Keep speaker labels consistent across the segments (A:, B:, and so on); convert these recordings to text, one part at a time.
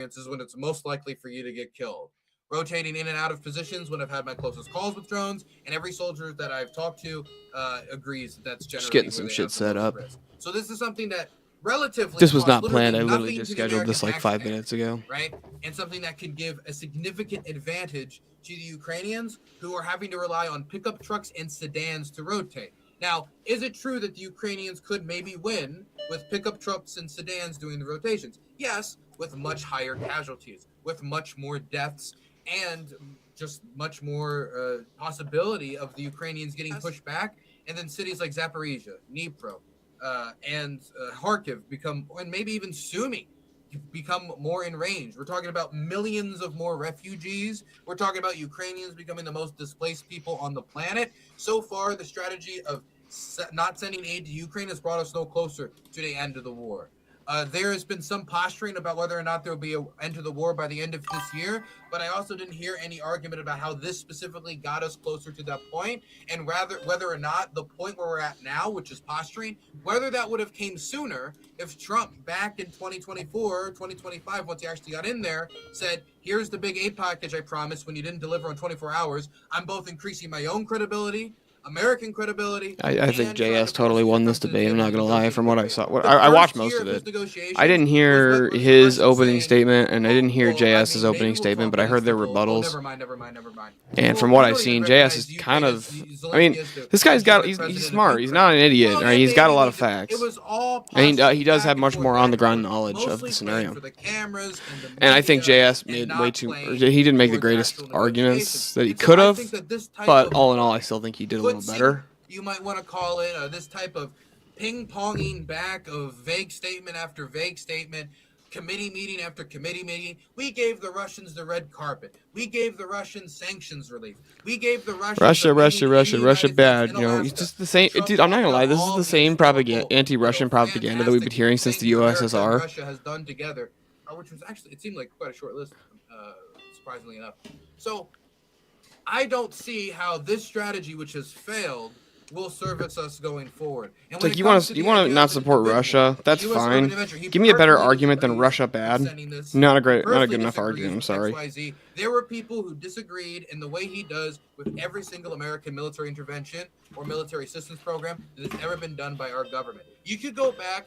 A: is when it's most likely for you to get killed. Rotating in and out of positions when I've had my closest calls with drones, and every soldier that I've talked to agrees that that's
B: Just
A: generally
B: getting
A: where
B: some
A: they
B: shit
A: have the
B: set
A: most
B: up.
A: risk. So this is something that relatively
B: This was
A: costs
B: not
A: literally
B: planned. I literally
A: nothing
B: just
A: to the
B: scheduled
A: American
B: this like 5
A: taxpayer,
B: minutes ago.
A: right? And something that can give a significant advantage to the Ukrainians who are having to rely on pickup trucks and sedans to rotate. Now, is it true that the Ukrainians could maybe win with pickup trucks and sedans doing the rotations? Yes, with much higher casualties, with much more deaths, and just much more possibility of the Ukrainians getting pushed back. And then cities like Zaporizhia, Dnipro, and Kharkiv become, and maybe even Sumy become more in range. We're talking about millions of more refugees. We're talking about Ukrainians becoming the most displaced people on the planet. So far, the strategy of not sending aid to Ukraine has brought us no closer to the end of the war. There has been some posturing about whether or not there will be an end to the war by the end of this year, but I also didn't hear any argument about how this specifically got us closer to that point, and rather whether or not the point where we're at now, which is posturing, whether that would have came sooner if Trump back in 2024, 2025, once he actually got in there, said, here's the big aid package I promised when you didn't deliver in 24 hours. I'm both increasing my own credibility, American credibility,
B: I think
A: and trying
B: JS
A: to force
B: totally won
A: Trump
B: this
A: to the
B: debate. I'm
A: table
B: not
A: to
B: gonna lie.
A: negotiate
B: From
A: with
B: what I
A: me.
B: saw,
A: The
B: I watched
A: first
B: most
A: year
B: of
A: of his
B: it. I
A: negotiations
B: didn't
A: was what
B: hear
A: was the
B: his
A: Russians
B: opening
A: saying,
B: statement, and I didn't hear
A: well, I
B: JS's
A: mean, maybe
B: opening
A: we'll
B: statement,
A: talk
B: but I
A: in
B: heard their
A: Istanbul. Oh,
B: rebuttals.
A: never mind, never mind, never mind.
B: And from
A: Well,
B: what
A: we
B: I've
A: don't even
B: seen, JS
A: recognize
B: is
A: the
B: kind
A: Ukraine as
B: of. I
A: Zelensky
B: mean,
A: as the
B: this guy's got.
A: legitimate
B: He's
A: president of
B: smart. He's
A: Ukraine.
B: not an idiot,
A: Well,
B: right?
A: yeah,
B: He's got a
A: maybe
B: lot of
A: it
B: facts,
A: was all
B: and he
A: posturing
B: does have
A: back and
B: much
A: forth,
B: more on
A: back
B: the
A: and
B: ground
A: forth,
B: knowledge of the
A: mostly playing
B: scenario.
A: for the cameras and the
B: And I think
A: media
B: JS
A: and
B: made way
A: not
B: too.
A: playing
B: He didn't make the
A: towards
B: greatest
A: actual negotiations.
B: arguments that he
A: And so
B: could
A: I
B: have,
A: think that this type
B: but
A: of
B: all in all, I still think he did a little
A: putzing,
B: better.
A: you might want to call it, this type of ping-ponging back of vague statement after vague statement, committee meeting after committee meeting. We gave the Russians the red carpet. We gave the Russians sanctions relief. We gave the Russians amending in the
B: Russia
A: United States,
B: bad.
A: in
B: You know, it's
A: Alaska.
B: just the same.
A: Trump
B: Dude, I'm not
A: talked
B: gonna
A: about
B: lie. This is
A: all
B: the
A: of the
B: same
A: historical,
B: anti-Russian propaganda that we've been
A: fantastic
B: hearing since the
A: things America and
B: USSR.
A: Russia has done together, which was actually, it seemed like quite a short list, surprisingly enough. So I don't see how this strategy, which has failed, will service us going forward. And
B: It's
A: when
B: like
A: it comes to
B: you
A: the
B: want to
A: idea
B: not
A: of the
B: support
A: big
B: Russia.
A: war,
B: That's
A: U.S. urban
B: fine.
A: adventure, he
B: Give me a better
A: personally
B: argument than
A: disagrees
B: Russia
A: with
B: bad.
A: sending this.
B: Not
A: He
B: a good
A: personally
B: enough
A: disagrees
B: argument. I'm
A: with
B: sorry.
A: XYZ. There were people who disagreed in the way he does with every single American military intervention or military assistance program that has ever been done by our government. You could go back,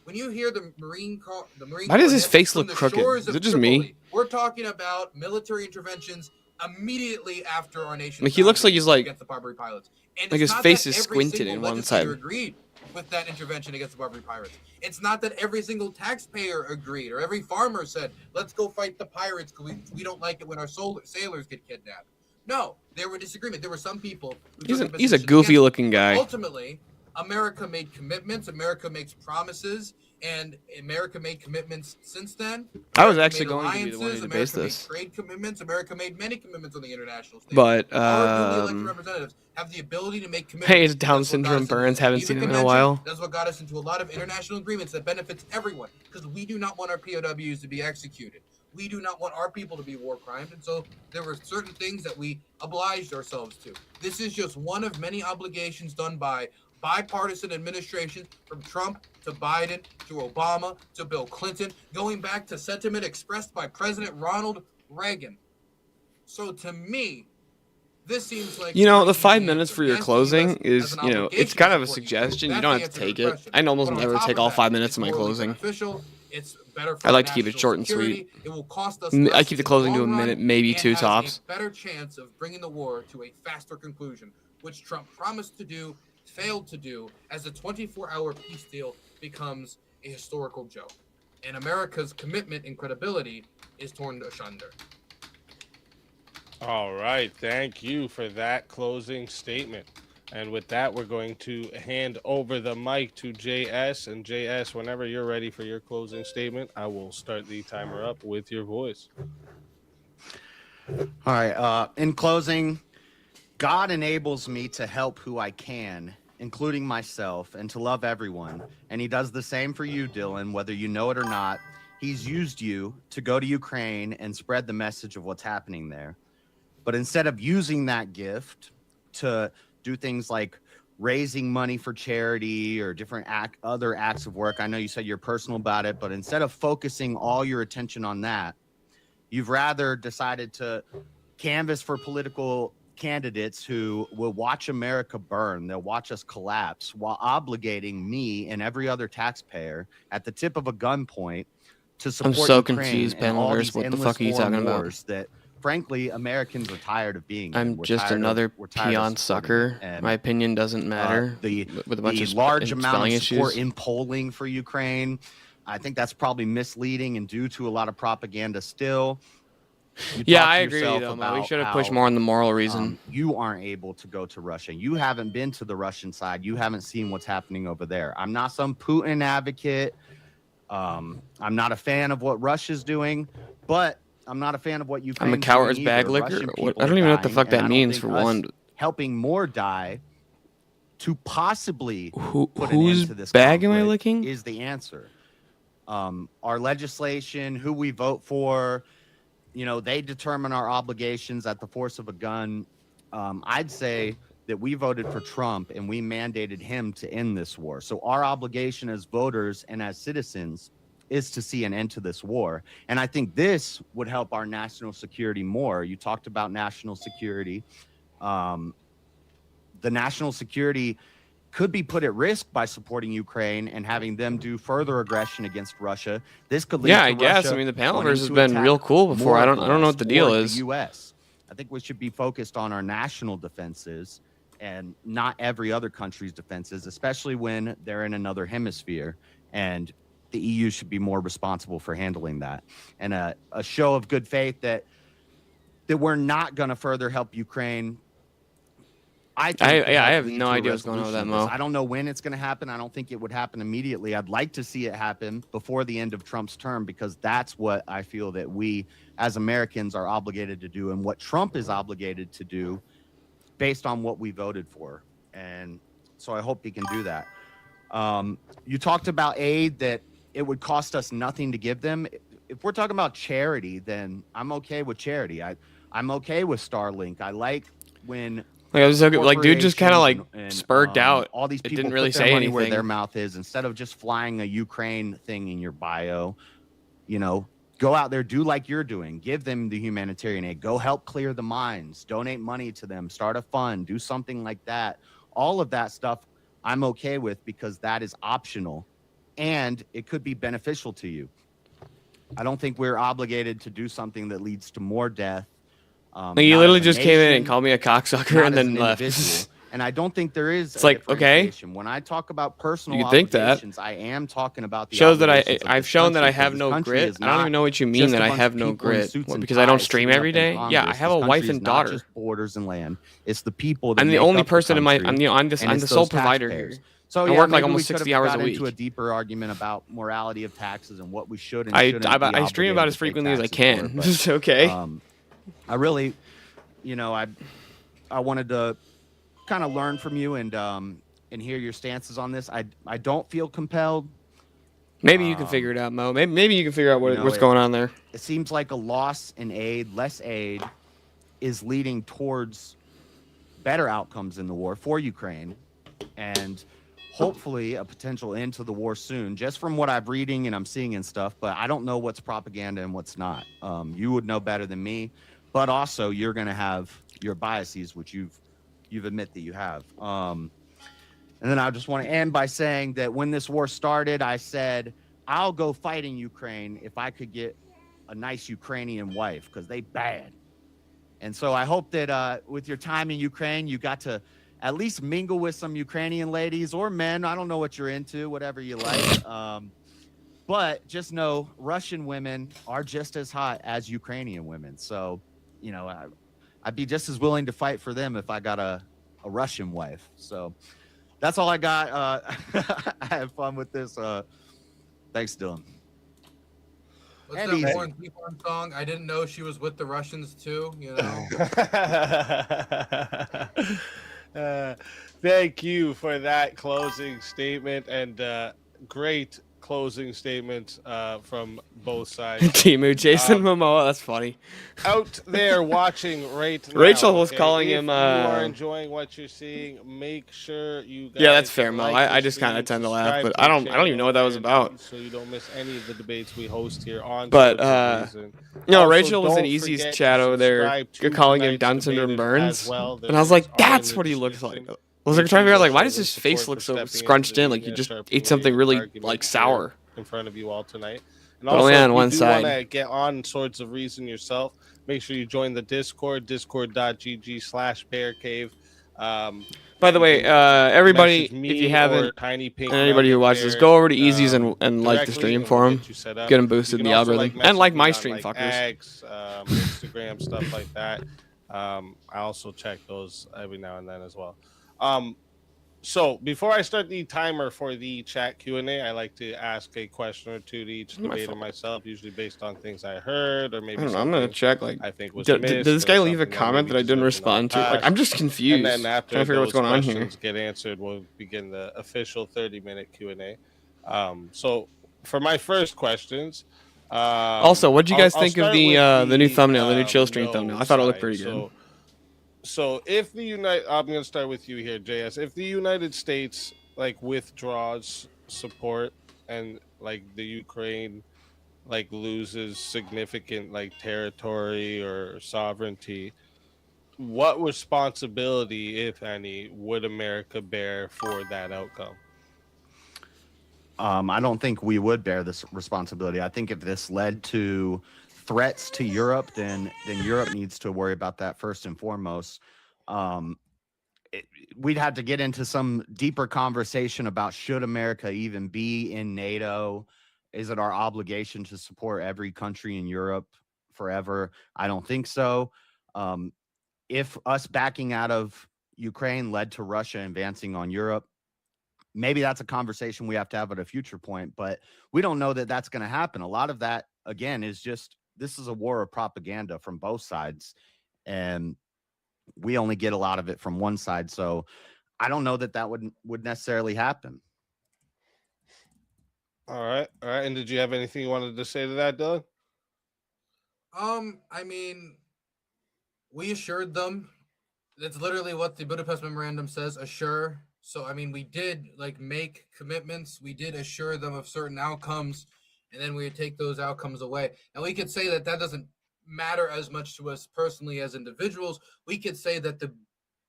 A: when you hear the Marine
B: Why does
A: Corps
B: his
A: hit
B: face
A: from
B: look
A: the
B: crooked?
A: shores
B: Is it
A: of
B: just me?
A: Tripoli, we're talking about military interventions immediately after our nation
B: Like he looks like he's like
A: against the Barbary pilots. And
B: his
A: it's not
B: face
A: that
B: is
A: every
B: squinted
A: single
B: in one
A: legislator
B: side.
A: agreed with that intervention against the Barbary pirates. It's not that every single taxpayer agreed or every farmer said, let's go fight the pirates because we don't like it when our sailors get kidnapped. No, there were disagreement. There were some people who took a
B: He's a
A: position
B: goofy
A: against it.
B: looking
A: But
B: guy.
A: ultimately, America made commitments. America makes promises. And America made commitments since then.
B: I was
A: America
B: actually
A: made
B: going to be the one to debate
A: America made
B: this.
A: trade commitments. America made many commitments on the international stage.
B: But
A: Our duly elected representatives have the ability to make commitments.
B: hey, it's Down syndrome Burns. Haven't seen him in a while.
A: That's what got us into a lot of international agreements that benefits everyone, because we do not want our POWs to be executed. We do not want our people to be war crimes, and so there were certain things that we obliged ourselves to. This is just one of many obligations done by bipartisan administrations, from Trump to Biden to Obama to Bill Clinton, going back to sentiment expressed by President Ronald Reagan. So to me, this seems like
B: the 5 minutes for your closing is, it's kind of a suggestion. You don't have to take it. I almost never take all 5 minutes of my closing.
A: It's better for
B: I like to keep it short and sweet.
A: It will cost us
B: I keep the closing to a minute, maybe two tops.
A: A better chance of bringing the war to a faster conclusion, which Trump promised to do, failed to do, as the 24-hour peace deal becomes a historical joke. And America's commitment and credibility is torn asunder.
C: All right. Thank you for that closing statement. And with that, we're going to hand over the mic to JS. And JS, whenever you're ready for your closing statement, I will start the timer up with your voice.
D: All right. In closing, God enables me to help who I can, including myself, and to love everyone. And he does the same for you, Dylan, whether you know it or not. He's used you to go to Ukraine and spread the message of what's happening there. But instead of using that gift to do things like raising money for charity or different other acts of work. I know you said you're personal about it, but instead of focusing all your attention on that, you've rather decided to canvass for political candidates who will watch America burn. They'll watch us collapse while obligating me and every other taxpayer at the tip of a gunpoint to support
B: I'm so
D: Ukraine
B: confused,
D: and all
B: Panelverse.
D: these
B: What the
D: endless
B: fuck are you
D: foreign
B: talking about?
D: wars that, frankly, Americans are tired of being in.
B: I'm
D: We're
B: just
D: tired
B: another
D: we're tired of
B: peon
D: supporting
B: sucker.
D: it. And,
B: My opinion doesn't matter. With a bunch of
D: large amount
B: spelling
D: of support
B: issues.
D: in polling for Ukraine, I think that's probably misleading and due to a lot of propaganda still.
B: Yeah, I agree with you, though, Mo. We should have pushed more on the moral reason.
D: You aren't able to go to Russia. You haven't been to the Russian side. You haven't seen what's happening over there. I'm not some Putin advocate. I'm not a fan of what Russia's doing, but I'm not a fan of what Ukraine's
B: I'm a coward's
D: doing
B: bag
D: either.
B: licker.
D: Russian people
B: I don't even know what the
D: are
B: fuck
D: dying,
B: that
D: and I don't
B: means,
D: think
B: for
D: us
B: one.
D: helping more die to possibly put an
B: Whose
D: end to this
B: bag am I
D: conflict
B: licking?
D: is the answer. Our legislation, who we vote for, they determine our obligations at the force of a gun. I'd say that we voted for Trump and we mandated him to end this war. So our obligation as voters and as citizens is to see an end to this war. And I think this would help our national security more. You talked about national security. The national security could be put at risk by supporting Ukraine and having them do further aggression against Russia. This could lead to
B: I guess.
D: Russia
B: I mean, the
D: wanting
B: Panelverse has
D: to
B: been
D: attack
B: real cool before.
D: more
B: I
D: of
B: don't
D: the
B: know what
D: West
B: the deal
D: or
B: is.
D: The U.S. I think we should be focused on our national defenses and not every other country's defenses, especially when they're in another hemisphere. And the EU should be more responsible for handling that. And a show of good faith that we're not going to further help Ukraine. I
B: have no idea what's going on with that, Mo.
D: I don't know when it's going to happen. I don't think it would happen immediately. I'd like to see it happen before the end of Trump's term, because that's what I feel that we as Americans are obligated to do and what Trump is obligated to do based on what we voted for. And so I hope he can do that. You talked about aid, that it would cost us nothing to give them. If we're talking about charity, then I'm okay with charity. I'm okay with Starlink. I like when
B: I was like, dude just kind of
D: and,
B: spurred out.
D: All these people
B: didn't really
D: put their
B: say
D: money
B: anything
D: where their mouth is. Instead of just flying a Ukraine thing in your bio, go out there, do like you're doing. Give them the humanitarian aid. Go help clear the mines. Donate money to them. Start a fund. Do something like that. All of that stuff I'm okay with, because that is optional and it could be beneficial to you. I don't think we're obligated to do something that leads to more death.
B: You literally just came in and called me a cocksucker and then left.
D: And I don't think there is.
B: It's like, okay.
D: When I talk about personal
B: You think that.
D: obligations, I am talking about the
B: shows that
D: obligations of
B: I've
D: this
B: shown that I
D: country,
B: have
D: because
B: no
D: this country
B: grit.
D: is
B: I don't even know what you mean
D: just
B: that
D: a
B: I
D: bunch
B: have
D: of
B: no
D: people in
B: grit.
D: suits
B: What,
D: and
B: because I don't
D: ties
B: stream
D: sitting
B: every
D: up in
B: day? Yeah, I
D: Congress.
B: have
D: This
B: a wife
D: country
B: and
D: is not
B: daughter.
D: just borders and land. It's the people that
B: I'm the
D: make
B: only
D: up the
B: person in my.
D: country,
B: I'm the
D: and it's
B: sole
D: those
B: provider
D: taxpayers.
B: here.
D: So
B: I
D: yeah,
B: work like
D: maybe
B: almost
D: we could
B: 60
D: have
B: hours
D: got
B: a
D: into a
B: week.
D: deeper argument about morality of taxes and what we should and
B: I
D: shouldn't be
B: stream
D: obligated
B: about as
D: to pay
B: frequently as I
D: taxes
B: can.
D: for, but,
B: It's okay.
D: I really, I wanted to kind of learn from you and hear your stances on this. I don't feel compelled.
B: Maybe you can figure it out, Mo. Maybe you can figure out what's going on there.
D: It seems like a loss in aid, less aid, is leading towards better outcomes in the war for Ukraine, and hopefully a potential end to the war soon, just from what I'm reading and I'm seeing and stuff. But I don't know what's propaganda and what's not. You would know better than me, but also you're going to have your biases, which you've admit that you have. And then I just want to end by saying that when this war started, I said, I'll go fight in Ukraine if I could get a nice Ukrainian wife, because they bad. And so I hope that with your time in Ukraine, you got to at least mingle with some Ukrainian ladies or men. I don't know what you're into, whatever you like. But just know Russian women are just as hot as Ukrainian women. So, I'd be just as willing to fight for them if I got a Russian wife. So that's all I got. I had fun with this. Thanks, Dylan.
A: What's
D: And
A: that
D: easy.
A: Warren Zevon song? I didn't know she was with the Russians too.
C: Thank you for that closing statement and great closing statements from both sides.
B: Timu, Jason Momoa, that's funny.
C: Out there watching right now.
B: Rachel was calling him.
C: If you are enjoying what you're seeing, make sure you guys.
B: Yeah, that's fair, Mo.
C: Like
B: I just kind of tend to laugh, but
C: to
B: I
C: the
B: don't even know what that was
C: channel,
B: about.
C: so you don't miss any of the debates we host here on.
B: But
C: Also,
B: Rachel was in Easy's chat over there. You're calling him Down syndrome Burns, and I was like, that's what he looks like. I was like trying to figure out like why does his face look so scrunched in, like he just ate something really like sour
C: in front of you all tonight. And
B: but only on one
C: if you
B: side.
C: want to get on Swords of Reason yourself, make sure you join the Discord, discord.gg/bearcave.
B: By the way, everybody, if you haven't, and anybody who watches this, go over to Easy's and like the stream for him. Get him boosted in the algorithm. And like my stream, fuckers.
C: X, Instagram, stuff like that. I also check those every now and then as well. So before I start the timer for the chat Q&A, I like to ask a question or two to each debater myself, usually based on things I heard or maybe
B: I'm gonna check. Like,
C: I think was
B: did this guy leave a comment that I didn't respond to? Like, I'm just confused.
C: And then after
B: trying to figure out what's going on here.
C: Get answered, we'll begin the official 30-minute Q&A. So for my first questions.
B: Also, what did you guys think of the new thumbnail, the new chill stream thumbnail? I thought it looked pretty good.
C: So if I'm going to start with you here, JS. If the United States like withdraws support and like the Ukraine like loses significant like territory or sovereignty, what responsibility, if any, would America bear for that outcome?
D: I don't think we would bear this responsibility. I think if this led to threats to Europe, then Europe needs to worry about that first and foremost. We'd have to get into some deeper conversation about should America even be in NATO? Is it our obligation to support every country in Europe forever? I don't think so. If us backing out of Ukraine led to Russia advancing on Europe, maybe that's a conversation we have to have at a future point, but we don't know that that's going to happen. A lot of that, again, is just this is a war of propaganda from both sides, and we only get a lot of it from one side. So I don't know that that would necessarily happen.
C: All right. And did you have anything you wanted to say to that, Dylan?
A: I mean, we assured them. That's literally what the Budapest Memorandum says, assure. So, I mean, we did like make commitments. We did assure them of certain outcomes, and then we would take those outcomes away. And we could say that doesn't matter as much to us personally as individuals. We could say that the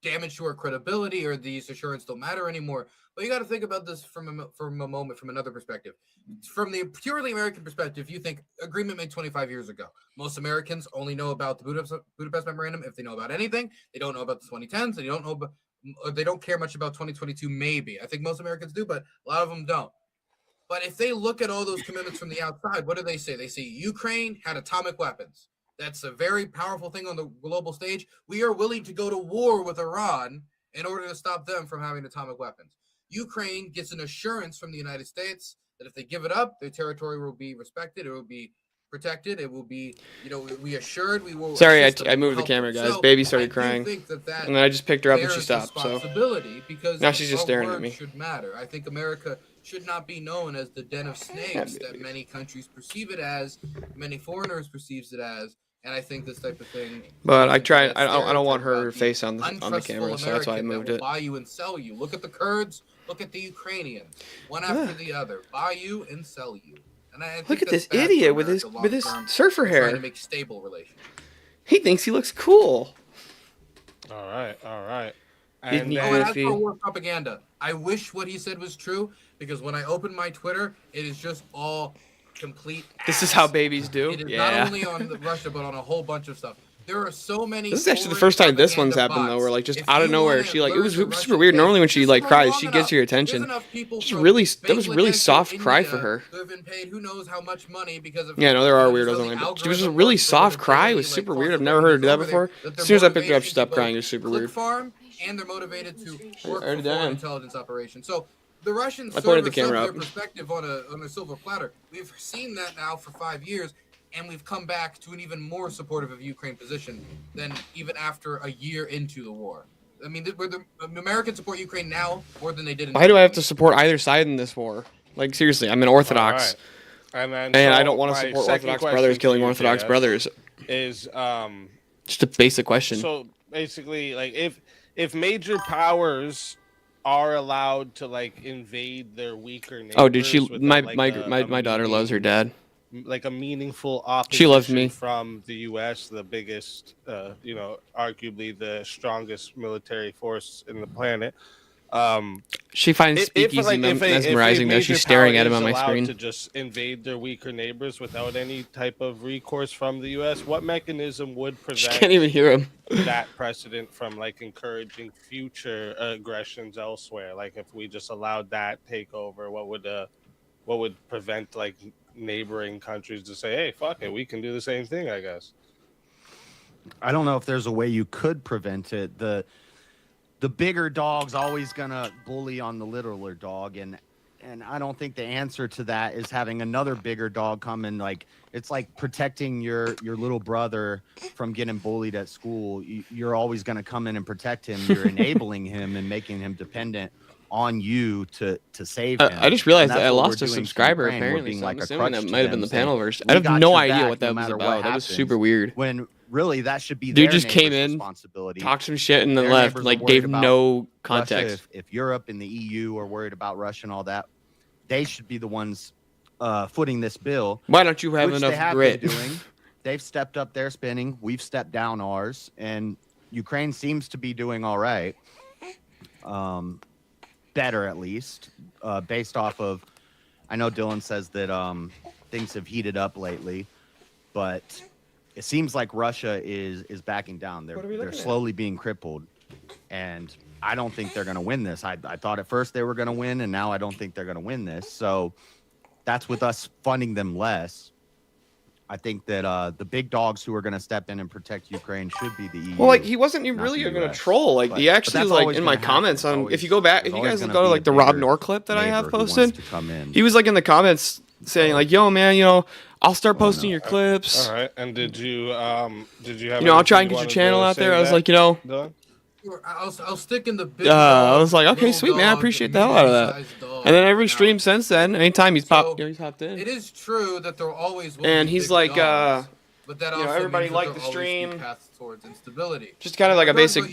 A: damage to our credibility or these assurances don't matter anymore. But you got to think about this from a moment, from another perspective. From the purely American perspective, you think agreement made 25 years ago. Most Americans only know about the Budapest Memorandum if they know about anything. They don't know about the 2010s. They don't know about, or they don't care much about 2022. Maybe I think most Americans do, but a lot of them don't. But if they look at all those commitments from the outside, what do they say? They say Ukraine had atomic weapons. That's a very powerful thing on the global stage. We are willing to go to war with Iran in order to stop them from having atomic weapons. Ukraine gets an assurance from the United States that if they give it up, their territory will be respected. It will be protected. It will be, we assured we will.
B: Sorry, I moved the camera, guys. So Baby started crying, and then I just picked her up and she stopped. So
A: because
B: now she's just staring at me.
A: Should matter. I think America should not be known as the den of snakes that many countries perceive it as, many foreigners perceives it as. And I think this type of thing.
B: But I don't want her face on the camera, so that's why I moved it.
A: Buy you and sell you. Look at the Kurds. Look at the Ukrainians. One after the other. Buy you and sell you. And I think
B: look at this idiot with his surfer hair.
A: Trying to make stable relations.
B: He thinks he looks cool.
C: All right.
A: And as for war propaganda, I wish what he said was true, because when I open my Twitter, it is just all complete ass.
B: This is how babies do.
A: It is not only on Russia, but on a whole bunch of stuff. There are so many.
B: This is actually the first time this one's happened, though, where like just out of nowhere, she like it was super weird. Normally when she like cries, she gets your attention. That was really soft cry for her.
A: Who have been paid who knows how much money because of.
B: Yeah, no, there are weirdos on there. But she was just a really soft cry. It was super weird. I've never heard her do that before. As soon as I picked her up, she stopped crying. It was super weird.
A: Farm, and they're motivated to work for foreign intelligence operations. So the Russians serve their perspective on a silver platter. We've seen that now for 5 years. And we've come back to an even more supportive of Ukraine position than even after a year into the war. I mean, Americans support Ukraine now more than they did.
B: Why do I have to support either side in this war? Like seriously, I'm an Orthodox,
C: and
B: I don't want to support Orthodox brothers killing Orthodox brothers.
C: Is
B: just a basic question.
C: So basically, like if major powers are allowed to like invade their weaker neighbors.
B: Oh, did she? My daughter loves her dad.
C: Like a meaningful opposition
B: she loves me.
C: from the U.S., the biggest, arguably the strongest military force in the planet.
B: She finds Speakeazy mesmerizing though. She's staring at him on my screen.
C: To just invade their weaker neighbors without any type of recourse from the U.S., what mechanism would prevent?
B: She can't even hear him.
C: That precedent from like encouraging future aggressions elsewhere. Like if we just allowed that takeover, what would prevent like neighboring countries to say, "Hey, fuck it, we can do the same thing"? I guess.
D: I don't know if there's a way you could prevent it. The bigger dog's always gonna bully on the littler dog, and I don't think the answer to that is having another bigger dog come and like it's like protecting your little brother from getting bullied at school. You're always gonna come in and protect him. You're enabling him and making him dependent on you to save him.
B: I just realized that I lost a subscriber apparently. So I'm assuming that might have been the panel version. I have no idea what that was about. That was super weird.
D: When really that should be
B: dude just came in, talked some shit, and then left. Like gave no context.
D: If Europe and the EU are worried about Russia and all that, they should be the ones footing this bill.
B: Why don't you have enough grit?
D: They've stepped up their spending. We've stepped down ours, and Ukraine seems to be doing all right. Better at least, based off of. I know Dylan says that things have heated up lately, but it seems like Russia is backing down. They're slowly being crippled, and I don't think they're going to win this. I thought at first they were going to win, and now I don't think they're going to win this. So that's with us funding them less. I think that the big dogs who are going to step in and protect Ukraine should be the EU.
B: Well, like he wasn't even really going to troll. Like he actually like in my comments on. If you go back, if you guys go to like the Rob Noor clip that I have posted, he was like in the comments saying like, "Yo, man, I'll start posting your clips."
C: All right, and did you have?
B: I'll try and get your channel out there. I was like,
A: I'll stick in the big
B: I was like, okay, sweet, man. I appreciate the hell out of that. And then every stream since then, anytime he's popped in.
A: It is true that there always will
B: and
A: be
B: he's
A: big
B: like,
A: dogs, but that also
B: everybody liked the
A: always
B: stream.
A: paths towards instability.
B: Just kind of like a basic,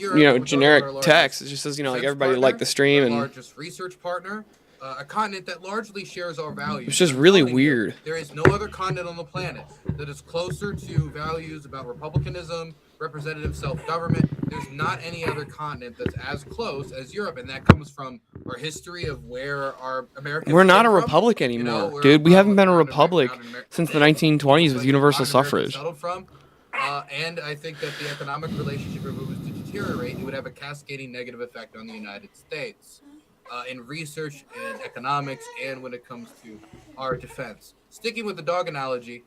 B: generic text. It just says, like everybody liked the stream and
A: largest research partner. A continent that largely shares our values.
B: It's just really weird.
A: There is no other continent on the planet that is closer to values about republicanism, representative self-government. There's not any other continent that's as close as Europe, and that comes from our history of where our Americans.
B: We're not a republic anymore, dude. We haven't been a republic since the 1920s with universal suffrage.
A: Settled from, and I think that the economic relationship, if it was to deteriorate, it would have a cascading negative effect on the United States. In research and economics, and when it comes to our defense. Sticking with the dog analogy,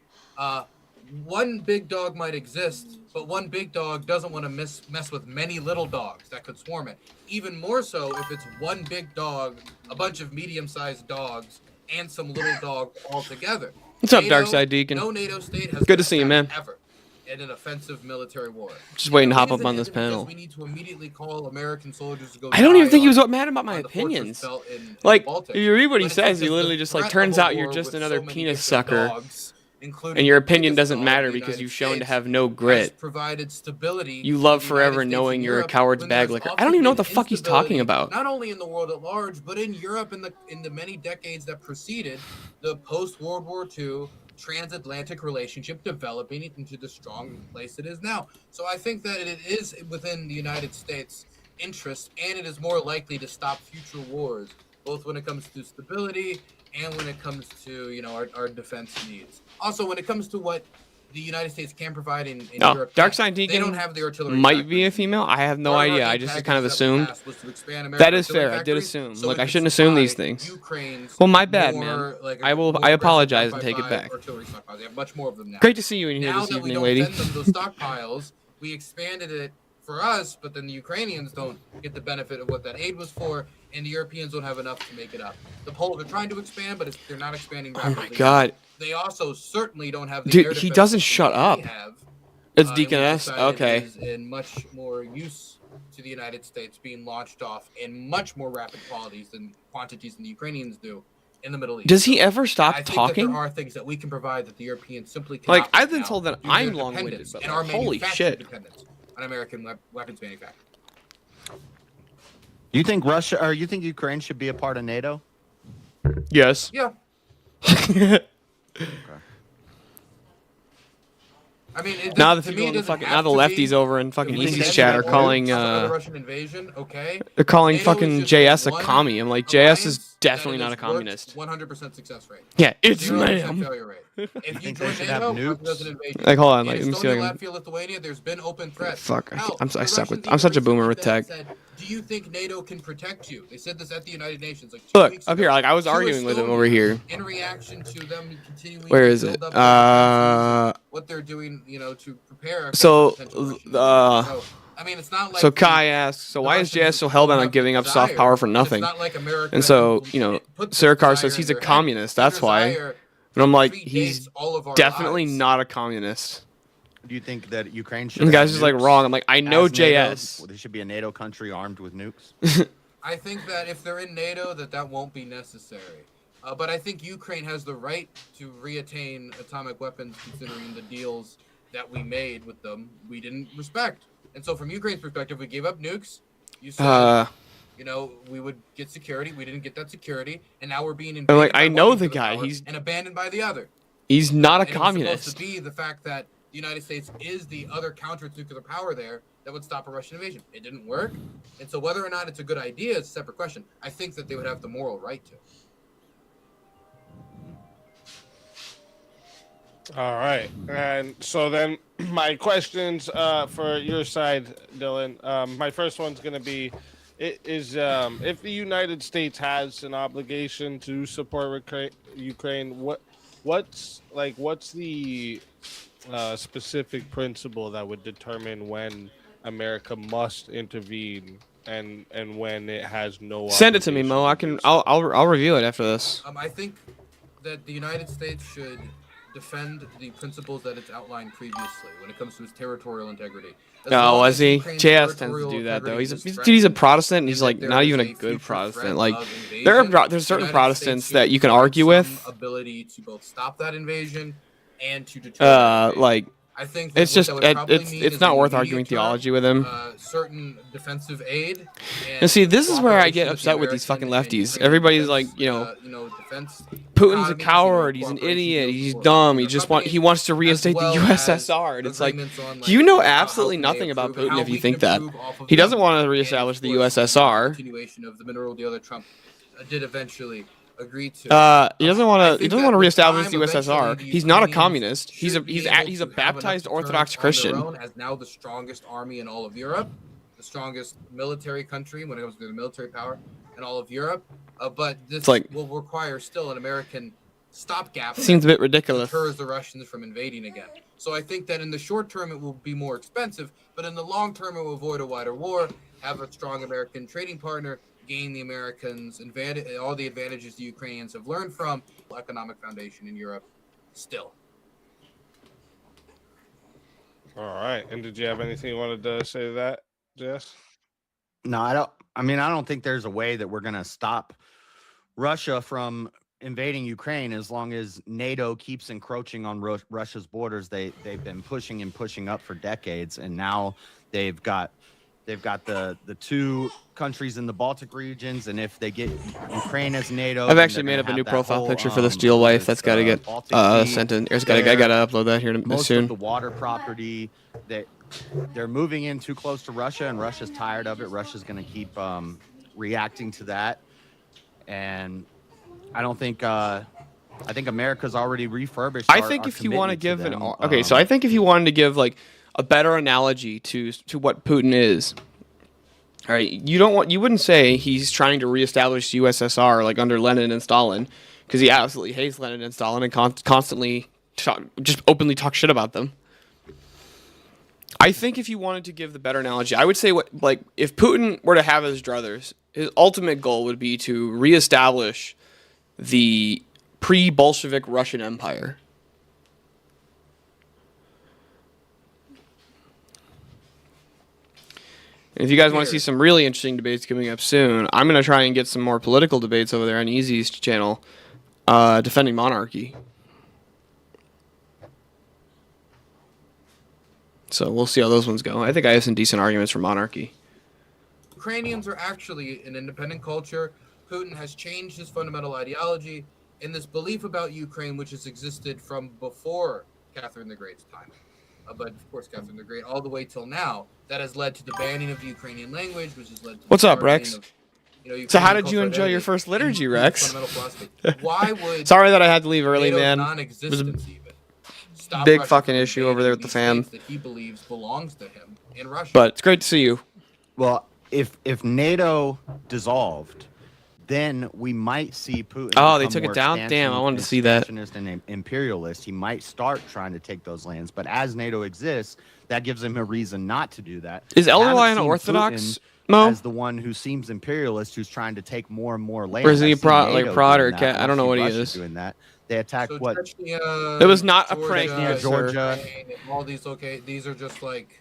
A: one big dog might exist, but one big dog doesn't want to mess with many little dogs that could swarm it. Even more so if it's one big dog, a bunch of medium-sized dogs, and some little dog all together.
B: What's up, Darkside Deacon?
A: No NATO state has
B: good to see you, man.
A: Ever in an offensive military war.
B: Just waiting to hop up on this panel.
A: We need to immediately call American soldiers to go.
B: I don't even think he was mad about my opinions. Like, if you read what he says, he literally just like, turns out you're just another penis sucker. And your opinion doesn't matter because you've shown to have no grit.
A: Provided stability.
B: You love forever knowing you're a coward's bag licker. I don't even know what the fuck he's talking about.
A: Not only in the world at large, but in Europe in the many decades that preceded the post-World War II transatlantic relationship developing it into the strong place it is now. So I think that it is within the United States' interest, and it is more likely to stop future wars, both when it comes to stability and when it comes to our defense needs. Also, when it comes to what the United States can provide in Europe,
B: Darkside Deacon
A: they don't have the artillery.
B: Might be a female. I have no idea. I just kind of assumed. That is fair. I did assume. So I shouldn't assume these things. Well, my bad, man. I apologize and take it back.
A: They have much more of them now.
B: Great to see you in here this evening, lady.
A: Now that we don't send them those stockpiles, we expanded it for us, but then the Ukrainians don't get the benefit of what that aid was for, and the Europeans don't have enough to make it up. The Poles are trying to expand, but they're not expanding rapidly.
B: Oh my god.
A: They also certainly don't have the
B: dude, he doesn't shut up. It's Deaconess? Okay.
A: Is in much more use to the United States, being launched off in much more rapid quantities than the Ukrainians do. in the Middle East.
B: Does he ever stop
A: I think
B: talking?
A: that there are things that we can provide that the Europeans simply cannot.
B: Like, I've been told that I'm long-winded, but like, holy shit.
A: Dependence on American weapons manufacturing.
D: You think Russia or you think Ukraine should be a part of NATO?
B: Yes.
A: Yeah.
D: Okay.
A: I mean,
B: now the people in the fucking lefties over in fucking Easy's chat are calling
A: the Russian invasion. Okay.
B: They're calling fucking JS a commie. I'm like, JS is definitely not a communist.
A: 100% success rate.
B: Yeah, it's
A: 0% failure rate. If you join NATO, does an invasion.
B: Like, hold on, like,
A: in
B: let me see.
A: Latvia, Lithuania, there's been open threats.
B: Fuck,
A: Hell,
B: I suck with. I'm such a boomer with tech.
A: Said, do you think NATO can protect you? They said this at the United Nations. Like
B: look up here. Like I was arguing with him over here.
A: In reaction to them continuing.
B: Where is it?
A: What they're doing, you know, to prepare.
B: So,
A: I mean, it's not like.
B: So Kai asks, so why is JS so hellbent on giving up soft power for nothing? And so, you know, Sirkar says he's a communist. That's why. And I'm like, he's definitely not a communist.
D: Do you think that Ukraine should?
B: And the guy's just like wrong. I'm like, I know JS.
D: They should be a NATO country armed with nukes.
A: I think that if they're in NATO, that won't be necessary. But I think Ukraine has the right to reattain atomic weapons, considering the deals that we made with them we didn't respect. And so, from Ukraine's perspective, we gave up nukes. You said, you know, we would get security. We didn't get that security, and now we're being invaded.
B: Like, I know the guy. He's
A: and abandoned by the other.
B: He's not a
A: and
B: communist.
A: It's supposed to be the fact that the United States is the other counter-nuclear power there that would stop a Russian invasion. It didn't work, and so whether or not it's a good idea is a separate question. I think that they would have the moral right to.
C: All right, and so then my questions for your side, Dylan. My first one's going to be: if the United States has an obligation to support Ukraine, what's the specific principle that would determine when America must intervene and when it has no?
B: Send it to me, Mo. I'll review it after this.
A: I think that the United States should defend the principles that it's outlined previously when it comes to its territorial integrity.
B: Oh, was he? JS tends to do that though. He's a Protestant, and he's like not even a good Protestant. Like there's certain Protestants that you can argue with.
A: Ability to both stop that invasion and to deter.
B: Like.
A: I think
B: it's just it's not worth arguing theology with him.
A: Certain defensive aid.
B: And see, this is where I get upset with these fucking lefties. Everybody's like, you know, Putin's a coward. He's an idiot. He's dumb. He wants to reinstate the USSR. And it's like, you know absolutely nothing about Putin if you think that. He doesn't want to reestablish the USSR.
A: Continuation of the mineral deal that Trump did eventually. Agreed to.
B: He doesn't want to reestablish the USSR. He's not a communist. He's a baptized Orthodox Christian.
A: As now the strongest army in all of Europe, the strongest military country when it comes to the military power in all of Europe. But this will require still an American stopgap.
B: Seems a bit ridiculous.
A: Deters the Russians from invading again. So I think that in the short term it will be more expensive, but in the long term it will avoid a wider war, have a strong American trading partner, gain the Americans all the advantages the Ukrainians have learned from economic foundation in Europe still.
C: All right. And did you have anything you wanted to say to that, Jess?
D: No, I don't. I mean, I don't think there's a way that we're going to stop Russia from invading Ukraine as long as NATO keeps encroaching on Russia's borders. They've been pushing and pushing up for decades, and now they've got the two countries in the Baltic regions, and if they get Ukraine as NATO,
B: I've actually made up a new profile picture for the Steel Wife. That's got to get sent in. I got to upload that here soon.
D: Most of the water property that they're moving in too close to Russia, and Russia's tired of it. Russia's going to keep reacting to that, and I don't think. I think America's already refurbished.
B: I think if you want to give so I think if you wanted to give like a better analogy to what Putin is. All right, you wouldn't say he's trying to reestablish the USSR like under Lenin and Stalin, because he absolutely hates Lenin and Stalin and constantly just openly talk shit about them. I think if you wanted to give the better analogy, I would say if Putin were to have his druthers, his ultimate goal would be to reestablish the pre-Bolshevik Russian Empire. If you guys want to see some really interesting debates coming up soon, I'm going to try and get some more political debates over there on Easy's channel. defending monarchy. So we'll see how those ones go. I think I have some decent arguments for monarchy.
A: Ukrainians are actually an independent culture. Putin has changed his fundamental ideology and this belief about Ukraine, which has existed from before Catherine the Great's time. But of course, Catherine the Great, all the way till now, that has led to the banning of the Ukrainian language, which has led to
B: What's
A: the
B: up, Rex?
A: of, Ukrainian
B: So how did you enjoy your first liturgy, Rex?
A: Why would
B: Sorry that I had to leave early,
A: NATO's
B: man.
A: non-existence even stop
B: Big
A: Russia
B: fucking
A: from
B: issue over there with the
A: invading
B: fam.
A: states that he believes belongs to him in Russia?
B: But it's great to see you.
D: Well, if NATO dissolved, then we might see Putin.
B: Oh, they took it down? Damn, I wanted to see that.
D: And imperialist. He might start trying to take those lands, but as NATO exists, that gives him a reason not to do that.
B: Is
D: I haven't
B: Elroy an
D: seen
B: Orthodox,
D: Putin
B: Mo?
D: as the one who seems imperialist, who's trying to take more and more land.
B: Or is he
D: I've seen
B: like
D: NATO
B: prod
D: doing
B: or
D: that.
B: cat? I don't know
D: see
B: what he
D: Russia
B: is.
D: doing that. They attacked
A: So
D: what?
A: Chechnya,
B: It was not a
A: Georgia,
B: prank,
D: Chechnya, Georgia.
A: All these these are just like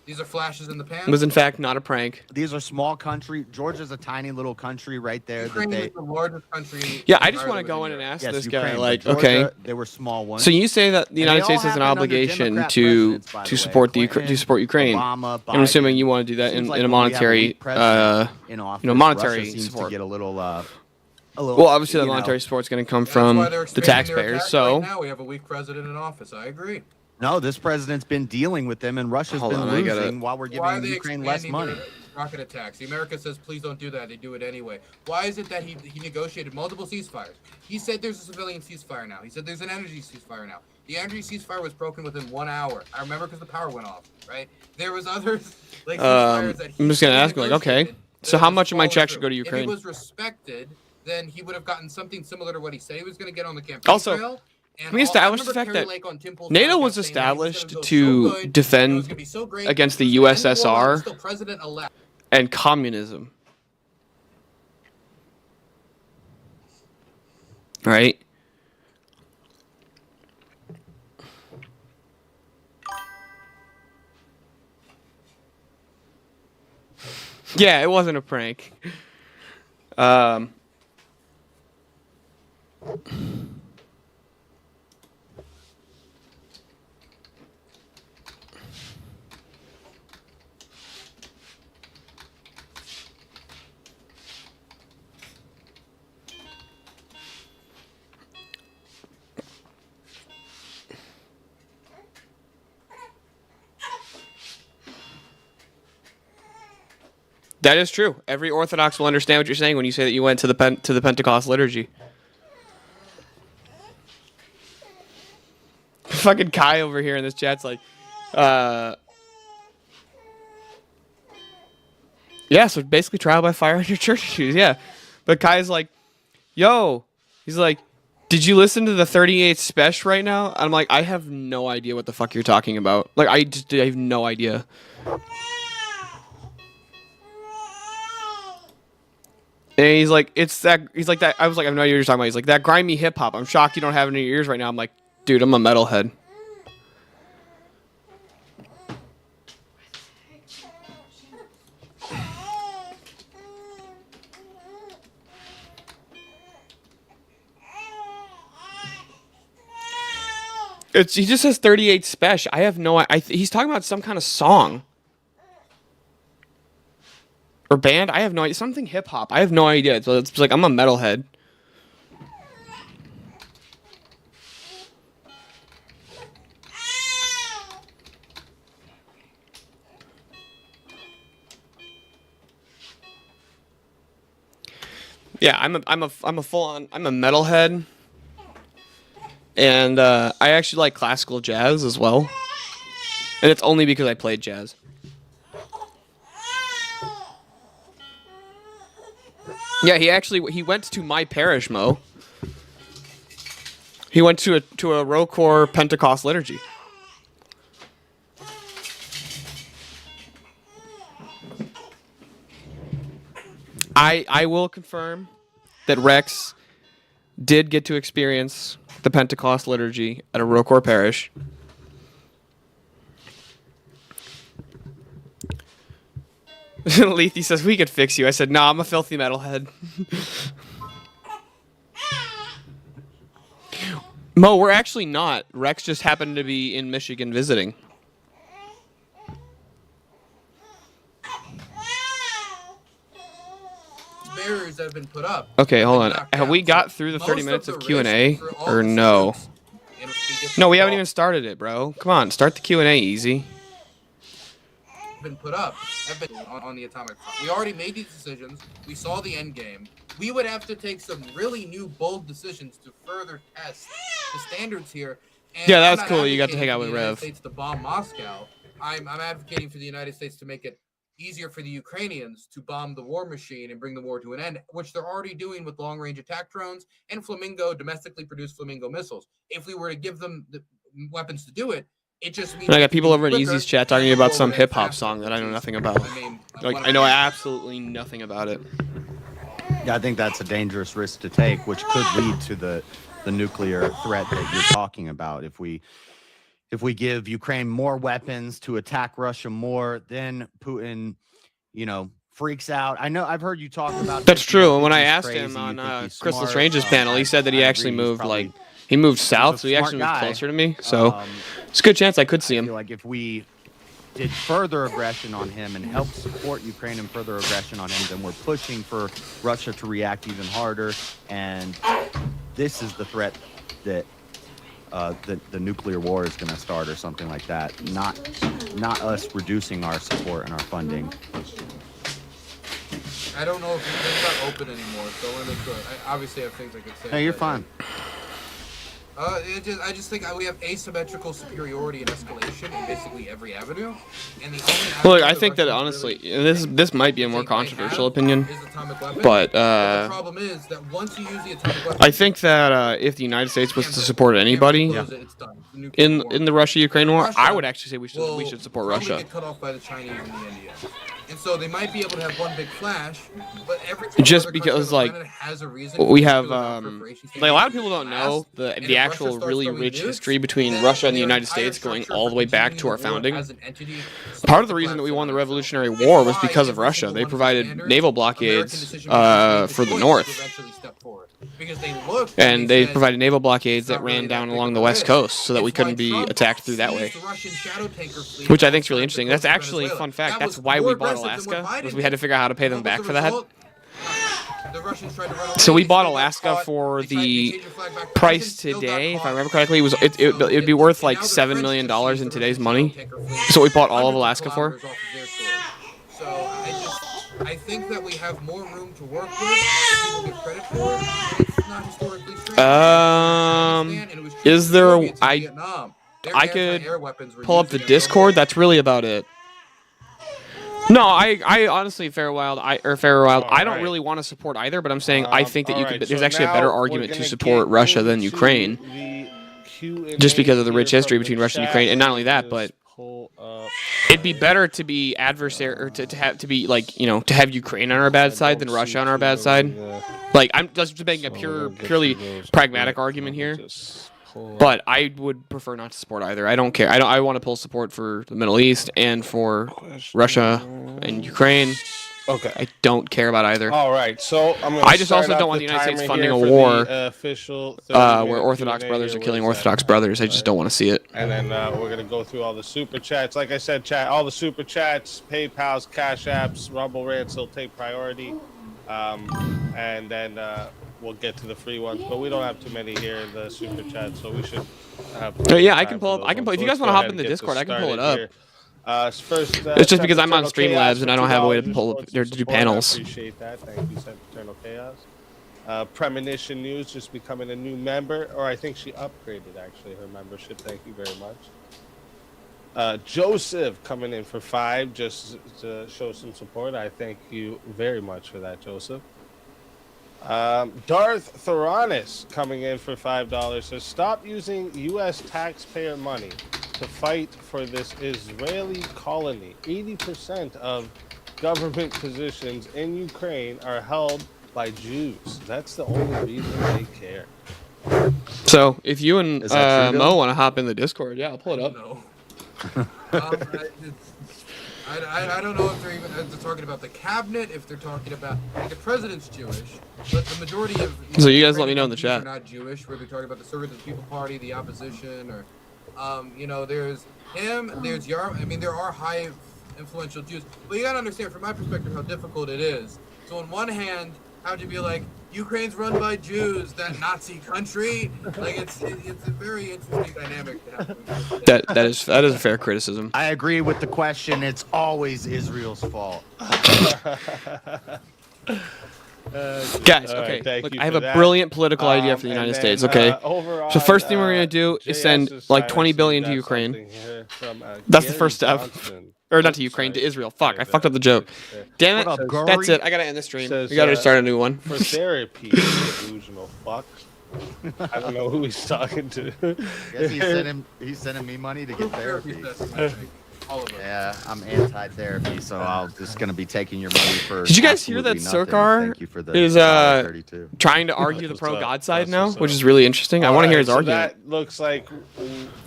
A: these are flashes in the pan.
B: It was in fact not a prank.
D: These are small country. Georgia's a tiny little country right there.
A: Ukraine
D: that
A: is the largest country.
B: Yeah, I just
A: entirely
B: want to go
A: within
B: in and
A: Europe.
B: ask
D: yes,
B: this
D: Ukraine,
B: guy,
D: but
B: like,
D: Georgia,
B: okay.
D: they were small ones.
B: So you say that the
D: And
B: United
D: they all
B: States has an
D: happened under
B: obligation
D: Democrat
B: to
D: presidents, by the
B: to
D: way.
B: support
D: Clinton,
B: to support Ukraine.
D: Obama,
B: I'm assuming
D: Biden.
B: you want to do that
D: Seems
B: in
D: like
B: a
D: when we have a
B: monetary,
D: weak president in office,
B: monetary
D: Russia seems
B: support.
D: to get a little.
B: Well, obviously the monetary support's going to come
A: That's
B: from
A: why they're
B: the
A: expanding their
B: taxpayers.
A: attack
B: So
A: right now we have a weak president in office. I agree.
D: No, this president's been dealing with them, and Russia's
B: Hold
D: been
B: on, I gotta-
D: losing while we're
A: Why are
D: giving
A: they
D: Ukraine less
A: expanding
D: money.
A: their rocket attacks? The America says, please don't do that. They do it anyway. Why is it that he negotiated multiple ceasefires? He said there's a civilian ceasefire now. He said there's an energy ceasefire now. The energy ceasefire was broken within 1 hour. I remember because the power went off, right? There was others like ceasefires that he
B: I'm just going to ask him, like, okay,
A: negotiated
B: so
A: that
B: how
A: was
B: much of my
A: followed
B: check
A: through.
B: should go to Ukraine?
A: If he was respected, then he would have gotten something similar to what he said he was going to get on the campaign
B: Also,
A: trail. And
B: can we establish the fact that NATO was established to defend against the USSR and communism? Right? Yeah, it wasn't a prank. That is true. Every Orthodox will understand what you're saying when you say that you went to the Pentecost liturgy. Fucking Kai over here in this chat's like, yeah, so basically trial by fire on your church shoes, yeah. But Kai's like, yo, he's like, did you listen to the 38th special right now? I'm like, I have no idea what the fuck you're talking about. Like, I have no idea. And he's like, it's that. He's like that. I was like, I have no idea what you're talking about. He's like, that grimy hip hop. I'm shocked you don't have it in your ears right now. I'm like, dude, I'm a metalhead. He just says 38 special. I have no. He's talking about some kind of song. Or band? I have no idea. Something hip hop. I have no idea. So it's like I'm a metalhead. Yeah, I'm a full on. I'm a metalhead. And I actually like classical jazz as well. And it's only because I played jazz. Yeah, he went to my parish, Mo. He went to a Rocor Pentecost liturgy. I will confirm that Rex did get to experience the Pentecost liturgy at a Rocor parish. Lethe says, we could fix you. I said, nah, I'm a filthy metalhead. Mo, we're actually not. Rex just happened to be in Michigan visiting.
A: Barriers that have been put up.
B: Okay, hold on. Have we got through the 30 minutes of Q&A or no? No, we haven't even started it, bro. Come on, start the Q&A easy.
A: Been put up have been on the atomic front. We already made these decisions. We saw the end game. We would have to take some really new, bold decisions to further test the standards here. And
B: yeah, that's cool. You got to hang out with Rev.
A: States to bomb Moscow. I'm advocating for the United States to make it easier for the Ukrainians to bomb the war machine and bring the war to an end, which they're already doing with long-range attack drones and Flamingo, domestically produced Flamingo missiles. If we were to give them the weapons to do it, it just means...
B: I got people over in Easy's chat talking about some hip-hop song that I know nothing about. I know absolutely nothing about it.
D: Yeah, I think that's a dangerous risk to take, which could lead to the nuclear threat that you're talking about. If we give Ukraine more weapons to attack Russia more, then Putin, freaks out. I know I've heard you talk about
B: that's true. And when I asked him on Crystal Strange's panel, he said that he actually moved he moved south, so he actually moved closer to me. So it's a good chance I could see him.
D: I feel like if we did further aggression on him and help support Ukraine in further aggression on him, then we're pushing for Russia to react even harder. And this is the threat that the nuclear war is going to start or something like that. Not us reducing our support and our funding.
A: I don't know if it's not open anymore, so I want to make sure. I obviously have things I could say.
D: Hey, you're fine.
A: I just think we have asymmetrical superiority and escalation in basically every avenue. And the
B: look, I think that honestly, this might be a more controversial opinion, but
A: the problem is that once you use the atomic weapon,
B: I think that if the United States was to support anybody in the Russia-Ukraine war, I would actually say we should support Russia.
A: Get cut off by the Chinese and the Indians. And so they might be able to have one big flash, but every
B: just because
A: has a reason
B: we have a lot of people don't know the actual really rich history between Russia and the United States going all the way back to our founding. Part of the reason that we won the Revolutionary War was because of Russia. They provided naval blockades for the North. And they provided naval blockades that ran down along the west coast so that we couldn't be attacked through that way. Which I think is really interesting. That's actually a fun fact. That's why we bought Alaska, was we had to figure out how to pay them back for that. So we bought Alaska for the price today, if I remember correctly. It would be worth like $7 million in today's money. So we bought all of Alaska for.
A: I think that we have more room to work with than people give credit for. It's not historically strange.
B: Is there I could pull up the Discord. That's really about it. No, I honestly, Fair Wild, I don't really want to support either, but I'm saying I think that there's actually a better argument to support Russia than Ukraine, just because of the rich history between Russia and Ukraine, and not only that, but it'd be better to be adversary or to have Ukraine on our bad side than Russia on our bad side. Like, I'm just making a purely pragmatic argument here. But I would prefer not to support either. I don't care. I want to pull support for the Middle East and for Russia and Ukraine.
C: Okay.
B: I don't care about either.
C: All right. So
B: I just also don't want the United States funding a war where Orthodox brothers are killing Orthodox brothers. I just don't want to see it.
C: And then we're going to go through all the super chats. Like I said, all the super chats, PayPal's, Cash Apps, Rumble Rants will take priority. And then we'll get to the free ones, but we don't have too many here in the super chat, so we should have.
B: Yeah, I can pull up. If you guys want to hop in the Discord, I can pull it up. First, it's just because I'm on Streamlabs and I don't have a way to pull up or to do panels.
C: I appreciate that. Thank you, Eternal Chaos. Premonition News just becoming a new member, or I think she upgraded actually her membership. Thank you very much. Joseph coming in for 5 just to show some support. I thank you very much for that, Joseph. Darth Theranis coming in for $5 says, stop using U.S. taxpayer money to fight for this Israeli colony. 80% of government positions in Ukraine are held by Jews. That's the only reason they care.
B: So if you and Mo want to hop in the Discord, yeah, I'll pull it up.
A: No. I don't know if they're talking about the cabinet, if they're talking about like, the president's Jewish, but the majority of
B: so you guys let me know in the chat.
A: Are not Jewish. Where they're talking about the Servant of the People Party, the opposition, or there's him, there's Yarm. I mean, there are high influential Jews, but you gotta understand from my perspective how difficult it is. So on one hand, how'd you be like, Ukraine's run by Jews, that Nazi country? Like it's a very interesting dynamic to have.
B: That is a fair criticism.
D: I agree with the question. It's always Israel's fault.
B: Guys, okay, look, I have a brilliant political idea for the United States, okay? So first thing we're going to do is send like 20 billion to Ukraine. That's the first step. Or not to Ukraine, to Israel. Fuck, I fucked up the joke. Damn it. That's it. I got to end the stream. We got to start a new one.
C: For therapy, delusional fuck. I don't know who he's talking to.
D: Guess he's sending me money to get therapy.
A: All of it.
D: Yeah, I'm anti-therapy, so I'm just gonna be taking your money for.
B: Did you guys hear that Surkar is trying to argue the pro-God side now, which is really interesting. I want to hear his argument.
C: That looks like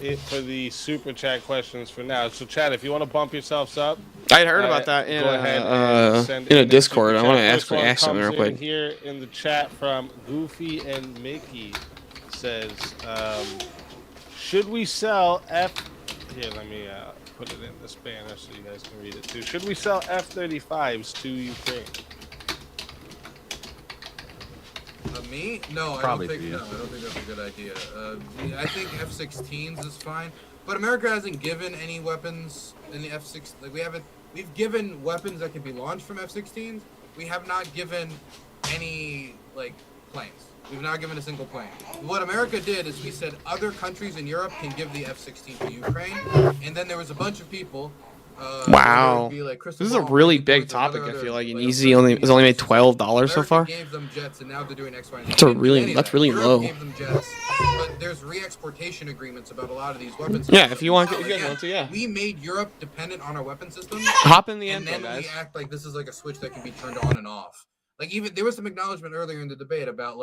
C: it for the super chat questions for now. So, Chad, if you want to bump yourselves up,
B: I had heard about that in a Discord. I want to ask something real quick.
C: Here in the chat from Goofy and Mickey says, should we sell Here, let me put it in the Spanish so you guys can read it too. Should we sell F-35s to Ukraine?
A: Me? No,
D: Probably
A: I don't think that's a good idea. I think F-16s is fine, but America hasn't given any weapons in the F-16. Like we've given weapons that can be launched from F-16s. We have not given any planes. We've not given a single plane. What America did is we said other countries in Europe can give the F-16 to Ukraine, and then there was a bunch of people.
B: Wow, this is a really big topic. I feel like, and Easy has only made $12 so far.
A: Gave them jets, and now they're doing X, Y, and
B: Z. That's really low.
A: Gave them jets, but there's re-exportation agreements about a lot of these weapons.
B: Yeah, if you want to, yeah.
A: We made Europe dependent on our weapon system.
B: Hop in the end,
A: and then
B: guys.
A: we act like this is like a switch that can be turned on and off. Like even there was some acknowledgement earlier in the debate about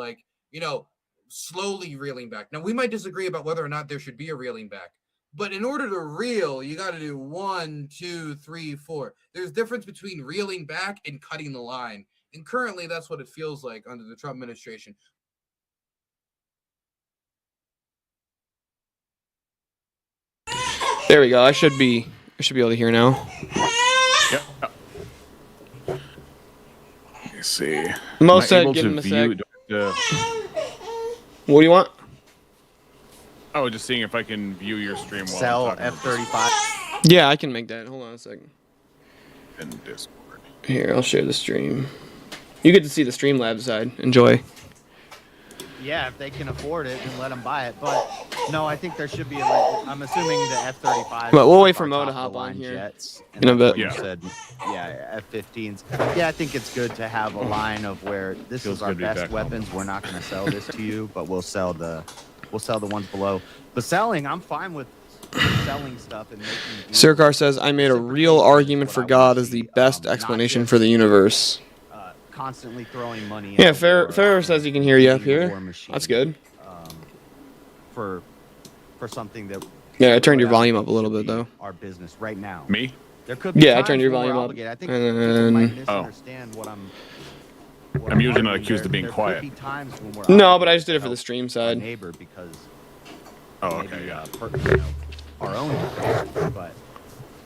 A: slowly reeling back. Now we might disagree about whether or not there should be a reeling back. But in order to reel, you got to do 1, 2, 3, 4. There's difference between reeling back and cutting the line. And currently, that's what it feels like under the Trump administration.
B: There we go. I should be able to hear now.
E: Yep. Let's see.
B: Mo said, give him a sec. What do you want?
E: Oh, just seeing if I can view your stream while
D: Sell
E: I'm
D: F-35.
B: Yeah, I can make that. Hold on a second.
E: in Discord.
B: Here, I'll share the stream. You get to see the Streamlabs side. Enjoy.
D: Yeah, if they can afford it, then let them buy it. But no, I think there should be. I'm assuming the F-35.
B: But we'll wait for Mo to hop on here
D: jets,
B: in a bit.
D: Yeah. Said, yeah, F-15s. Yeah, I think it's good to have a line of where this is our best weapons. We're not going to sell this to you, but we'll sell the ones below. The selling, I'm fine with selling stuff and making.
B: Surkar says, I made a real argument for God as the best explanation for the universe.
D: Constantly throwing money.
B: Yeah, Farrah says he can hear you up here. That's good.
D: For something that.
B: Yeah, I turned your volume up a little bit though.
D: Our business right now.
E: Me?
D: There could be.
B: Yeah, I turned your volume up.
D: I think people might misunderstand what I'm.
E: I'm usually not accused of being quiet.
B: No, but I just did it for the stream side.
D: Neighbor because.
E: Oh, okay, yeah.
D: Our own, but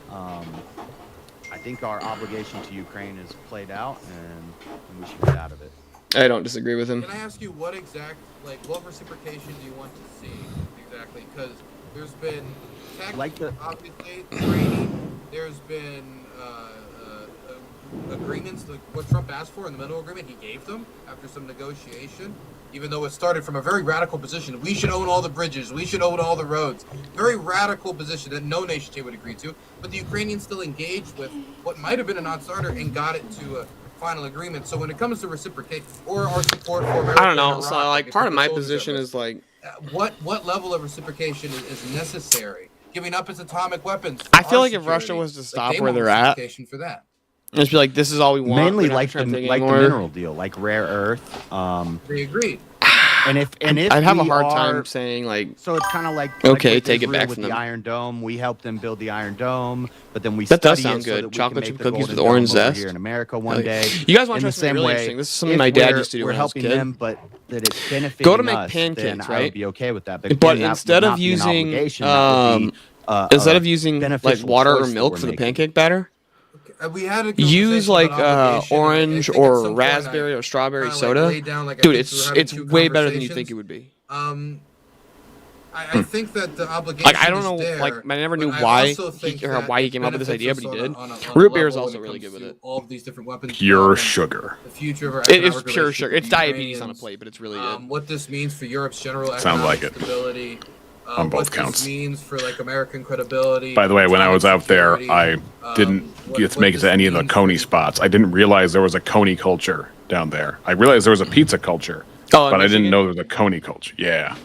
D: I think our obligation to Ukraine is played out, and we should get out of it.
B: I don't disagree with him.
A: Can I ask you what reciprocation do you want to see exactly? Because there's been tech, obviously training. There's been agreements, like what Trump asked for in the middle agreement, he gave them after some negotiation. Even though it started from a very radical position, we should own all the bridges, we should own all the roads. Very radical position that no nation state would agree to. But the Ukrainians still engaged with what might have been a non-starter and got it to a final agreement. So when it comes to reciprocate or our support for America,
B: I don't know. So part of my position is
A: what level of reciprocation is necessary? Giving up its atomic weapons.
B: I feel like if Russia was to stop where they're at,
A: for that.
B: Just be this is all we want.
D: Mainly like the mineral deal, like rare earth.
A: They agreed.
D: if
B: I'd have a
D: we
B: hard
D: are-
B: time saying like.
D: So it's kind of like
B: Okay,
D: with
B: take it
D: Israel
B: back
D: with
B: from
D: the
B: them.
D: Iron Dome. We helped them build the Iron Dome, but then we
B: That does
D: study
B: sound
D: it so
B: good.
D: that we
B: Chocolate
D: can
B: chip
D: make the
B: cookies with
D: Golden
B: orange
D: Dome over
B: zest.
D: here in America
B: Hell
D: one
B: yeah.
D: day.
B: You guys want
D: In
B: to try
D: the
B: something
D: same
B: really
D: way,
B: interesting? This is something
D: if
B: my dad
D: we're-
B: used to do
D: We're
B: when I was a
D: helping
B: kid.
D: them, but that it's benefiting
B: Go to make
D: us,
B: pancakes,
D: then I
B: right?
D: would be okay with that.
B: But
D: again, that
B: instead
D: would
B: of
D: not be an
B: using
D: obligation, that would be,
B: instead
D: a
B: of using like
D: beneficial
B: water or
D: choice that
B: milk
D: we're
B: for the
D: making.
B: pancake batter,
A: We had a
B: use
A: conversation
B: like
A: about obligation, and I
B: orange
A: think at some
B: or
A: point
B: raspberry or strawberry
A: kinda, like,
B: soda.
A: laid down, like, I
B: Dude,
A: think we were having
B: it's
A: two
B: way better than you think it would be.
A: I think that the obligation
B: Like I don't
A: is
B: know,
A: there,
B: like I never knew
A: but I
B: why
A: also think
B: he
A: that
B: came up with this
A: benefits
B: idea,
A: us
B: but he
A: on
B: did.
A: a
B: Root beer is
A: level
B: also
A: when it
B: really good
A: comes
B: with
A: to
B: it.
A: all of these different weapons
E: Pure
A: development,
E: sugar.
A: the future of our
B: It's
A: economic
B: pure
A: relationship
B: sugar.
A: with
B: It's
A: the
B: diabetes on a
A: Ukrainians,
B: plate, but it's really good.
A: what this means for Europe's general
E: Sounds
A: economic
E: like it.
A: stability,
E: On both
A: what
E: counts.
A: this means for like American credibility.
E: By the way, when I was out there, I didn't get to make it to any of the Coney spots. I didn't realize there was a Coney culture down there. I realized there was a pizza culture,
B: Oh, in
E: but I didn't
B: Michigan?
E: know there was a Coney culture. Yeah.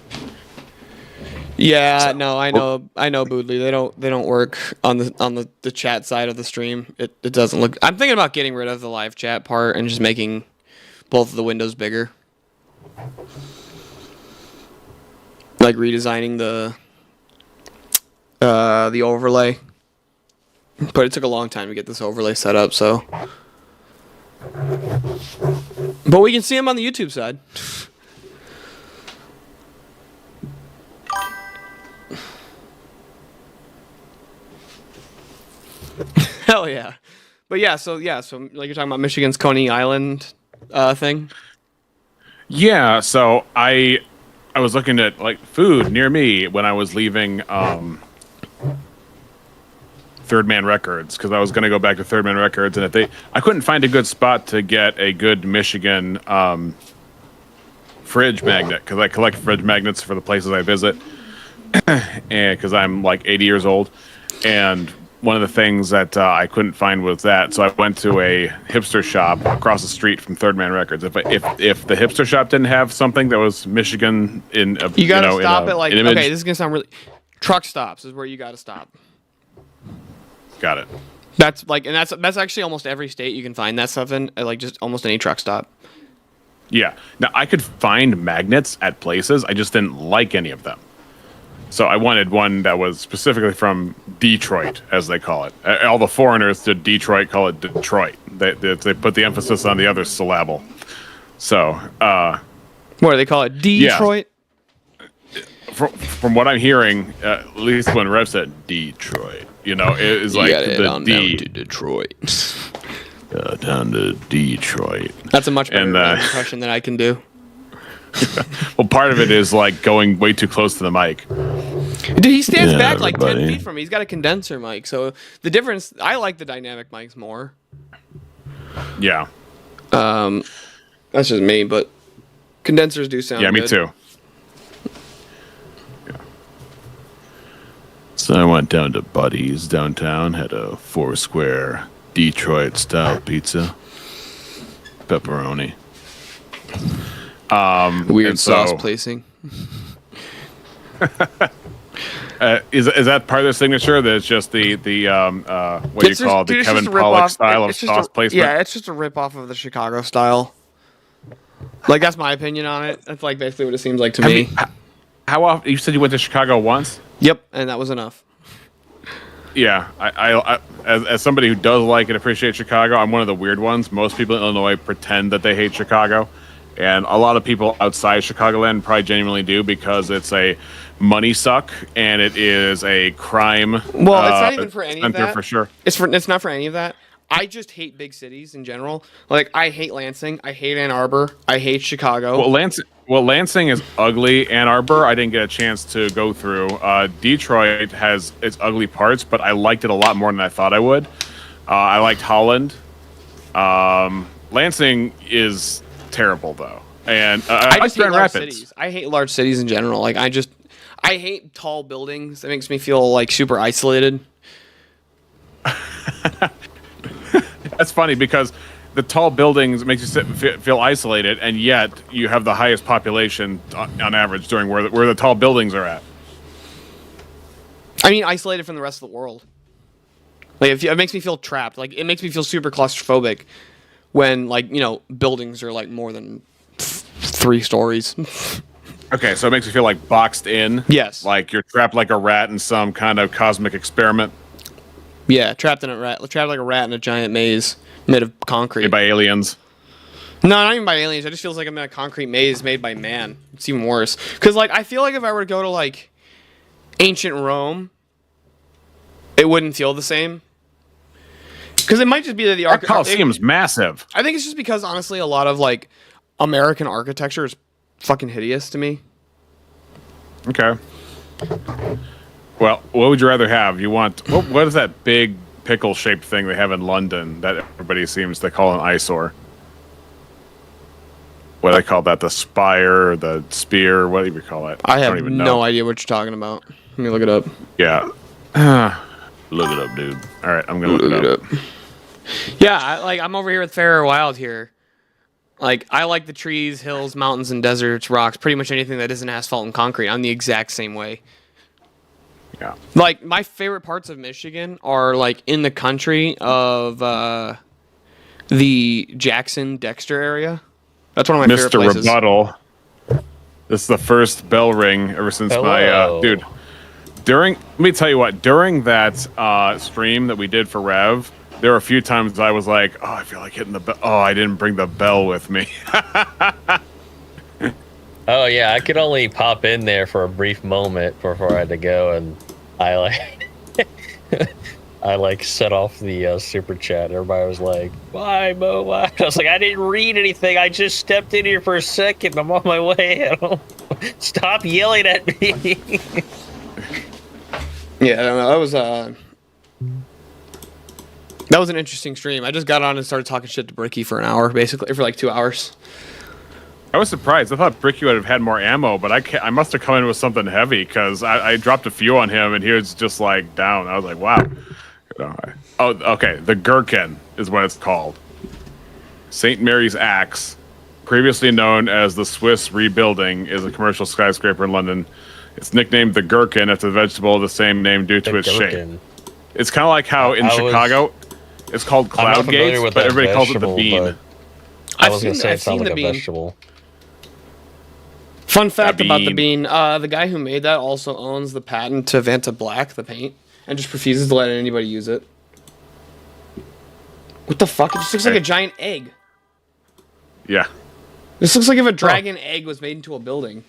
B: Yeah, no, I know, Boodley. They don't work on the chat side of the stream. It doesn't look. I'm thinking about getting rid of the live chat part and just making both of the windows bigger, like redesigning the overlay. But it took a long time to get this overlay set up, so. But we can see him on the YouTube side. Hell yeah. But so like you're talking about Michigan's Coney Island thing.
E: Yeah, so I was looking at like food near me when I was leaving Third Man Records because I was going to go back to Third Man Records, and I couldn't find a good spot to get a good Michigan fridge magnet because I collect fridge magnets for the places I visit, and because I'm like 80 years old, and one of the things that I couldn't find was that, so I went to a hipster shop across the street from Third Man Records. If the hipster shop didn't have something that was Michigan in a,
B: you gotta stop
E: in a,
B: at like
E: an image,
B: okay, this is gonna sound really. Truck stops is where you gotta stop.
E: got it.
B: That's like, and that's actually almost every state you can find that stuff in, like just almost any truck stop.
E: Yeah. Now I could find magnets at places. I just didn't like any of them. So I wanted one that was specifically from Detroit, as they call it. All the foreigners to Detroit call it Detroit. They put the emphasis on the other syllable. So,
B: what do they call it? Detroit.
E: Yeah. From what I'm hearing, at least when Rev said Detroit, it is like the D.
B: Down to Detroit.
E: Down to Detroit.
B: That's a much better impression than I can do.
E: Well, part of it is like going way too close to the mic.
B: Dude, he stands back like 10
E: everybody.
B: feet from me. He's got a condenser mic, so the difference. I like the dynamic mics more.
E: Yeah.
B: That's just me, but condensers do sound.
E: Yeah, me
B: good.
E: too. Yeah. So I went down to Buddy's downtown, had a 4-square Detroit style pizza, pepperoni.
B: Weird sauce placing.
E: Is that part of their signature? That it's just the what do you call it? The Kevin Pollak style of sauce placement?
B: Yeah, it's just a rip off of the Chicago style. Like that's my opinion on it. That's like basically what it seems like to me.
E: How often? You said you went to Chicago once?
B: Yep, and that was enough.
E: Yeah, I as somebody who does like and appreciate Chicago, I'm one of the weird ones. Most people in Illinois pretend that they hate Chicago, and a lot of people outside Chicagoland probably genuinely do because it's a money suck and it is a crime.
B: Well, it's not even for any of
E: center
B: that.
E: for sure.
B: It's not for any of that. I just hate big cities in general. Like I hate Lansing, I hate Ann Arbor, I hate Chicago.
E: Well, Lansing is ugly. Ann Arbor, I didn't get a chance to go through. Detroit has its ugly parts, but I liked it a lot more than I thought I would. I liked Holland. Lansing is terrible, though. And I
B: just hate
E: Grand
B: large
E: Rapids.
B: cities. I hate large cities in general. Like I hate tall buildings. It makes me feel like super isolated.
E: That's funny because the tall buildings makes you feel isolated, and yet you have the highest population on average during where the tall buildings are at.
B: I mean, isolated from the rest of the world. Like it makes me feel trapped. Like it makes me feel super claustrophobic when buildings are like more than 3 stories.
E: Okay, so it makes you feel like boxed in.
B: Yes.
E: Like you're trapped like a rat in some kind of cosmic experiment.
B: Yeah, trapped like a rat in a giant maze made of concrete.
E: Made by aliens.
B: No, not even by aliens. It just feels like I'm in a concrete maze made by man. It's even worse. Because, like, I feel like if I were to go to, like, ancient Rome, it wouldn't feel the same. Because it might just be that the
E: Colosseum's massive.
B: I think it's just because, honestly, a lot of, like, American architecture is fucking hideous to me.
E: Okay. Well, what would you rather have? You want... What is that big pickle-shaped thing they have in London that everybody seems to call an eyesore? What do they call that? The spire, the spear? What do you call it?
B: I have
E: don't even
B: no
E: know.
B: idea what you're talking about. Let me look it up.
E: Yeah. Look it up, dude. All right, I'm going to look it up.
B: Yeah, I'm over here with Farrah Wild here. Like, I like the trees, hills, mountains, and deserts, rocks, pretty much anything that isn't asphalt and concrete. I'm the exact same way.
E: Yeah.
B: Like, my favorite parts of Michigan are, like, in the country of the Jackson-Dexter area. That's one of my favorite places.
E: Mr. Rebuttal. This is the first bell ring ever since my... dude, let me tell you what. During that stream that we did for Rev, there were a few times I was like, oh, I feel like hitting the bell. Oh, I didn't bring the bell with me.
F: Oh, yeah, I could only pop in there for a brief moment before I had to go, and I, like... set off the super chat. Everybody was like, "Why, Mo? Why?" I was like, "I didn't read anything. I just stepped in here for a second. I'm on my way. Stop yelling at me."
B: Yeah, I don't know. That was an interesting stream. I just got on and started talking shit to Bricky for an hour, basically, for like 2 hours.
E: I was surprised. I thought Bricky would have had more ammo, but I must have come in with something heavy because I dropped a few on him and he was just like down. I was like, wow. Oh, okay. The Gherkin is what it's called. St. Mary's Axe, previously known as the Swiss Rebuilding, is a commercial skyscraper in London. It's nicknamed the Gherkin after the vegetable of the same name due to its shape. It's kind of like how in Chicago, it's called cloud gates, but everybody calls it the bean.
F: I was going to say it sounds like a vegetable.
B: Fun fact about the bean, the guy who made that also owns the patent to Vanta Black, the paint, and just refuses to let anybody use it. What the fuck? It just looks like a giant egg.
E: Yeah.
B: This looks like if a dragon egg was made into a building.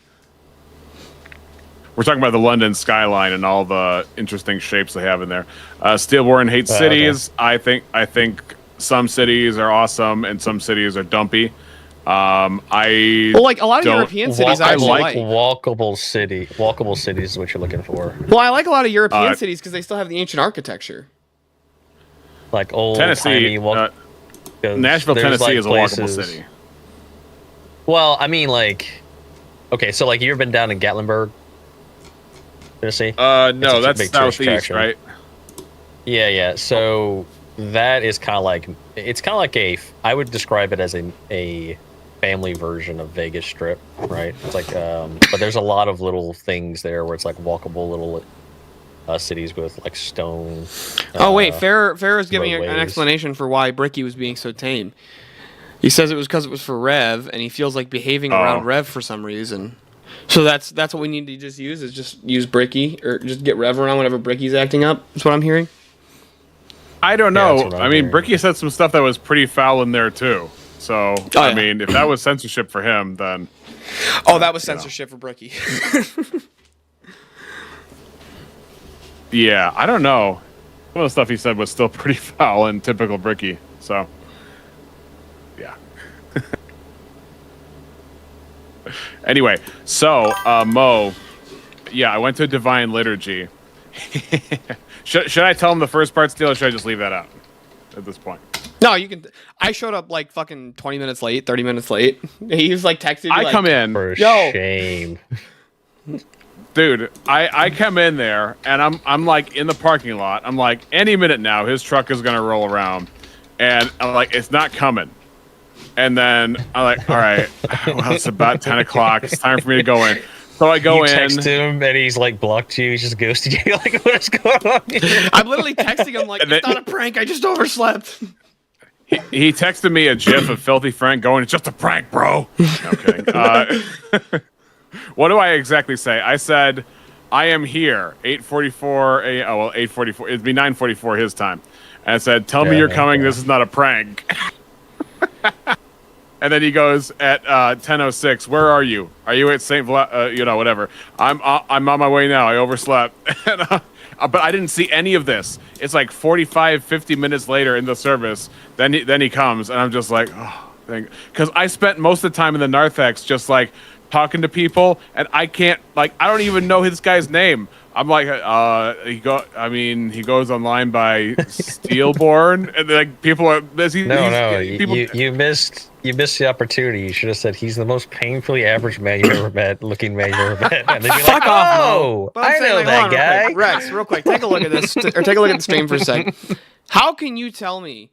E: We're talking about the London skyline and all the interesting shapes they have in there. Steelborn hates cities. Okay. I think some cities are awesome and some cities are dumpy.
B: Like a lot of European cities, I like
F: walkable city. Walkable cities is what you're looking for.
B: Well, I like a lot of European cities because they still have the ancient architecture.
F: Like old
E: Tennessee, Nashville, Tennessee is a walkable city.
F: Well, I mean, like, okay, so like, you ever been down in Gatlinburg, Tennessee?
E: No, that's southeast, right?
F: Yeah. So that is kind of like, it's kind of like I would describe it as a family version of Vegas Strip, right? It's like, but there's a lot of little things there where it's like walkable little cities with like stone.
B: Oh wait, Farrah is giving an explanation for why Bricky was being so tame. He says it was because it was for Rev, and he feels like behaving around Rev for some reason. So that's what we need to just use, is just use Bricky, or just get Rev around whenever Bricky's acting up. That's what I'm hearing.
E: I don't know. I mean, Bricky said some stuff that was pretty foul in there too. So I mean, if that was censorship for him, then
B: that was censorship for Bricky.
E: Yeah, I don't know. Some of the stuff he said was still pretty foul and typical Bricky. So, yeah. Anyway, so Mo, yeah, I went to a divine liturgy. Should I tell him the first part still, or should I just leave that out at this point?
B: No, you can. I showed up like fucking 20 minutes late, 30 minutes late. He was like texting me.
E: Come in.
F: For shame.
E: Dude, I come in there and I'm like in the parking lot. I'm like, any minute now his truck is gonna roll around, and I'm like, it's not coming. And then I'm like, all right, well, it's about 10 o'clock. It's time for me to go in. So I go in.
F: You text him and he's like blocked you. He's just ghosted you. Like, what's going on here?
B: I'm literally texting him like, it's not a prank. I just overslept.
E: He texted me a gif of Filthy Frank going, "It's just a prank, bro." Okay. What do I exactly say? I said, "I am here, 8:44 a.m." Oh, well, 8:44. It'd be 9:44 his time. And I said, "Tell me you're coming. This is not a prank." And then he goes at 10:06. Where are you? Are you at St. whatever. I'm on my way now. I overslept. But I didn't see any of this. It's like 45, 50 minutes later in the service. Then he comes, and I'm just like, oh, because I spent most of the time in the narthex just like talking to people, and I don't even know this guy's name. I'm like, he goes online by Steelborn, and like people are.
F: You missed the opportunity. You should have said he's the most painfully average man you've ever met, looking man you've ever met. And they'd be like, oh, I know that guy.
B: Rex, real quick, take a look at this, or take a look at the stream for a second. How can you tell me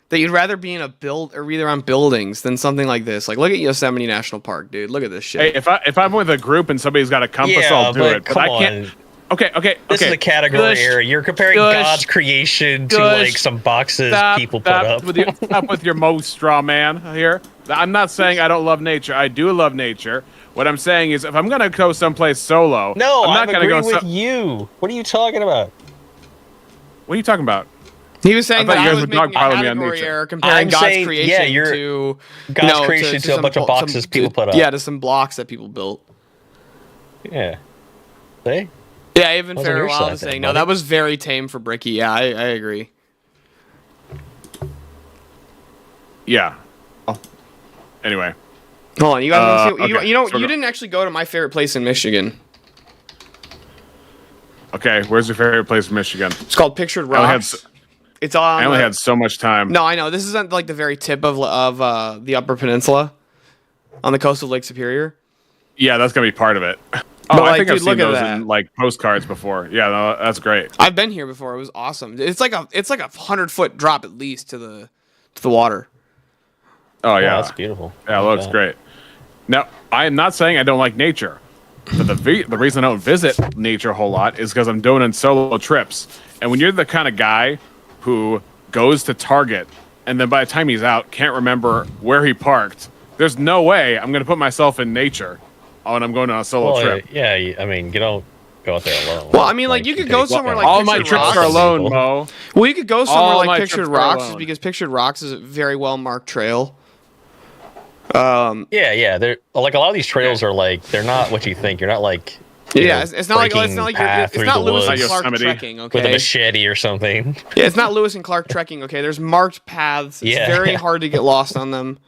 B: that you'd rather be in a either on buildings than something like this? Like, look at Yosemite National Park, dude. Look at this shit.
E: Hey, if I'm with a group and somebody's got a compass, I'll do it. But I can't. Okay.
F: This is a category error. You're comparing God's creation to like some boxes people put up.
E: Stop with your most straw man here. I'm not saying I don't love nature. I do love nature. What I'm saying is, if I'm gonna go someplace solo, I'm not gonna go
F: with you. What are you talking about?
E: What are you talking about?
B: He was saying that I was making a
E: category
B: category error comparing God's creation to
F: God's creation to a bunch of boxes people put up.
B: Yeah, to some blocks that people built.
F: Yeah. See?
B: Yeah, even Farewell was saying, no, that was very tame for Bricky. Yeah, I agree.
E: Yeah. Oh. Anyway.
B: Hold on, you guys want to see, you didn't actually go to my favorite place in Michigan.
E: Okay, where's your favorite place in Michigan?
B: It's called Pictured Rocks.
E: I only had so much time.
B: No, I know. This isn't like the very tip of the Upper Peninsula on the coast of Lake Superior.
E: Yeah, that's going to be part of it.
B: But
E: I think I've seen those in like postcards before. Yeah, no, that's great.
B: I've been here before. It was awesome. It's like a 100-foot drop at least to the water.
E: Oh yeah,
F: that's beautiful.
E: Yeah, it looks great. Now, I am not saying I don't like nature, but the reason I don't visit nature a whole lot is because I'm doing in solo trips. And when you're the kind of guy who goes to Target and then by the time he's out can't remember where he parked, there's no way I'm going to put myself in nature when I'm going on a solo trip.
F: Yeah, I mean, you don't go out there alone.
B: Well, I mean, like you could go somewhere like
E: all my trips are alone, Mo.
B: Well, you could go somewhere like Pictured Rocks because Pictured Rocks is a very well marked trail.
F: Yeah. They're like a lot of these trails are like they're not what you think. You're not like
B: it's not like Lewis and Clark trekking, okay?
F: With a machete or something.
B: Yeah, it's not Lewis and Clark trekking, okay? There's marked paths. It's very hard to get lost on them.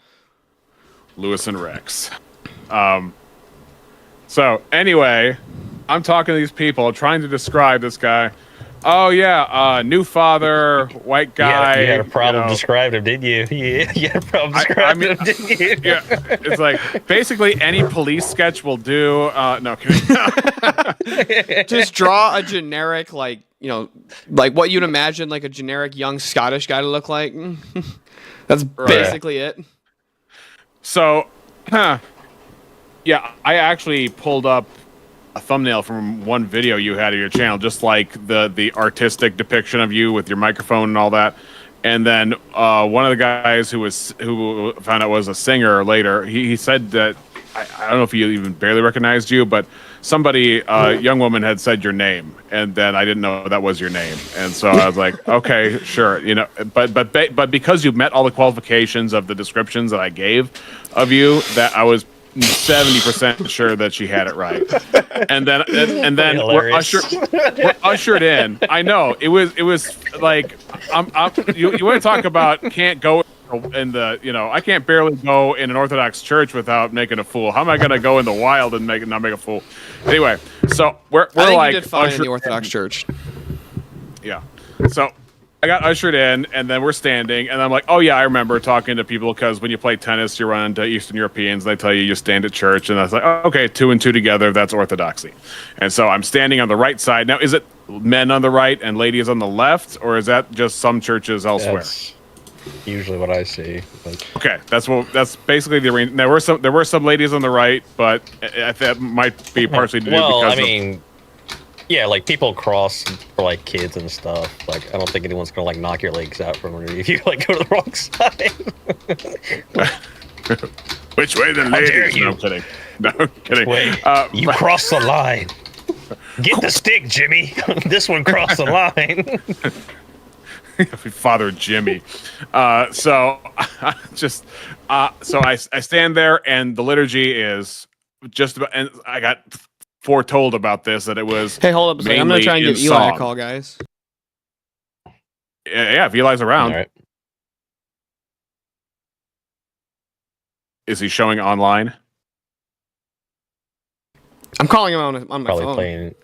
E: Lewis and Rex. So anyway, I'm talking to these people, trying to describe this guy. Oh yeah, new father, white guy.
F: You had a problem describing him, didn't you? You had a problem describing him, didn't you?
E: Yeah, it's like basically any police sketch will do. No, kidding.
B: Just draw a generic, like what you'd imagine like a generic young Scottish guy to look like. That's basically it.
E: So, yeah, I actually pulled up a thumbnail from one video you had of your channel, just like the artistic depiction of you with your microphone and all that. And then one of the guys who found out was a singer later, he said that I don't know if he even barely recognized you, but somebody, a young woman, had said your name, and then I didn't know that was your name, and so I was like, okay, sure, but because you met all the qualifications of the descriptions that I gave of you, that I was 70% sure that she had it right. And then we're ushered in. I know it was like you want to talk about can't go in the I can't barely go in an Orthodox church without making a fool. How am I going to go in the wild and not make a fool? Anyway, so we're
B: I think
E: like
B: you did fine in the Orthodox church.
E: Yeah. So I got ushered in, and then we're standing, and I'm like, oh, yeah, I remember talking to people, because when you play tennis, you run into Eastern Europeans, they tell you stand at church, and I was like, oh, okay, 2 and 2 together, that's Orthodoxy. And so I'm standing on the right side. Now, is it men on the right and ladies on the left, or is that just some churches elsewhere?
F: That's usually what I see.
E: Okay, that's basically the arrangement. There were some ladies on the right, but that might be partially to do because
F: Yeah, like people cross for like kids and stuff. Like I don't think anyone's gonna like knock your legs out from underneath you like go to the wrong side.
E: Which way the ladies? No, I'm kidding. No, I'm kidding.
F: Wait, you crossed the line. Get the stick, Jimmy. This one crossed the line.
E: Father Jimmy. So I stand there, and the liturgy is just about. And I got foretold about this that it was.
B: Hey, hold up a second. I'm gonna try and give Eli a call, guys.
E: Yeah, if Eli's around.
F: All right.
E: Is he showing online?
B: I'm calling him on my
F: Probably
B: phone.
F: playing.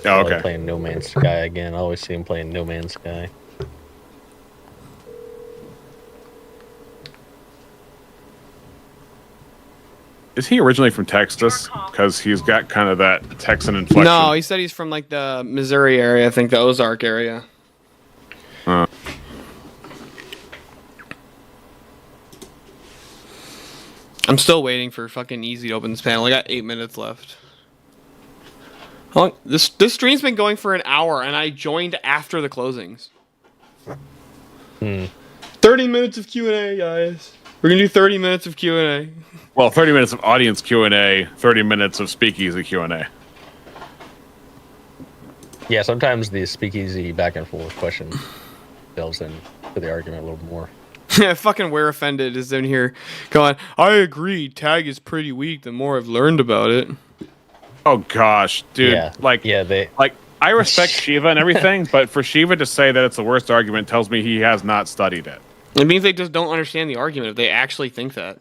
E: Oh, okay.
F: Playing No Man's Sky again. I always see him playing No Man's Sky.
E: Is he originally from Texas? Because he's got kind of that Texan inflection.
B: No, he said he's from like the Missouri area. I think the Ozark area. I'm still waiting for fucking Easy to open this panel. I got 8 minutes left. How long? This stream's been going for an hour, and I joined after the closings. 30 minutes of Q&A, guys. We're gonna do 30 minutes of Q&A.
E: Well, 30 minutes of audience Q&A, 30 minutes of Speakeazy Q&A.
F: Yeah, sometimes the Speakeazy back and forth question delves into the argument a little more.
B: Yeah, fucking We're Offended is in here going, I agree, tag is pretty weak the more I've learned about it.
E: Oh gosh, dude.
F: Yeah.
E: I respect Shiva and everything, but for Shiva to say that it's the worst argument tells me he has not studied it.
B: It means they just don't understand the argument if they actually think that.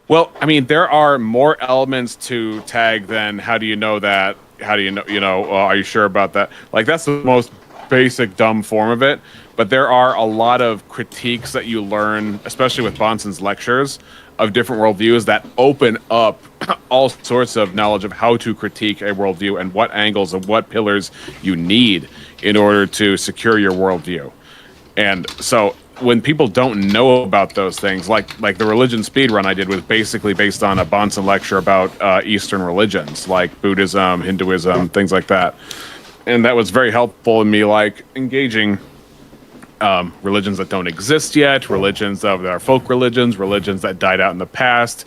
E: Well, I mean, there are more elements to tag than how do you know that? How do you know, are you sure about that? Like, that's the most basic, dumb form of it. But there are a lot of critiques that you learn, especially with Bonson's lectures, of different worldviews that open up all sorts of knowledge of how to critique a worldview and what angles and what pillars you need in order to secure your worldview. And so when people don't know about those things, like the religion speedrun I did was basically based on a Bonson lecture about Eastern religions, like Buddhism, Hinduism, things like that. And that was very helpful in me, like, engaging religions that don't exist yet, religions that are folk religions that died out in the past,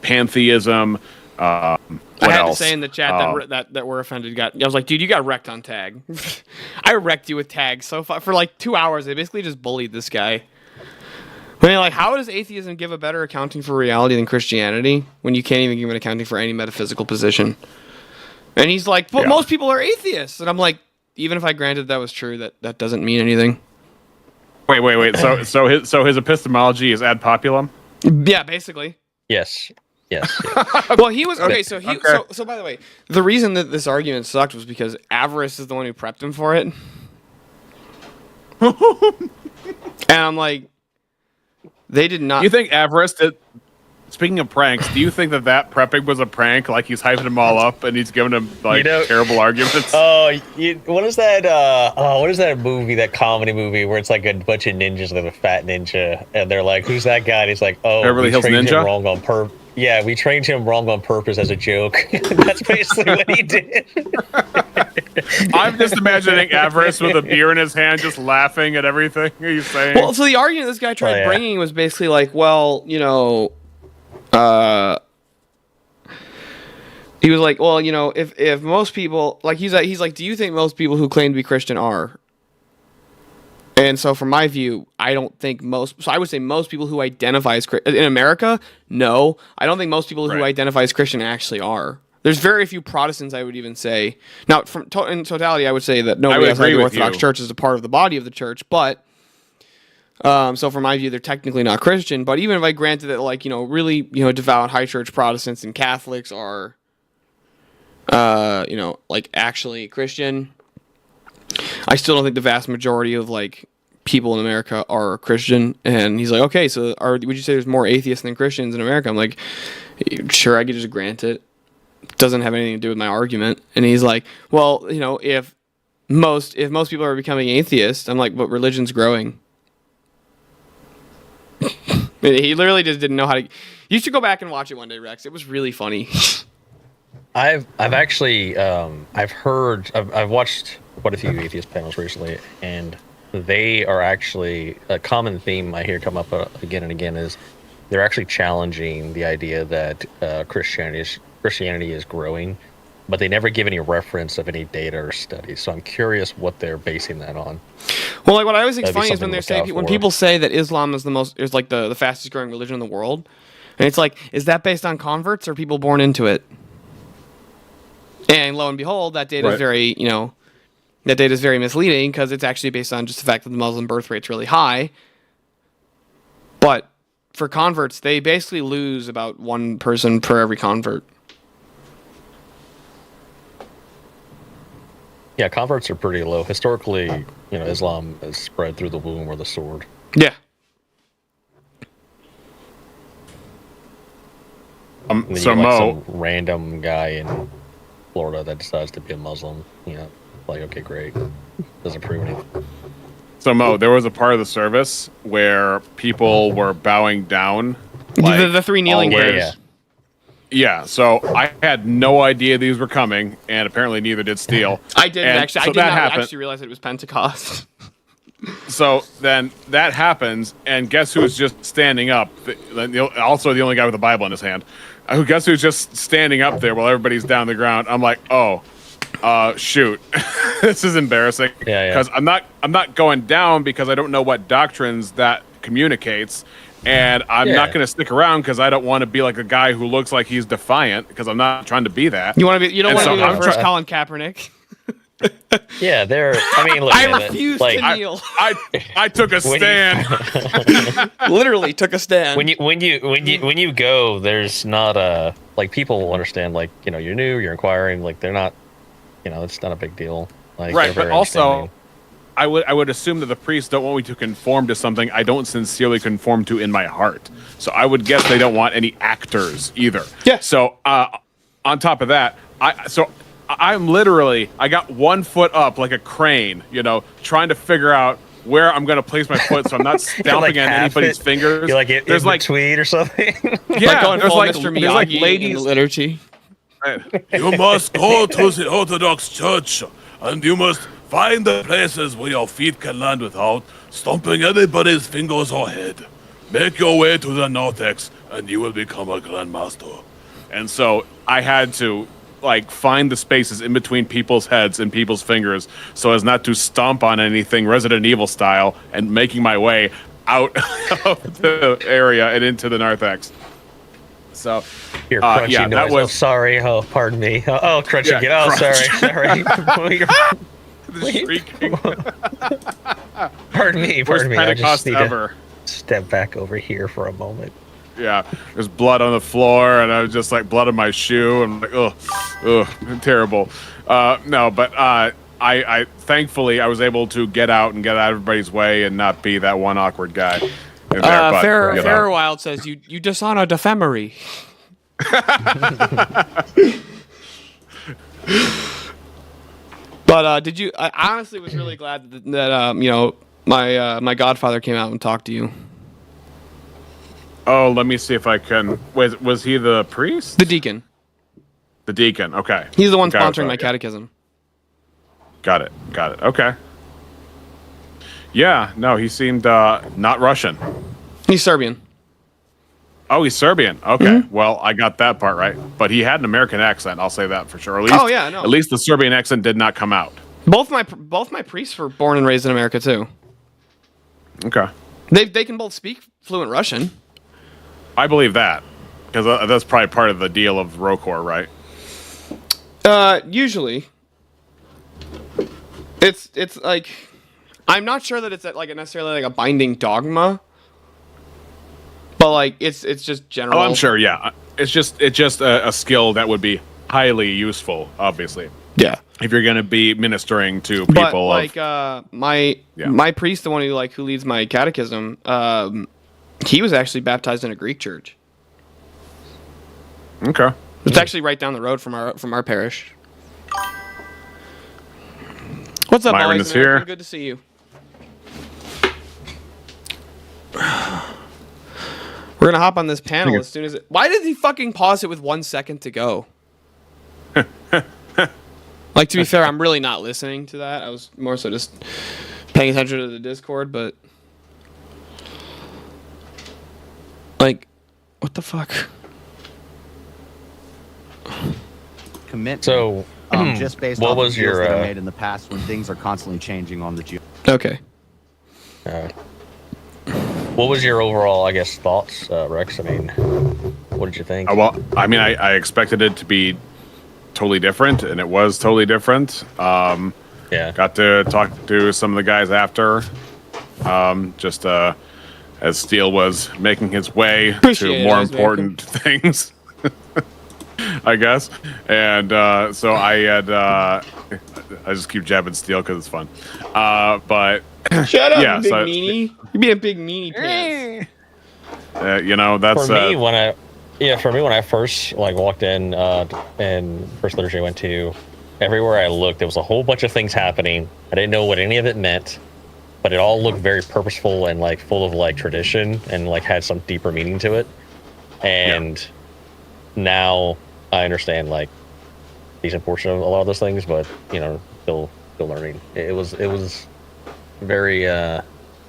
E: pantheism. What
B: I had
E: else?
B: to say in the chat that We're Offended I was like, dude, you got wrecked on tag. I wrecked you with tag so far for like 2 hours. They basically just bullied this guy. I mean, like, how does atheism give a better accounting for reality than Christianity when you can't even give an accounting for any metaphysical position? And he's like, but most people are atheists. And I'm like, even if I granted that was true, that doesn't mean anything.
E: Wait. So his epistemology is ad populum?
B: Yeah, basically.
F: Yes.
B: Well, he was okay. So so by the way, the reason that this argument sucked was because Avarice is the one who prepped him for it. And I'm like, they did not.
E: You think Avarice did? Speaking of pranks, do you think that prepping was a prank? Like, he's hyping them all up and he's giving them like terrible arguments?
F: What is that? What is that movie? That comedy movie where it's like a bunch of ninjas and a fat ninja, and they're like, "Who's that guy?" And he's like, "Oh,
E: Beverly Hills Ninja."
F: Wrong on purpose. Yeah, we trained him wrong on purpose as a joke. That's basically what he did.
E: I'm just imagining Avarice with a beer in his hand, just laughing at everything he's saying.
B: Well, so the argument this guy tried bringing was basically like, well, you know. He was like, well, you know, if most people, like, he's like, do you think most people who claim to be Christian are? And so from my view, I don't think so I would say most people who identify as in America, no, I don't think most people who identify as Christian actually are. There's very few Protestants, I would even say. Now, in totality, I would say that nobody outside the Orthodox Church is a part of the body of the church, but so from my view, they're technically not Christian. But even if I granted that, like, you know, really, you know, devout high church Protestants and Catholics are, you know, like, actually Christian, I still don't think the vast majority of, like, people in America are Christian. And he's like, okay, so would you say there's more atheists than Christians in America? I'm like, sure, I could just grant it. Doesn't have anything to do with my argument. And he's like, well, you know, if most people are becoming atheists, I'm like, but religion's growing. He literally just didn't know how to. You should go back and watch it one day, Rex. It was really funny.
F: I've actually I've watched quite a few atheist panels recently, and they are actually a common theme I hear come up again and again is they're actually challenging the idea that Christianity is growing, but they never give any reference of any data or studies. So I'm curious what they're basing that on.
B: Well, like what I always think is
F: That'd be
B: funny is when
F: something to
B: they
F: look
B: say
F: out
B: when
F: for.
B: people say that Islam is the fastest growing religion in the world, and it's like, is that based on converts or people born into it? And lo and behold, that data is very, that data is very misleading because it's actually based on just the fact that the Muslim birth rate's really high. But for converts, they basically lose about one person per every convert.
F: Yeah, converts are pretty low. Historically, Islam is spread through the womb or the sword.
B: Yeah.
F: So some random guy in Florida that decides to be a Muslim, like, okay, great. Doesn't prove anything.
E: So Mo, there was a part of the service where people were bowing down. Like,
B: the three kneeling prayers.
E: Yeah, so I had no idea these were coming, and apparently neither did Steele.
B: I didn't actually.
E: So
B: I did not actually realize it was Pentecost.
E: So then that happens, and guess who's just standing up? Also the only guy with a Bible in his hand. Guess who's just standing up there while everybody's down the ground? I'm like, oh, shoot, this is embarrassing.
F: Yeah.
E: Because I'm not going down because I don't know what doctrines that communicates. And I'm not going to stick around because I don't want to be like a guy who looks like he's defiant because I'm not trying to be that.
B: You don't want to be the first Colin Kaepernick.
F: Yeah, look,
B: I refuse to kneel.
E: I took a stand.
B: Literally took a stand.
F: When you go, there's not people will understand, you're new, you're inquiring, they're not, it's not a big deal.
E: Right, but also I would assume that the priests don't want me to conform to something I don't sincerely conform to in my heart. So I would guess they don't want any actors either.
B: Yeah.
E: So on top of that, I got 1 foot up like a crane, trying to figure out where I'm going to place my foot so I'm not stomping on anybody's fingers.
F: You're like there's in between or something.
E: Yeah,
B: there's like
E: ladies
B: in the liturgy.
G: You must go to the Orthodox Church, and you must find the places where your feet can land without stomping anybody's fingers or head. Make your way to the narthex, and you will become a grandmaster.
E: And so I had to find the spaces in between people's heads and people's fingers so as not to stomp on anything Resident Evil style and making my way out of the area and into the narthex. So
F: your crunchy noise. Oh, sorry. Oh, pardon me. Oh, crunchy again. Oh, sorry.
E: The shrieking.
F: Pardon me.
E: Pentecost
F: I just need
E: ever.
F: to step back over here for a moment.
E: Yeah, there's blood on the floor, and I was just blood on my shoe. I'm like, ugh, terrible. No, but I thankfully I was able to get out and get out of everybody's way and not be that one awkward guy.
B: Fairwild says you dishonor defemery. But did you? I honestly was really glad that my godfather came out and talked to you.
E: Oh, let me see if I can. Was he the priest?
B: The deacon.
E: The deacon. Okay.
B: He's the one sponsoring my catechism.
E: Got it. Okay. Yeah. No, he seemed not Russian.
B: He's Serbian.
E: Oh, he's Serbian. Okay. Mm-hmm. Well, I got that part right. But he had an American accent. I'll say that for sure. At least the Serbian accent did not come out.
B: Both my priests were born and raised in America too.
E: Okay.
B: They can both speak fluent Russian.
E: I believe that because that's probably part of the deal of Rokor, right?
B: Usually, it's like I'm not sure that it's necessarily a binding dogma. But it's just general.
E: Oh, I'm sure. Yeah, it's just a skill that would be highly useful, obviously.
B: Yeah.
E: If you're going to be ministering to people,
B: my priest, the one who leads my catechism, he was actually baptized in a Greek church.
E: Okay.
B: It's actually right down the road from our parish. What's up,
E: Myron
B: boys?
E: Is here.
B: Good to see you. We're gonna hop on this panel as soon as it. Why did he fucking pause it with 1 second to go? Like, to be fair, I'm really not listening to that. I was more so just paying attention to the Discord, but like, what the fuck?
D: Commitment.
F: So,
D: just based
F: what
D: off
F: was
D: of deals
F: your,
D: that are made in the past when things are constantly changing on the geo.
B: Okay.
F: What was your overall, I guess, thoughts, Rex? I mean, what did you think?
E: Well, I mean, I expected it to be totally different, and it was totally different.
F: Yeah.
E: Got to talk to some of the guys after, just as Steele was making his way to more important things, I guess. And so I had, I just keep jabbing Steele because it's fun. But
B: shut up,
E: yeah,
B: you big meanie. You be a big meanie pants.
E: You know, that's
F: for me when I first walked in and first liturgy I went to, everywhere I looked there was a whole bunch of things happening. I didn't know what any of it meant, but it all looked very purposeful and full of tradition and had some deeper meaning to it. And now I understand decent portion of a lot of those things, but still learning. It was very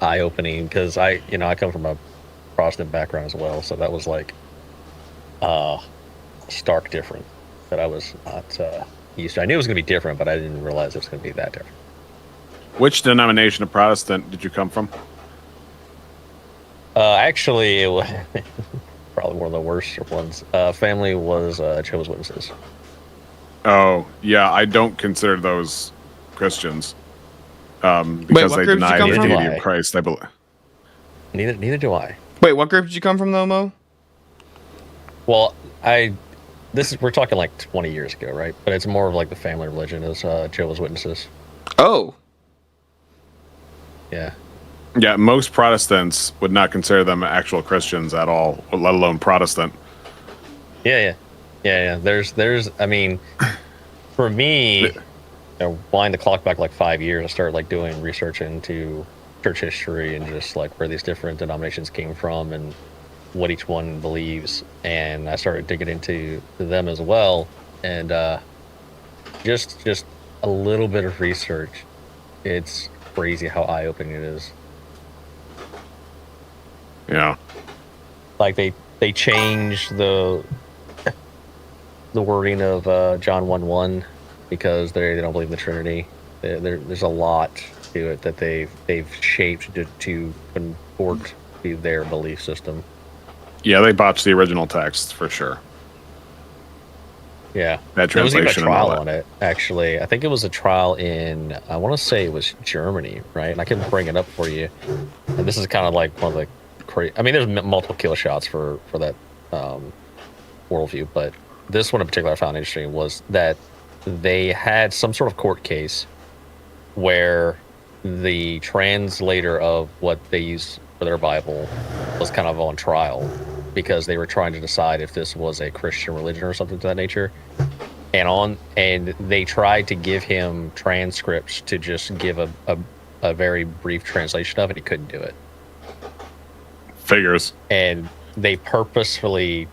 F: eye-opening because I come from a Protestant background as well, so that was stark different that I was not used to. I knew it was going to be different, but I didn't realize it was going to be that different.
E: Which denomination of Protestant did you come from?
F: Actually, it was probably one of the worst ones. Family was Jehovah's Witnesses.
E: Oh, yeah, I don't consider those Christians because they deny the deity of Christ, I believe.
F: Neither do I.
B: Wait, what group did you come from, though, Mo?
F: Well, we're talking 20 years ago, right? But it's more of the family religion is Jehovah's Witnesses.
B: Oh.
F: Yeah.
E: Yeah, most Protestants would not consider them actual Christians at all, let alone Protestant.
F: Yeah. There's I mean, for me, wind the clock back 5 years, I started doing research into church history and just where these different denominations came from and what each one believes, and I started digging into them as well, and just a little bit of research. It's crazy how eye-opening it is.
E: Yeah,
F: they changed the wording of John 1:1 because they don't believe in the Trinity. There's a lot to it that they've shaped to comport to their belief system.
E: Yeah, they botched the original text for sure.
F: Yeah,
E: that translation.
F: There was even a trial on it. Actually, I think it was a trial in, I want to say it was Germany, right? And I can bring it up for you. And this is kind of one of the crazy. I mean, there's multiple kill shots for that worldview, but this one in particular I found interesting was that they had some sort of court case where the translator of what they used for their Bible was kind of on trial because they were trying to decide if this was a Christian religion or something to that nature. And they tried to give him transcripts to just give a very brief translation of it. He couldn't do it.
E: Figures.
F: And they purposefully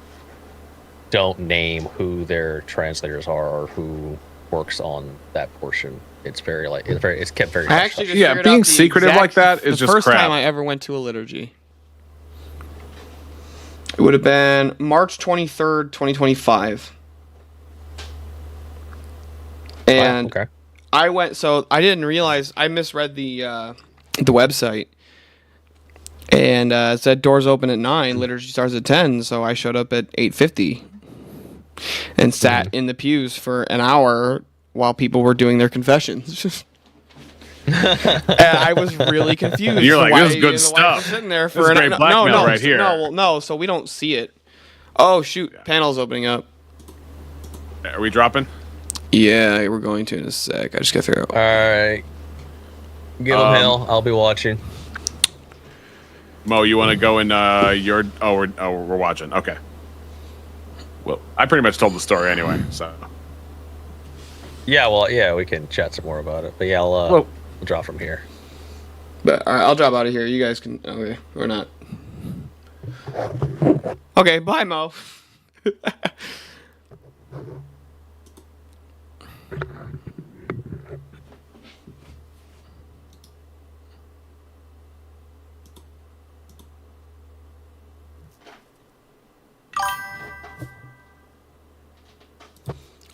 F: don't name who their translators are or who works on that portion. It's very it's kept very.
B: I actually just
E: being secretive like that is just crap.
B: The first time I ever went to a liturgy. It would have been March 23rd, 2025. And
F: okay.
B: I went, so I didn't realize, I misread the website. And it said doors open at 9, liturgy starts at 10, so I showed up at 8:50 and sat in the pews for an hour while people were doing their confessions. And I was really confused.
E: You're like, this is good stuff.
B: Sitting there for
E: this is great blackmail right here.
B: No, so we don't see it. Oh shoot, panel's opening up.
E: Are we dropping?
B: Yeah, we're going to in a sec. I just got through.
F: All right, give them hell. I'll be watching.
E: Mo, you want to go in your? We're watching. Okay. Well, I pretty much told the story anyway, so.
F: Yeah, well, yeah, we can chat some more about it. But yeah, we'll drop from here.
B: But all right, I'll drop out of here. You guys can. Okay, or not. Okay, bye, Mo.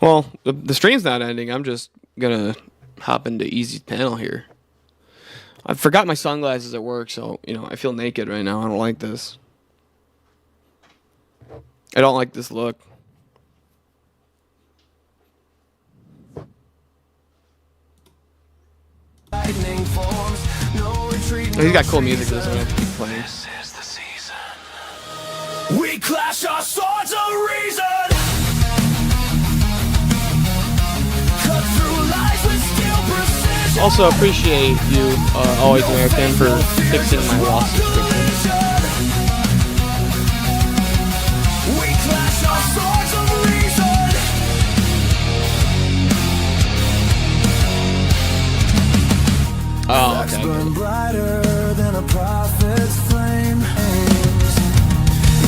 B: Well, the stream's not ending. I'm just gonna hop into Easy's panel here. I forgot my sunglasses at work, so I feel naked right now. I don't like this. I don't like this look. He's got cool music. This one keep playing.
H: We clash our swords of reason. Cut through lies with steel precision.
B: Also appreciate you, Always American, for fixing my lost subscription.
H: We clash our swords of reason.
B: Oh, okay.
H: Burn brighter than a prophet's flame.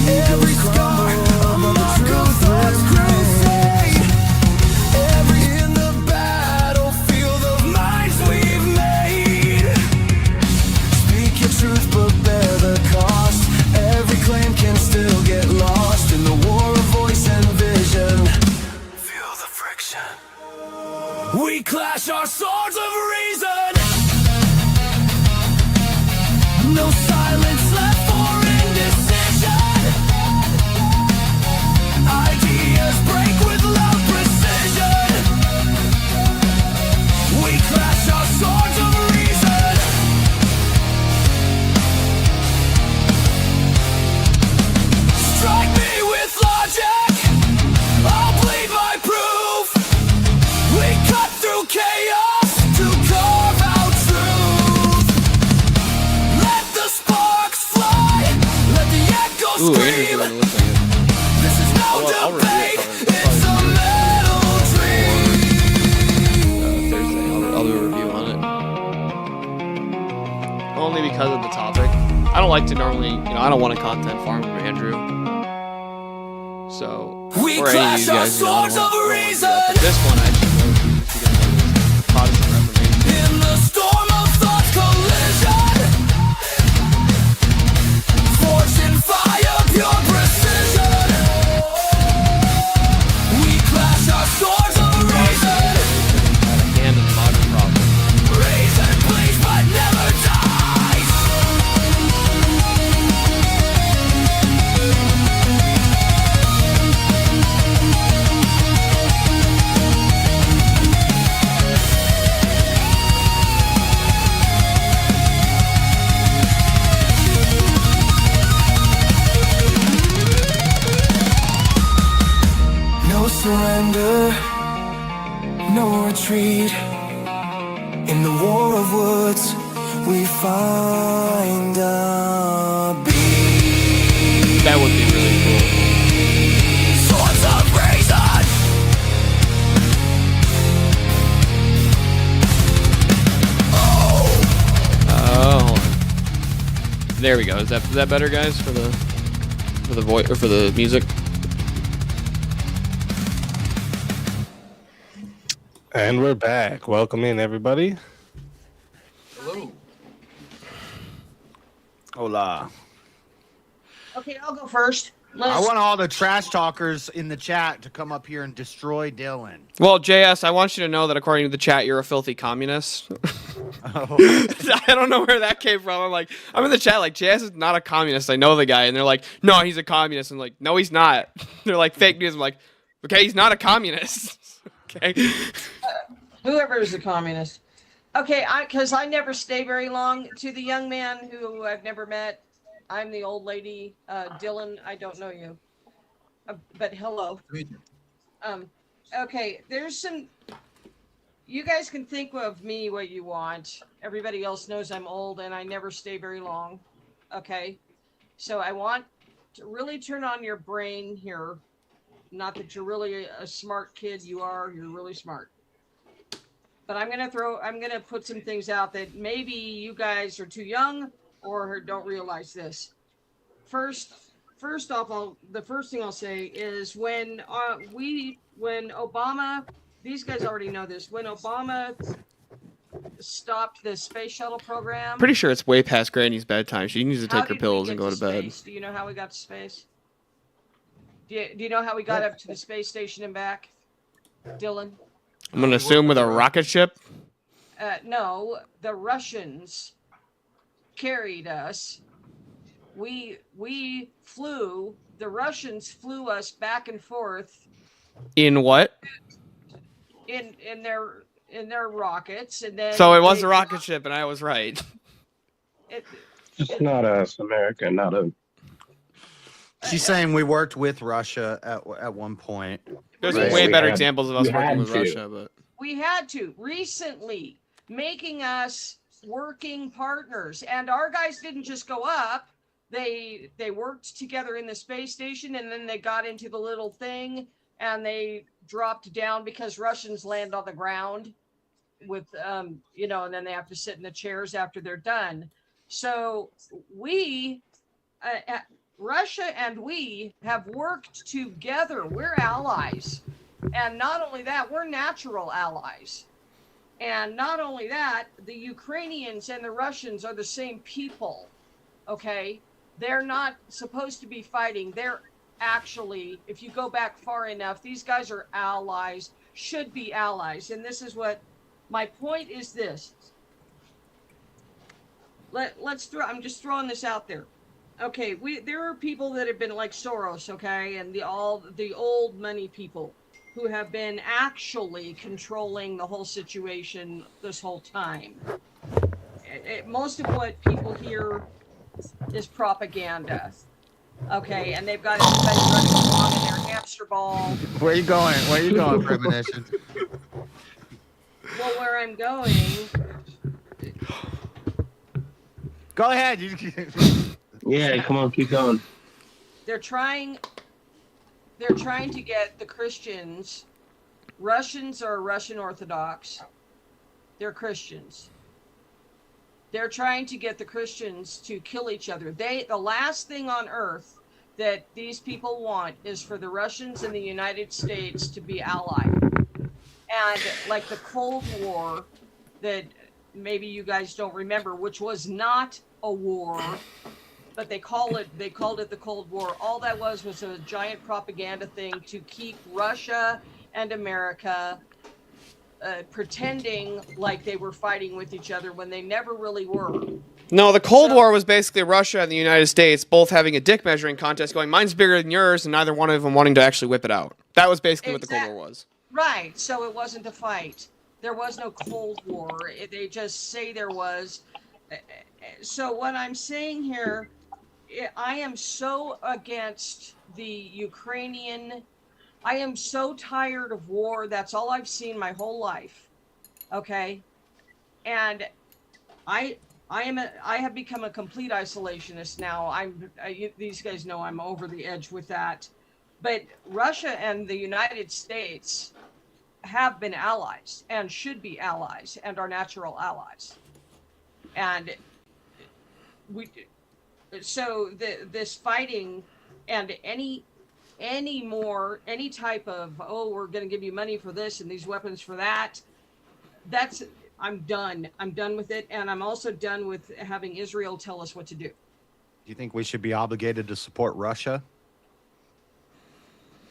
H: Every scar among the truth crusade. Every in the battlefield of minds we've made. Speak your truth, but bear the cost. Every claim can still get lost in the war of voice and vision. Feel the friction. We clash our swords of reason. No silence left for indecision. Ideas break with loud precision. We clash our swords of reason. Strike me with logic, I'll plead my proof. We cut through chaos to carve out truth. Let the sparks fly, let the echoes
B: Ooh, Andrew's
H: scream.
B: gonna look like it.
H: This is no
B: I'll review
H: debate,
B: it
H: it's a metal dream.
B: Thursday. I'll do a review on it. Only because of the topic. I don't like to normally, I don't want a content farm from Andrew. So,
H: We
B: or any of
H: clash
B: you
H: our
B: guys, I don't
H: swords
B: want
H: of
B: to do that.
H: reason.
B: But this one, I actually know because of Protestant Reformation.
H: In the storm of thought's collision, forged in fire, pure precision. We clash our swords of reason.
B: And the modern problem.
H: Reason bleeds but never dies. No surrender, no retreat. In the war of words, we find a beat.
B: That would be really cool.
H: Swords of reason.
B: Oh, hold on. There we go. Is that better, guys, for the voice or for the music?
C: And we're back. Welcome in, everybody.
A: Hello.
D: Hola.
I: Okay, I'll go first.
D: I want all the trash talkers in the chat to come up here and destroy Dylan.
B: Well, JS, I want you to know that according to the chat, you're a filthy communist.
D: Oh.
B: I don't know where that came from. I'm in the chat like, JS is not a communist. I know the guy. And they're like, no, he's a communist. I'm like, no, he's not. They're like, fake news. I'm like, okay, he's not a communist. Okay.
I: Whoever is a communist. Okay, because I never stay very long. To the young man who I've never met, I'm the old lady. Dylan, I don't know you. But hello. Okay, there's some... You guys can think of me what you want. Everybody else knows I'm old and I never stay very long. Okay? So I want to really turn on your brain here. Not that you're really a smart kid. You're really smart. But I'm going to put some things out that maybe you guys are too young or don't realize this. First off, the first thing I'll say is when Obama these guys already know this. When Obama stopped the space shuttle program,
B: Pretty sure it's way past Granny's bedtime. She needs to
I: how
B: take her
I: did we
B: pills
I: get
B: and go to bed.
I: space? Do you know how we got to space? Do you know how we got up to the space station and back, Dylan?
B: I'm gonna assume with a rocket ship.
I: No, the Russians carried us. We flew. The Russians flew us back and forth
B: In what?
I: in their rockets, and then
B: So it was a rocket ship, and I was right.
J: It's not us, America, not a.
D: She's saying we worked with Russia at one point.
B: There's
D: Right.
B: way
J: We
B: better
J: had-
B: examples of us
J: we
B: working
J: had
B: with
J: to.
B: Russia, but
I: we had to recently making us working partners, and our guys didn't just go up. They worked together in the space station, and then they got into the little thing, and they dropped down because Russians land on the ground with and then they have to sit in the chairs after they're done. So we Russia and we have worked together. We're allies. And not only that, we're natural allies. And not only that, the Ukrainians and the Russians are the same people. Okay? They're not supposed to be fighting. They're actually, if you go back far enough, these guys are allies, should be allies. And this is what my point is this. I'm just throwing this out there. Okay, there are people that have been like Soros, okay, and the old money people who have been actually controlling the whole situation this whole time. Most of what people hear is propaganda, okay, and they've got everybody running along in their hamster ball.
D: Where are you going, Premonition?
I: Well, where I'm going.
D: Go ahead.
J: Yeah, come on, keep going.
I: They're trying to get the Christians. Russians are Russian Orthodox. They're Christians. They're trying to get the Christians to kill each other. The last thing on earth that these people want is for the Russians and the United States to be allied. And like the Cold War that maybe you guys don't remember, which was not a war, but they called it the Cold War. All that was a giant propaganda thing to keep Russia and America pretending like they were fighting with each other when they never really were.
B: no, the Cold War was basically Russia and the United States both having a dick measuring contest, going mine's bigger than yours, and neither one of them wanting to actually whip it out. That was basically what the Cold War was.
I: Right. So it wasn't a fight. There was no Cold War. They just say there was. So what I'm saying here, I am so against the Ukrainian. I am so tired of war. That's all I've seen my whole life. Okay. And I have become a complete isolationist now. These guys know I'm over the edge with that. But Russia and the United States have been allies and should be allies and are natural allies. And this fighting and any type of, we're going to give you money for this and these weapons for that, I'm done. I'm done with it. And I'm also done with having Israel tell us what to do.
D: Do you think we should be obligated to support Russia?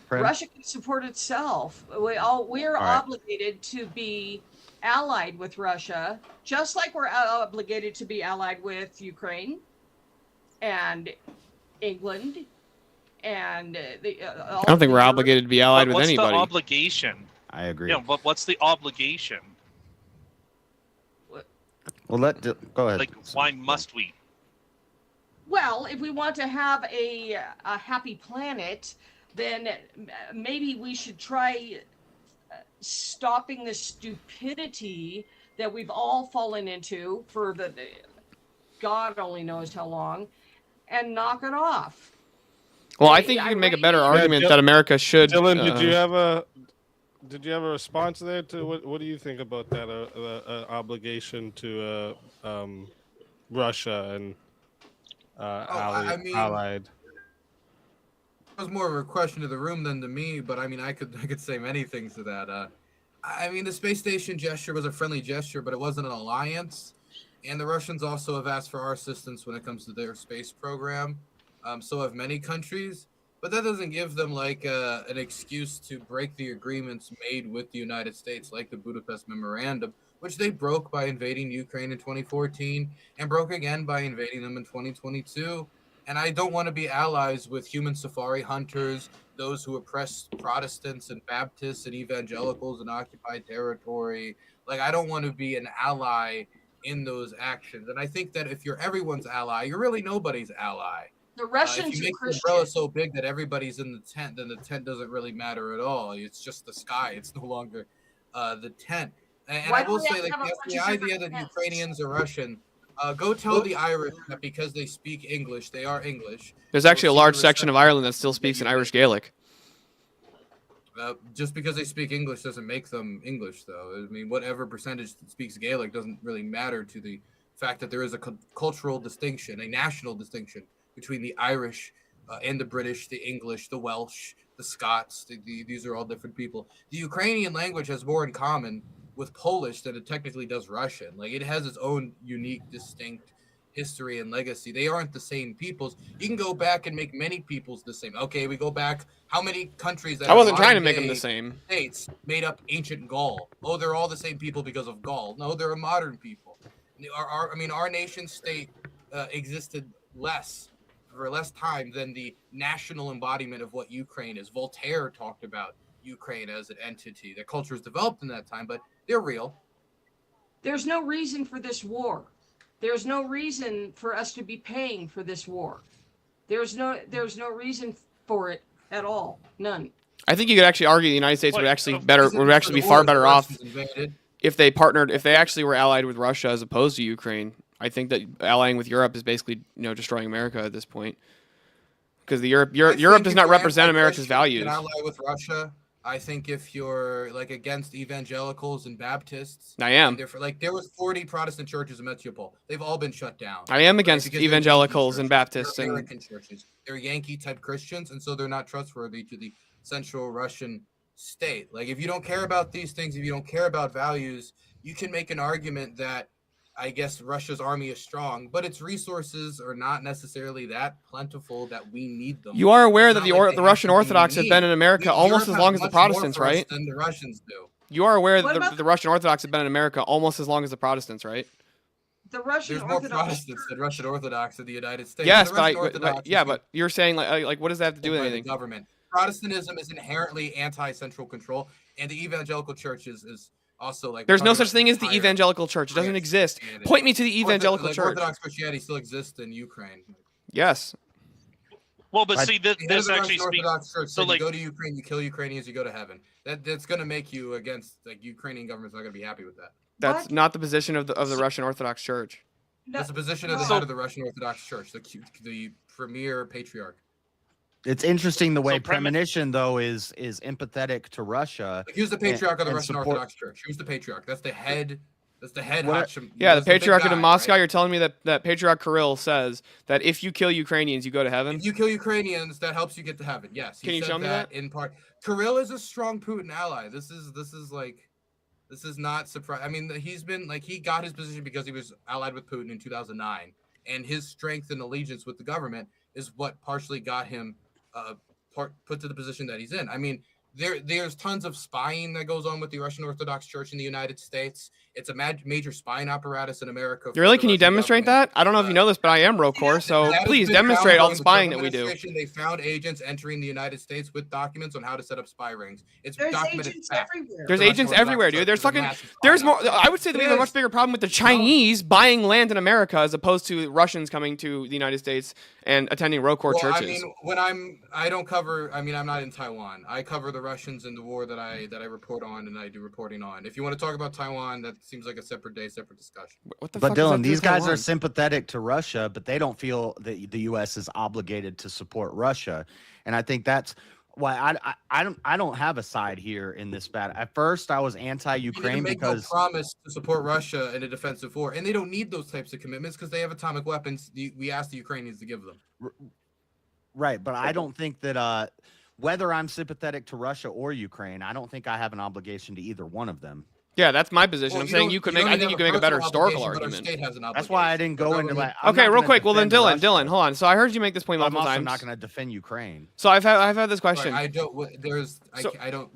I: Russia can support itself. We're obligated to be allied with Russia, just like we're obligated to be allied with Ukraine and England and
B: I don't think we're obligated to be allied with anybody.
K: What's the obligation?
D: I agree.
K: Yeah, but what's the obligation?
D: Well, go ahead.
K: Like, why must we?
I: Well, if we want to have a happy planet, then maybe we should try stopping the stupidity that we've all fallen into for God only knows how long, and knock it off.
B: Well, I think you can make a better argument that America should.
C: Dylan, did you have a response there to what do you think about that obligation to Russia and allied?
A: It was more of a question to the room than to me, but I mean, I could say many things to that. I mean, the space station gesture was a friendly gesture, but it wasn't an alliance. And the Russians also have asked for our assistance when it comes to their space program. So have many countries, but that doesn't give them like an excuse to break the agreements made with the United States, like the Budapest Memorandum, which they broke by invading Ukraine in 2014 and broke again by invading them in 2022. And I don't want to be allies with human safari hunters, those who oppress Protestants and Baptists and evangelicals in occupied territory. Like, I don't want to be an ally in those actions. And I think that if you're everyone's ally, you're really nobody's ally.
I: The Russians
A: if you
I: are
A: make the
I: Christian.
A: umbrella so big that everybody's in the tent, then the tent doesn't really matter at all. It's just the sky. It's no longer the tent. And I will say, like, the idea that Ukrainians are Russian, go tell the Irish that because they speak English, they are English.
B: There's actually a large section of Ireland that still speaks in Irish Gaelic.
A: Just because they speak English doesn't make them English, though. I mean, whatever percentage speaks Gaelic doesn't really matter to the fact that there is a cultural distinction, a national distinction between the Irish and the British, the English, the Welsh, the Scots. These are all different people. The Ukrainian language has more in common with Polish than it technically does Russian. Like, it has its own unique, distinct history and legacy. They aren't the same peoples. You can go back and make many peoples the same. Okay, we go back. How many countries that
B: I wasn't trying to make them the same.
A: States made up ancient Gaul? Oh, they're all the same people because of Gaul. No, they're a modern people. Our nation state existed for less time than the national embodiment of what Ukraine is. Voltaire talked about Ukraine as an entity. Their culture is developed in that time, but they're real.
I: There's no reason for this war. There's no reason for us to be paying for this war. There's no reason for it at all. None.
B: I think you could actually argue the United States would actually be far better off if they actually were allied with Russia as opposed to Ukraine. I think that allying with Europe is basically, destroying America at this point. Because Europe does not represent America's values.
A: Ally with Russia. I think if you're like against evangelicals and Baptists,
B: I am.
A: There was 40 Protestant churches in Metropole. They've all been shut down.
B: I am against evangelicals and Baptists
A: and American churches. They're Yankee type Christians, and so they're not trustworthy to the Central Russian state. Like, if you don't care about these things, if you don't care about values, you can make an argument that I guess Russia's army is strong, but its resources are not necessarily that plentiful that we need them.
B: You are aware that the Russian Orthodox have been in America almost as long as the Protestants, right?
A: Than the Russians do.
B: You are aware that the Russian Orthodox have been in America almost as long as the Protestants, right?
I: The Russian
A: There's more Protestants than Russian Orthodox in the United States.
B: Yes, but you're saying like what does that have to do with anything?
A: Government. Protestantism is inherently anti-central control, and the evangelical church is also like.
B: There's no such thing as the evangelical church. It doesn't exist. Point me to the evangelical church.
A: Orthodox Christianity still exists in Ukraine.
B: Yes.
K: Well, but see, this actually speaks.
A: Orthodox church, so you go to Ukraine, you kill Ukrainians, you go to heaven. That's going to make you against Ukrainian government's not going to be happy with that.
B: That's not the position of the Russian Orthodox Church.
A: That's the position of the head of the Russian Orthodox Church, the premier patriarch.
D: It's interesting the way Premonition, though, is empathetic to Russia.
A: Who's the patriarch of the Russian Orthodox Church? Who's the patriarch? That's the head. That's the head.
B: Yeah, the patriarch of Moscow. Right? You're telling me that Patriarch Kirill says that if you kill Ukrainians, you go to heaven?
A: If you kill Ukrainians, that helps you get to heaven. Yes.
B: Can you show me that?
A: In part, Kirill is a strong Putin ally. This is not surprising. I mean, he got his position because he was allied with Putin in 2009, and his strength and allegiance with the government is what partially got him put to the position that he's in. I mean, there's tons of spying that goes on with the Russian Orthodox Church in the United States. It's a major spying apparatus in America.
B: Really? Can you demonstrate that? I don't know if you know this, but I am Rocor, so please demonstrate all the spying that we do.
A: They found agents entering the United States with documents on how to set up spy rings. There's
I: documented agents everywhere.
B: There's agents everywhere, dude. There's more. I would say that we have a much bigger problem with the Chinese buying land in America as opposed to Russians coming to the United States and attending Rocor churches.
A: I mean, I'm not in Taiwan. I cover the Russians in the war that I report on and I do reporting on. If you want to talk about Taiwan, that seems like a separate discussion.
D: But Dylan, these guys are sympathetic to Russia, but they don't feel that the U.S. is obligated to support Russia, and I think that's why I don't have a side here in this battle. At first, I was anti-Ukraine because
A: no promise to support Russia in a defensive war, and they don't need those types of commitments because they have atomic weapons. We asked the Ukrainians to give them.
D: Right, but I don't think that whether I'm sympathetic to Russia or Ukraine, I don't think I have an obligation to either one of them.
B: Yeah, that's my position. I'm saying you could make. I think you could make a better historical argument.
D: That's why I didn't go into like.
B: Okay, real quick. Well then, Dylan, hold on. So I heard you make this point multiple times.
D: I'm not going to defend Ukraine.
B: So I've had this question.
A: I don't. I don't.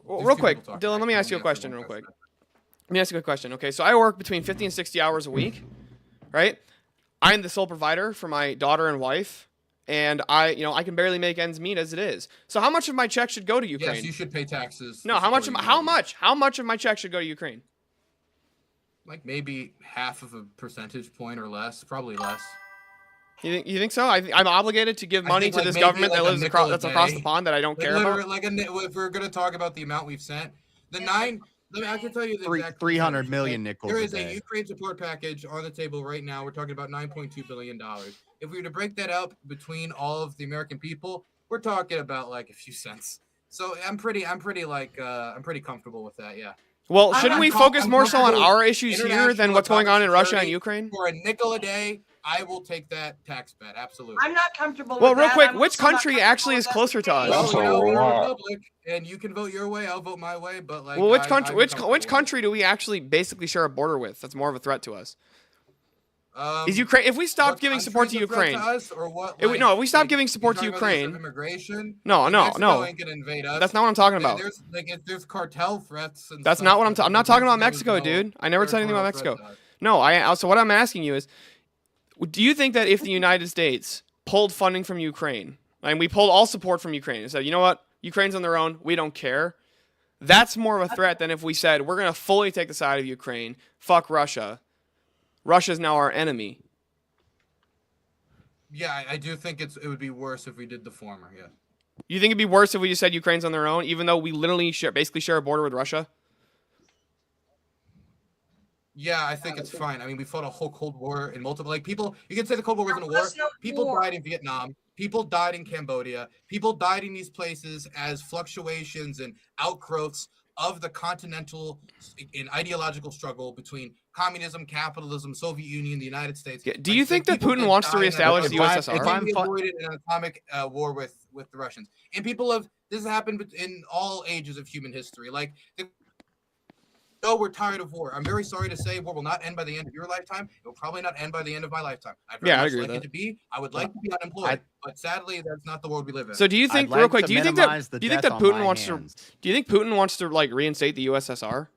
B: Real quick, Dylan. Let me ask you a question, real quick. Let me ask you a question. Okay, so I work between 50 and 60 hours a week, right? I'm the sole provider for my daughter and wife. And I can barely make ends meet as it is. So how much of my check should go to Ukraine?
A: Yes, you should pay taxes.
B: No, how much of my check should go to Ukraine?
A: Like maybe half of a percentage point or less, probably less.
B: You think so? I'm obligated to give money to this government that lives across the pond that I don't care about.
A: If we're gonna talk about the amount we've sent, I can tell you the exact
D: 300 million nickels.
A: There is a Ukraine support package on the table right now. We're talking about $9.2 billion. If we were to break that up between all of the American people, we're talking about like a few cents. So I'm pretty comfortable with that. Yeah.
B: Well, shouldn't we focus more so on our issues here than what's going on in Russia and Ukraine?
A: For a nickel a day, I will take that tax bet. Absolutely.
I: I'm not comfortable
B: with
I: that.
B: Well, real quick, which country actually is closer to us?
A: We're a republic, and you can vote your way, I'll vote my way, but like.
B: Well, which country do we actually basically share a border with that's more of a threat to us? Is Ukraine? If we stopped giving support to Ukraine, if we stopped giving support to Ukraine,
A: immigration.
B: No.
A: Invade us.
B: That's not what I'm talking about.
A: There's cartel threats. And
B: that's not what I'm not talking about Mexico, dude. I never said anything about Mexico. No, so what I'm asking you is, do you think that if the United States pulled funding from Ukraine and we pulled all support from Ukraine and said, you know what, Ukraine's on their own, we don't care, that's more of a threat than if we said we're gonna fully take the side of Ukraine, fuck Russia. Russia's now our enemy.
A: Yeah, I do think it would be worse if we did the former. Yeah.
B: You think it'd be worse if we just said Ukraine's on their own, even though we literally basically share a border with Russia?
A: Yeah, I think it's fine. I mean, we fought a whole Cold War in multiple. Like people, you can say the Cold War wasn't a war. People died in Vietnam. People died in Cambodia. People died in these places as fluctuations and outgrowths of the continental and ideological struggle between communism, capitalism, Soviet Union, the United States.
B: Yeah. Do you think that Putin wants to reestablish the USSR?
A: If I'm avoided an atomic war with the Russians, and this has happened in all ages of human history. Like, we're tired of war. I'm very sorry to say, war will not end by the end of your lifetime. It will probably not end by the end of my lifetime. I agree with that. I would like to be unemployed, but sadly, that's not the world we live in.
B: So, do you think, real quick, do you think that Putin wants to like reinstate the USSR?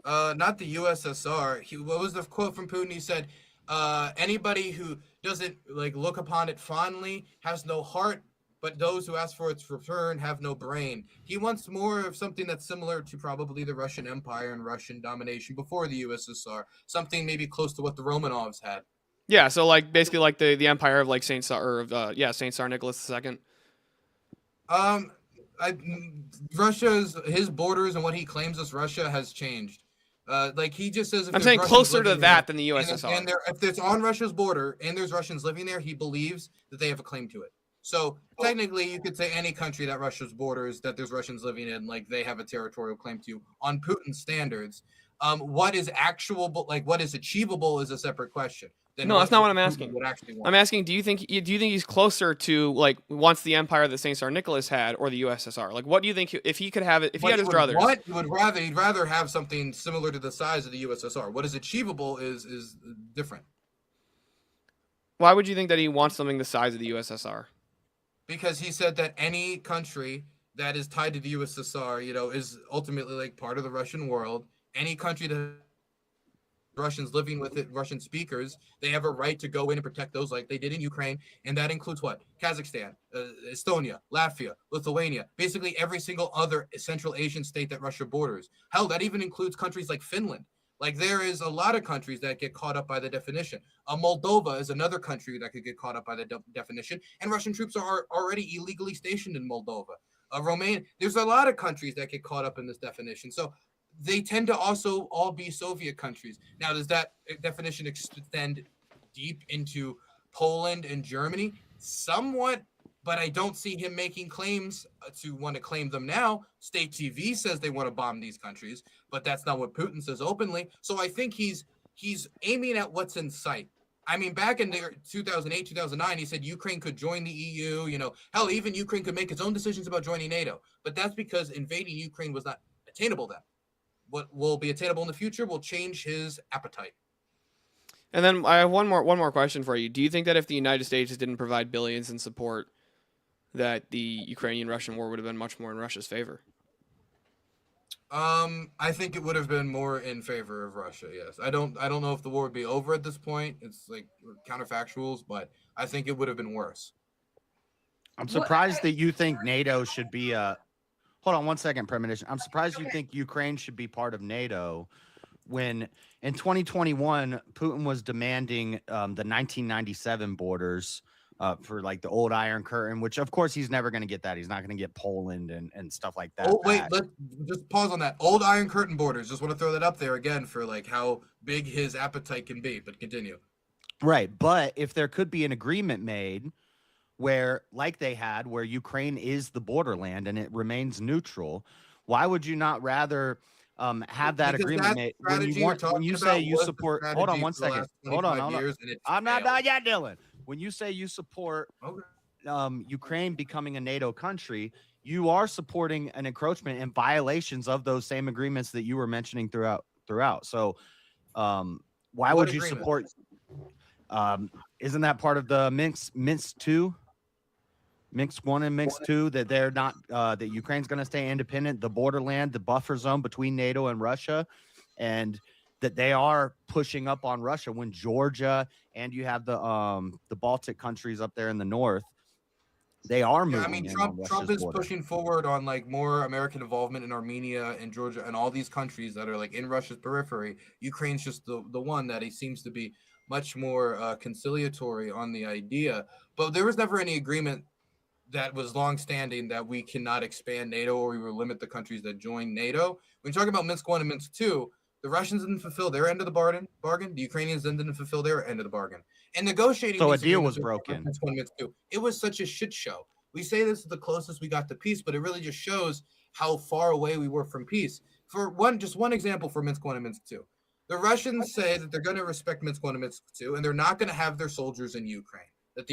A: Not the USSR. What was the quote from Putin? He said, "Anybody who doesn't like look upon it fondly has no heart, but those who ask for its return have no brain." He wants more of something that's similar to probably the Russian Empire and Russian domination before the USSR. Something maybe close to what the Romanovs had.
B: Yeah, so like basically like the empire of like Saint Tsar Nicholas II.
A: His borders and what he claims as Russia has changed. Like he just says,
B: I'm saying closer to that than the USSR.
A: And if it's on Russia's border and there's Russians living there, he believes that they have a claim to it. So technically, you could say any country that Russia's borders that there's Russians living in, like they have a territorial claim to on Putin's standards. What is what is achievable is a separate question.
B: No, that's not what I'm asking. I'm asking, do you think he's closer to like once the empire that Saint Tsar Nicholas had or the USSR? Like, what do you think if he could have it? If he had his druthers,
A: he'd rather have something similar to the size of the USSR. What is achievable is different.
B: Why would you think that he wants something the size of the USSR?
A: Because he said that any country that is tied to the USSR, is ultimately like part of the Russian world. Any country that Russians living with it, Russian speakers, they have a right to go in and protect those like they did in Ukraine. And that includes what? Kazakhstan, Estonia, Latvia, Lithuania, basically every single other Central Asian state that Russia borders. Hell, that even includes countries like Finland. Like there is a lot of countries that get caught up by the definition. Moldova is another country that could get caught up by the definition. And Russian troops are already illegally stationed in Moldova. Romania, there's a lot of countries that get caught up in this definition. So they tend to also all be Soviet countries. Now, does that definition extend deep into Poland and Germany? Somewhat, but I don't see him making claims to want to claim them now. State TV says they want to bomb these countries, but that's not what Putin says openly. So I think he's aiming at what's in sight. I mean, back in 2008, 2009, he said Ukraine could join the EU. You know, hell, even Ukraine could make its own decisions about joining NATO. But that's because invading Ukraine was not attainable then. What will be attainable in the future will change his appetite.
B: And then I have one more question for you. Do you think that if the United States didn't provide billions in support, that the Ukrainian-Russian war would have been much more in Russia's favor?
A: I think it would have been more in favor of Russia. Yes, I don't know if the war would be over at this point. It's like counterfactuals, but I think it would have been worse.
D: I'm surprised that you think NATO should be a. Hold on one second, Premonition. I'm surprised you think Ukraine should be part of NATO when in 2021 Putin was demanding the 1997 borders for like the old Iron Curtain, which of course he's never going to get that. He's not going to get Poland and stuff like that.
A: Oh wait, let's just pause on that. Old Iron Curtain borders. Just want to throw that up there again for like how big his appetite can be. But continue.
D: Right, but if there could be an agreement made where, like they had, where Ukraine is the borderland and it remains neutral, why would you not rather have that
A: Because
D: agreement made when you say you support? Hold on one second. Hold on. I'm not done yet, Dylan. When you say you support Ukraine becoming a NATO country, you are supporting an encroachment and violations of those same agreements that you were mentioning throughout. So, why would you support? Isn't that part of the Minsk 2? Minsk 1 and Minsk 2 that they're not that Ukraine's going to stay independent, the borderland, the buffer zone between NATO and Russia, and that they are pushing up on Russia when Georgia and you have the Baltic countries up there in the north, they are moving.
A: I mean, Trump is pushing forward on like more American involvement in Armenia and Georgia and all these countries that are like in Russia's periphery. Ukraine's just the one that he seems to be much more conciliatory on the idea, but there was never any agreement that was long-standing that we cannot expand NATO or we will limit the countries that join NATO. When you're talking about Minsk 1 and Minsk 2, the Russians didn't fulfill their end of the bargain. The Ukrainians then didn't fulfill their end of the bargain. And negotiating,
D: so a deal was broken.
A: Minsk 1, Minsk 2, it was such a shit show. We say this is the closest we got to peace, but it really just shows how far away we were from peace. For just one example for Minsk 1 and Minsk 2. The Russians say that they're going to respect Minsk 1 and Minsk 2, and they're not going to have their soldiers in Ukraine. That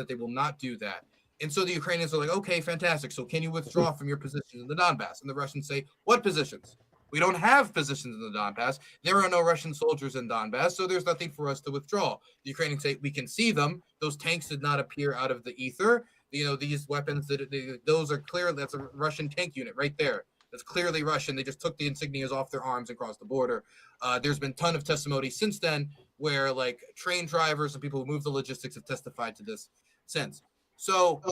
A: they will not do that. And so the Ukrainians are like, okay, fantastic. So can you withdraw from your positions in the Donbass? And the Russians say, what positions? We don't have positions in the Donbass. There are no Russian soldiers in Donbass, so there's nothing for us to withdraw. The Ukrainians say, we can see them. Those tanks did not appear out of the ether. You know, these weapons, those are clear. That's a Russian tank unit right there. That's clearly Russian. They just took the insignias off their arms and crossed the border. There's been a ton of testimony since then where like train drivers and people who move the logistics have testified to this since. So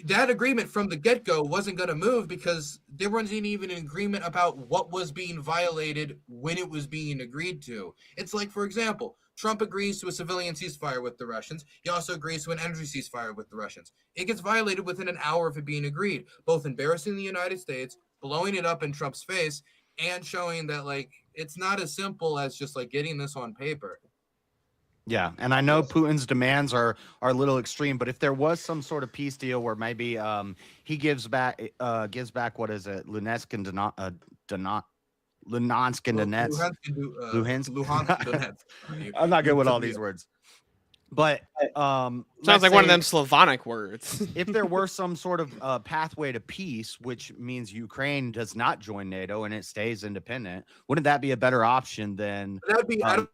A: that agreement from the get-go wasn't going to move because there wasn't even an agreement about what was being violated when it was being agreed to. It's like, for example, Trump agrees to a civilian ceasefire with the Russians. He also agrees to an energy ceasefire with the Russians. It gets violated within an hour of it being agreed, both embarrassing the United States, blowing it up in Trump's face, and showing that like it's not as simple as just like getting this on paper.
D: Yeah, and I know Putin's demands are a little extreme, but if there was some sort of peace deal where maybe he gives back what is it, Luhansk and Donetsk. I'm not good with all these words. But
B: sounds like one of them Slavonic words.
D: If there were some sort of pathway to peace, which means Ukraine does not join NATO and it stays independent, wouldn't that be a better option than?
A: That'd be. I don't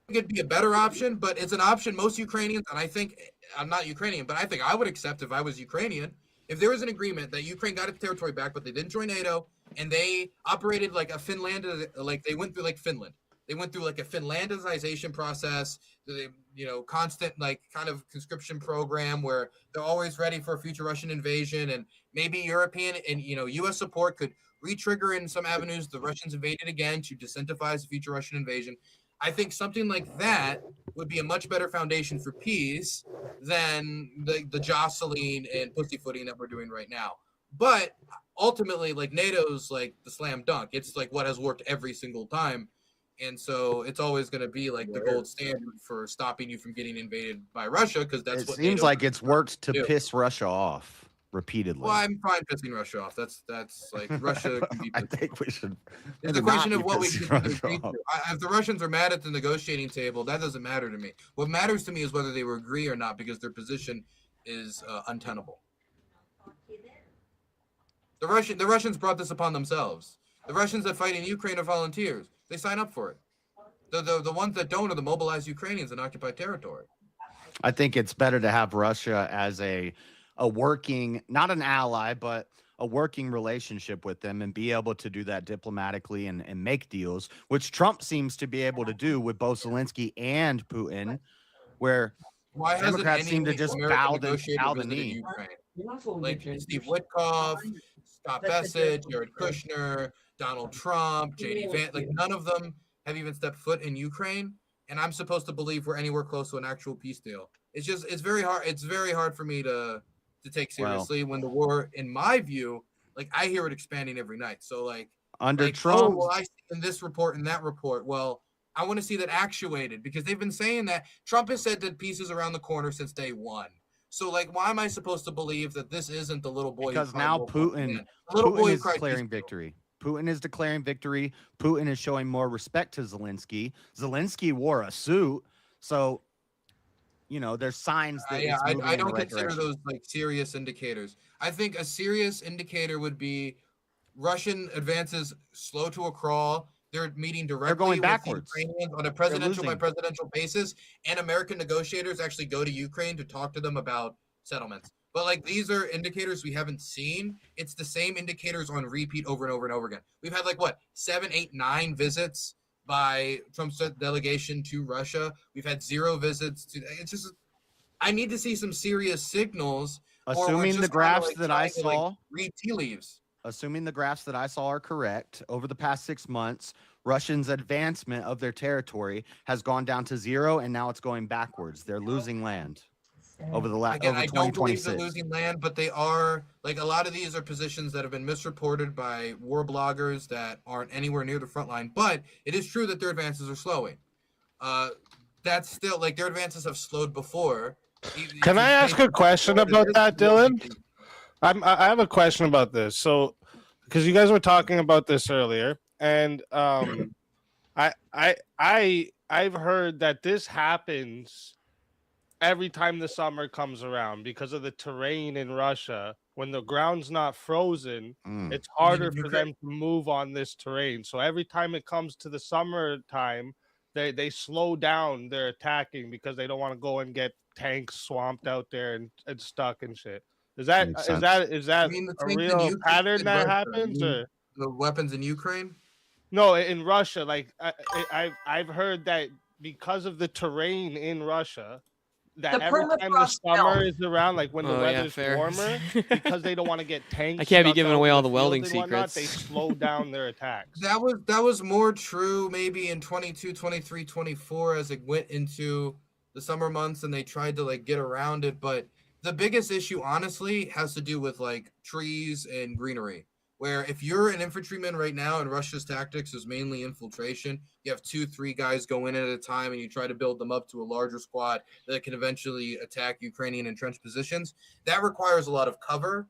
A: think it'd be a better option, but it's an option most Ukrainians, and I think I'm not Ukrainian, but I think I would accept if I was Ukrainian. If there was an agreement that Ukraine got its territory back, but they didn't join NATO, and they operated like a Finland, like they went through like Finland. They went through like a Finlandization process, constant like kind of conscription program where they're always ready for a future Russian invasion, and maybe European and U.S. support could re-trigger in some avenues the Russians invaded again to disincentivize a future Russian invasion. I think something like that would be a much better foundation for peace than the jostling and pussyfooting that we're doing right now. But ultimately, like NATO's like the slam dunk. It's like what has worked every single time. And so it's always going to be like the gold standard for stopping you from getting invaded by Russia because that's what
D: it seems like it's worked to piss Russia off. repeatedly.
A: Well, I'm fine pissing Russia off. That's like Russia can be.
D: I think we should.
A: It's a question of what we can agree
D: Russia
A: to. If the Russians are mad at the negotiating table, that doesn't matter to me. What matters to me is whether they will agree or not, because their position is untenable. The Russians brought this upon themselves. The Russians that fight in Ukraine are volunteers. They sign up for it. The ones that don't are the mobilized Ukrainians in occupied territory.
D: I think it's better to have Russia as a working, not an ally, but a working relationship with them, and be able to do that diplomatically and make deals, which Trump seems to be able to do with both Zelensky and Putin, where
A: Why
D: Democrats seem to just bow the knee.
A: Ukraine? Like Steve Witkoff, Scott Bassett, Jared Kushner, Donald Trump, JD Vance, like none of them have even stepped foot in Ukraine, and I'm supposed to believe we're anywhere close to an actual peace deal. It's very hard. It's very hard for me to take seriously when the war, in my view, like I hear it expanding every night. So like
D: under
A: Trump,
D: Trump,
A: well, I see in this report and that report. Well, I want to see that actuated, because they've been saying that Trump has said that peace is around the corner since day one. So like, why am I supposed to believe that this isn't the little boy?
D: Because now Putin is declaring victory. Putin is declaring victory. Putin is showing more respect to Zelensky. Zelensky wore a suit, so there's signs that
A: I don't consider those like serious indicators. I think a serious indicator would be Russian advances slow to a crawl. They're meeting directly with the Ukrainians on a presidential by presidential basis, and American negotiators actually go to Ukraine to talk to them about settlements. But like, these are indicators we haven't seen. It's the same indicators on repeat over and over and over again. We've had like 7, 8, 9 visits by Trump's delegation to Russia. We've had 0 visits to. It's just, I need to see some serious signals.
D: Assuming the graphs that I saw,
A: read tea leaves.
D: Assuming the graphs that I saw are correct, over the past 6 months, Russians' advancement of their territory has gone down to 0, and now it's going backwards. They're losing land over the last.
A: Again, I don't believe they're losing land, but they are, like, a lot of these are positions that have been misreported by war bloggers that aren't anywhere near the front line. But it is true that their advances are slowing. That's still, like, their advances have slowed before.
C: Can I ask a question about that, Dylan? I have a question about this. So, because you guys were talking about this earlier, and I've heard that this happens every time the summer comes around because of the terrain in Russia. When the ground's not frozen, it's harder for them to move on this terrain. So every time it comes to the summertime, they slow down their attacking because they don't want to go and get tanks swamped out there and stuck and shit. Is that a real pattern that happens? Or
A: the weapons in Ukraine?
C: No, in Russia. Like I've heard that because of the terrain in Russia, that every time the summer is around, like when the weather's warmer, because they don't want to get tanks.
B: I can't be giving away all the welding secrets.
C: They slow down their attacks.
A: That was more true maybe in 22, 23, 24 as it went into the summer months and they tried to like get around it. But the biggest issue, honestly, has to do with like trees and greenery. Where if you're an infantryman right now and Russia's tactics is mainly infiltration, you have 2, 3 guys go in at a time and you try to build them up to a larger squad that can eventually attack Ukrainian entrenched positions. That requires a lot of cover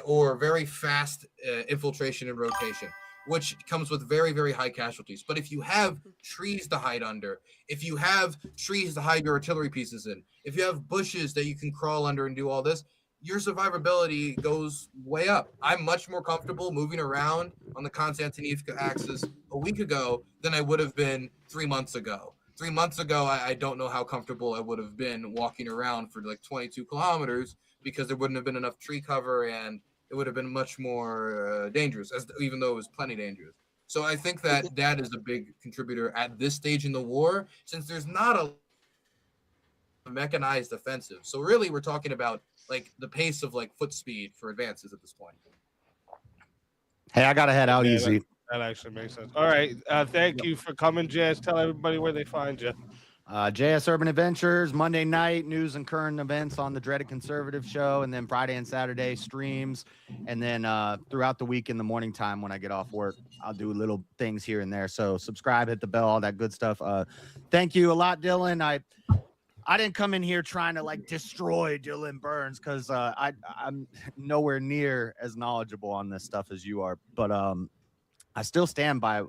A: or very fast infiltration and rotation, which comes with very, very high casualties. But if you have trees to hide under, if you have trees to hide your artillery pieces in, if you have bushes that you can crawl under and do all this, your survivability goes way up. I'm much more comfortable moving around on the Konstantinivka axis a week ago than I would have been 3 months ago. 3 months ago, I don't know how comfortable I would have been walking around for like 22 kilometers because there wouldn't have been enough tree cover and it would have been much more dangerous, even though it was plenty dangerous. So I think that is a big contributor at this stage in the war, since there's not a mechanized offensive. So really, we're talking about like the pace of like foot speed for advances at this point.
D: Hey, I gotta head out easy.
C: That actually makes sense. All right, thank you for coming, JS. Tell everybody where they find you.
D: JS Urban Adventures, Monday night, news and current events on the Dreaded Conservative Show, and then Friday and Saturday streams, and then throughout the week in the morning time when I get off work, I'll do little things here and there. So subscribe, hit the bell, all that good stuff. Thank you a lot, Dylan. I didn't come in here trying to like destroy Dylan Burns because I'm nowhere near as knowledgeable on this stuff as you are. But I still stand by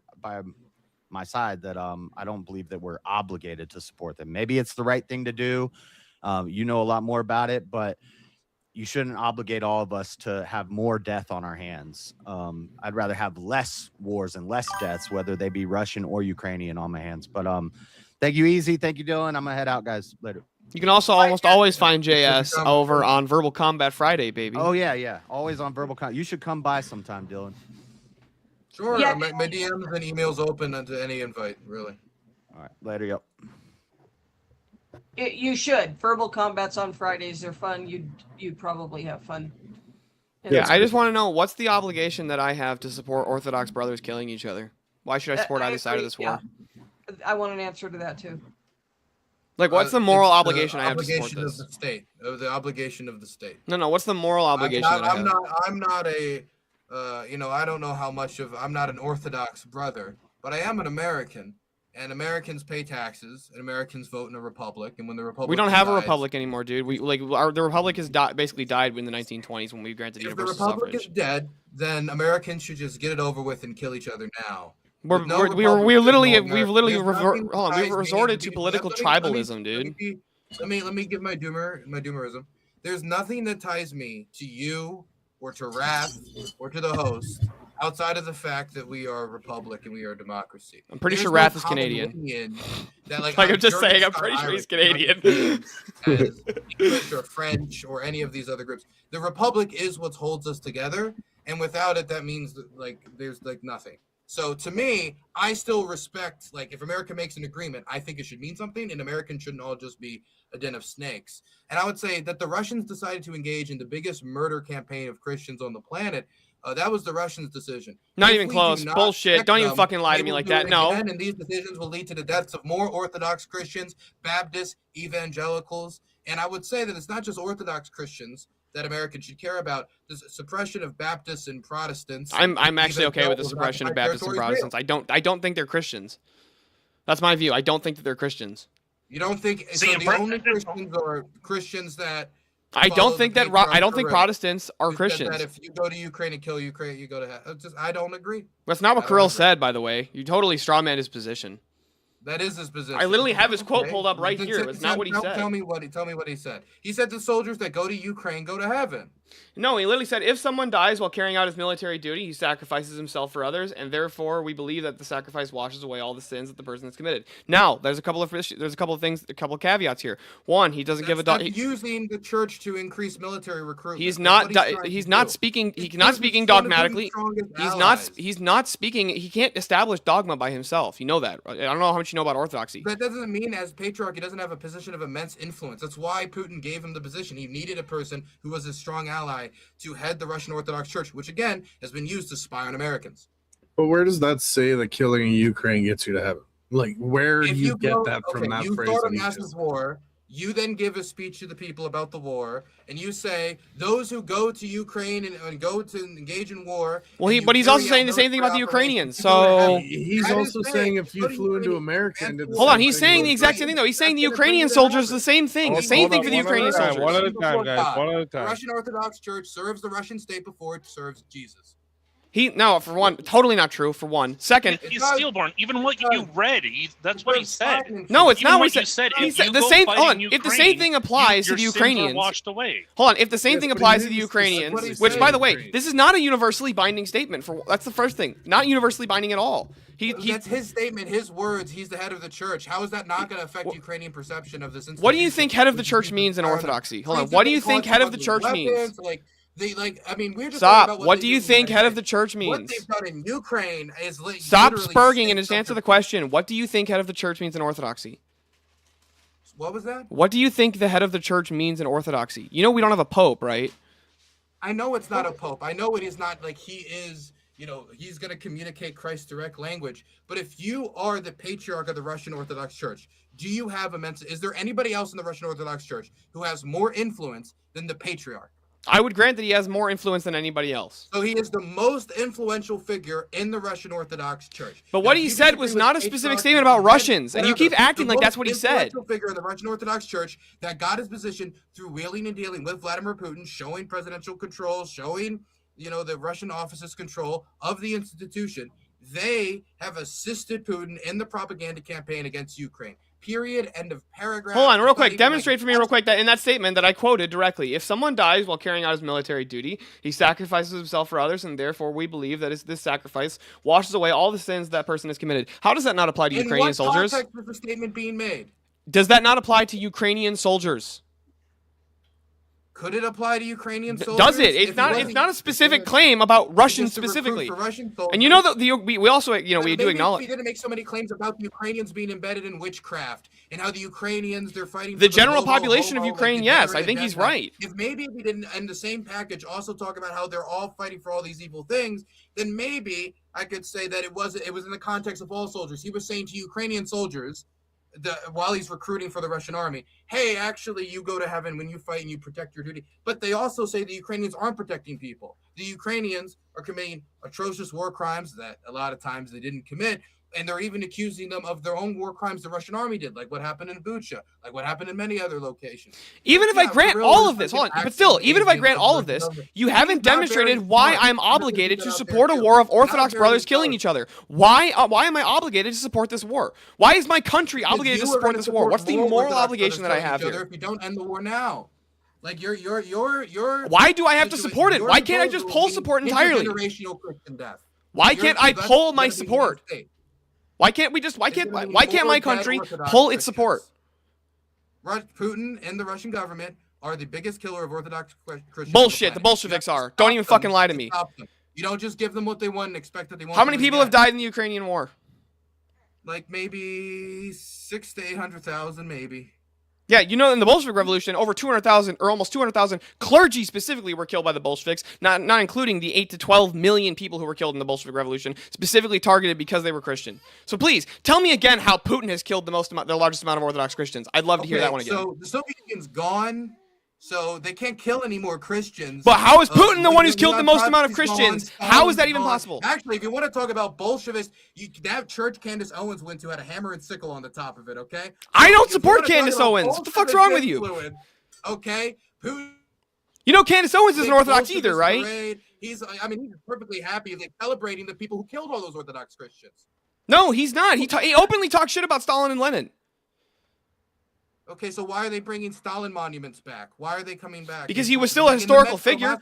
D: my side that I don't believe that we're obligated to support them. Maybe it's the right thing to do. You know a lot more about it, but you shouldn't obligate all of us to have more death on our hands. I'd rather have less wars and less deaths, whether they be Russian or Ukrainian, on my hands. But thank you, Easy. Thank you, Dylan. I'm gonna head out, guys. Later.
B: You can also almost always find JS over on Verbal Combat Friday, baby.
D: Oh yeah. Always on Verbal Combat. You should come by sometime, Dylan.
A: Sure.
I: Yeah.
A: My DMs and emails open to any invite, really.
D: All right. Later, yo.
I: You should. Verbal combats on Fridays. They're fun. You'd probably have fun.
B: Yeah, I just want to know, what's the obligation that I have to support Orthodox brothers killing each other? Why should I support either side of this war?
I: Yeah. I want an answer to that too.
B: Like, what's the moral obligation I have to support
A: Obligation
B: this?
A: of the state. The obligation of the state.
B: No. What's the moral obligation that I have?
A: I'm not a, I don't know how much of. I'm not an Orthodox brother, but I am an American, and Americans pay taxes, and Americans vote in a republic, and when the republic.
B: We don't have a republic anymore, dude. The republic has basically died in the 1920s when we granted universal suffrage.
A: If the republic is dead, then Americans should just get it over with and kill each other now.
B: We've resorted to political tribalism, dude.
A: Let me give my doomerism. There's nothing that ties me to you or to Wrath or to the host outside of the fact that we are a republic and we are a democracy.
B: I'm pretty sure Wrath is Canadian.
A: That,
B: I'm just saying, I'm pretty sure he's Canadian.
A: As English or French or any of these other groups. The republic is what holds us together, and without it, that means that, there's nothing. So to me, I still respect, if America makes an agreement, I think it should mean something, and Americans shouldn't all just be a den of snakes. And I would say that the Russians decided to engage in the biggest murder campaign of Christians on the planet. That was the Russians' decision.
B: Not even close. Bullshit. Don't even fucking lie to me like that. No.
A: And these decisions will lead to the deaths of more Orthodox Christians, Baptists, evangelicals. And I would say that it's not just Orthodox Christians that Americans should care about. The suppression of Baptists and Protestants.
B: I'm actually okay with the suppression of Baptists and Protestants. I don't think they're Christians. That's my view. I don't think that they're Christians.
A: You don't think the only Christians are Christians that
B: I don't think Protestants are Christians.
A: That if you go to Ukraine and kill Ukraine, you go to hell. I don't agree.
B: That's not what Kirill said, by the way. You totally strawman his position.
A: That is his position.
B: I literally have his quote pulled up right here. It's not what he said.
A: Tell me what he said. He said the soldiers that go to Ukraine go to heaven.
B: No, he literally said if someone dies while carrying out his military duty, he sacrifices himself for others, and therefore we believe that the sacrifice washes away all the sins that the person has committed. Now, there's a couple of caveats here. One, he doesn't give a
A: using the church to increase military recruitment.
B: He's not speaking dogmatically. He's not speaking. He can't establish dogma by himself. You know that. I don't know how much you know about Orthodoxy.
A: That doesn't mean as patriarch he doesn't have a position of immense influence. That's why Putin gave him the position. He needed a person who was a strong ally to head the Russian Orthodox Church, which again has been used to spy on Americans.
L: But where does that say that killing in Ukraine gets you to heaven? Where do you get that from? That
A: you
L: phrase?
A: You start a massive war. You then give a speech to the people about the war, and you say those who go to Ukraine and go to engage in war.
B: Well, he's also saying the same thing about the Ukrainians. So
L: he's also saying if you flew into America and
B: hold on, he's saying the exact same thing though. He's saying the Ukrainian soldiers the same thing. The same thing for the Ukrainian soldiers.
C: One at a time, guys. One at a time.
A: The Russian Orthodox Church serves the Russian state before it serves Jesus.
B: For one, totally not true. For one, second,
K: he's stillborn. Even what you read, that's what he said.
B: No, it's not what
K: he said.
B: He said the same. If the same thing applies to the Ukrainians,
K: washed away.
B: Hold on. If the same thing applies to the Ukrainians, which, by the way, this is not a universally binding statement. That's the first thing. Not universally binding at all.
A: That's his statement, his words. He's the head of the church. How is that not going to affect Ukrainian perception of this?
B: What do you think head of the church means in Orthodoxy? Hold on. What do you think head of the church means?
A: We're just
B: Stop. What do you think head of the church means?
A: What they've done in Ukraine is
B: stop spurging and just answer the question. What do you think head of the church means in Orthodoxy?
A: What was that?
B: What do you think the head of the church means in Orthodoxy? You know we don't have a pope, right?
A: I know it's not a pope. I know it is not he is. He's going to communicate Christ's direct language. But if you are the patriarch of the Russian Orthodox Church, do you have is there anybody else in the Russian Orthodox Church who has more influence than the patriarch?
B: I would grant that he has more influence than anybody else.
A: So he is the most influential figure in the Russian Orthodox Church.
B: But what he said was not a specific statement about Russians, and you keep acting like that's what he said.
A: The most influential figure in the Russian Orthodox Church that got his position through wheeling and dealing with Vladimir Putin, showing presidential control, showing, the Russian office's control of the institution. They have assisted Putin in the propaganda campaign against Ukraine. Period. End of paragraph.
B: Hold on, real quick. Demonstrate for me real quick that in that statement that I quoted directly, if someone dies while carrying out his military duty, he sacrifices himself for others, and therefore we believe that this sacrifice washes away all the sins that person has committed. How does that not apply to Ukrainian soldiers?
A: In what context is the statement being made?
B: Does that not apply to Ukrainian soldiers?
A: Could it apply to Ukrainian soldiers?
B: Does it? It's not a specific claim about Russians specifically. And you know that we also we do acknowledge.
A: He didn't make so many claims about the Ukrainians being embedded in witchcraft and how the Ukrainians they're fighting.
B: The general population of Ukraine, yes, I think he's right.
A: If maybe we didn't in the same package also talk about how they're all fighting for all these evil things, then maybe I could say that it was in the context of all soldiers. He was saying to Ukrainian soldiers, while he's recruiting for the Russian army, hey, actually, you go to heaven when you fight and you protect your duty. But they also say the Ukrainians aren't protecting people. The Ukrainians are committing atrocious war crimes that a lot of times they didn't commit. And they're even accusing them of their own war crimes the Russian army did, like what happened in Bucha, like what happened in many other locations.
B: Even if I grant all of this, hold on, but still, even if I grant all of this, you haven't demonstrated why I'm obligated to support a war of Orthodox brothers killing each other. Why am I obligated to support this war? Why is my country obligated to support this war? What's the moral obligation that I have here?
A: If you don't end the war now. Like you're.
B: Why do I have to support it? Why can't I just pull support entirely?
A: Intergenerational Christian death.
B: Why can't I pull my support? Why can't my country pull its support?
A: Putin and the Russian government are the biggest killer of Orthodox Christians.
B: Bullshit. The Bolsheviks are. Don't even fucking lie to me.
A: You don't just give them what they want and expect that they want.
B: How many people have died in the Ukrainian war?
A: Like maybe 600,000 to 800,000, maybe.
B: Yeah, in the Bolshevik Revolution, over 200,000 or almost 200,000 clergy specifically were killed by the Bolsheviks, not including the 8 to 12 million people who were killed in the Bolshevik Revolution, specifically targeted because they were Christian. So please, tell me again how Putin has killed the largest amount of Orthodox Christians. I'd love to hear that one again.
A: So the Soviet Union's gone, so they can't kill any more Christians.
B: But how is Putin the one who's killed the most amount of Christians? How is that even possible?
A: Actually, if you want to talk about Bolsheviks, that church Candace Owens went to had a hammer and sickle on the top of it, okay?
B: I don't support Candace Owens. What the fuck's wrong with you?
A: Okay? Putin,
B: Candace Owens isn't Orthodox either, right?
A: He's perfectly happy celebrating the people who killed all those Orthodox Christians.
B: No, he's not. He openly talks shit about Stalin and Lenin.
A: Okay, so why are they bringing Stalin monuments back? Why are they coming back?
B: Because he was still a historical figure.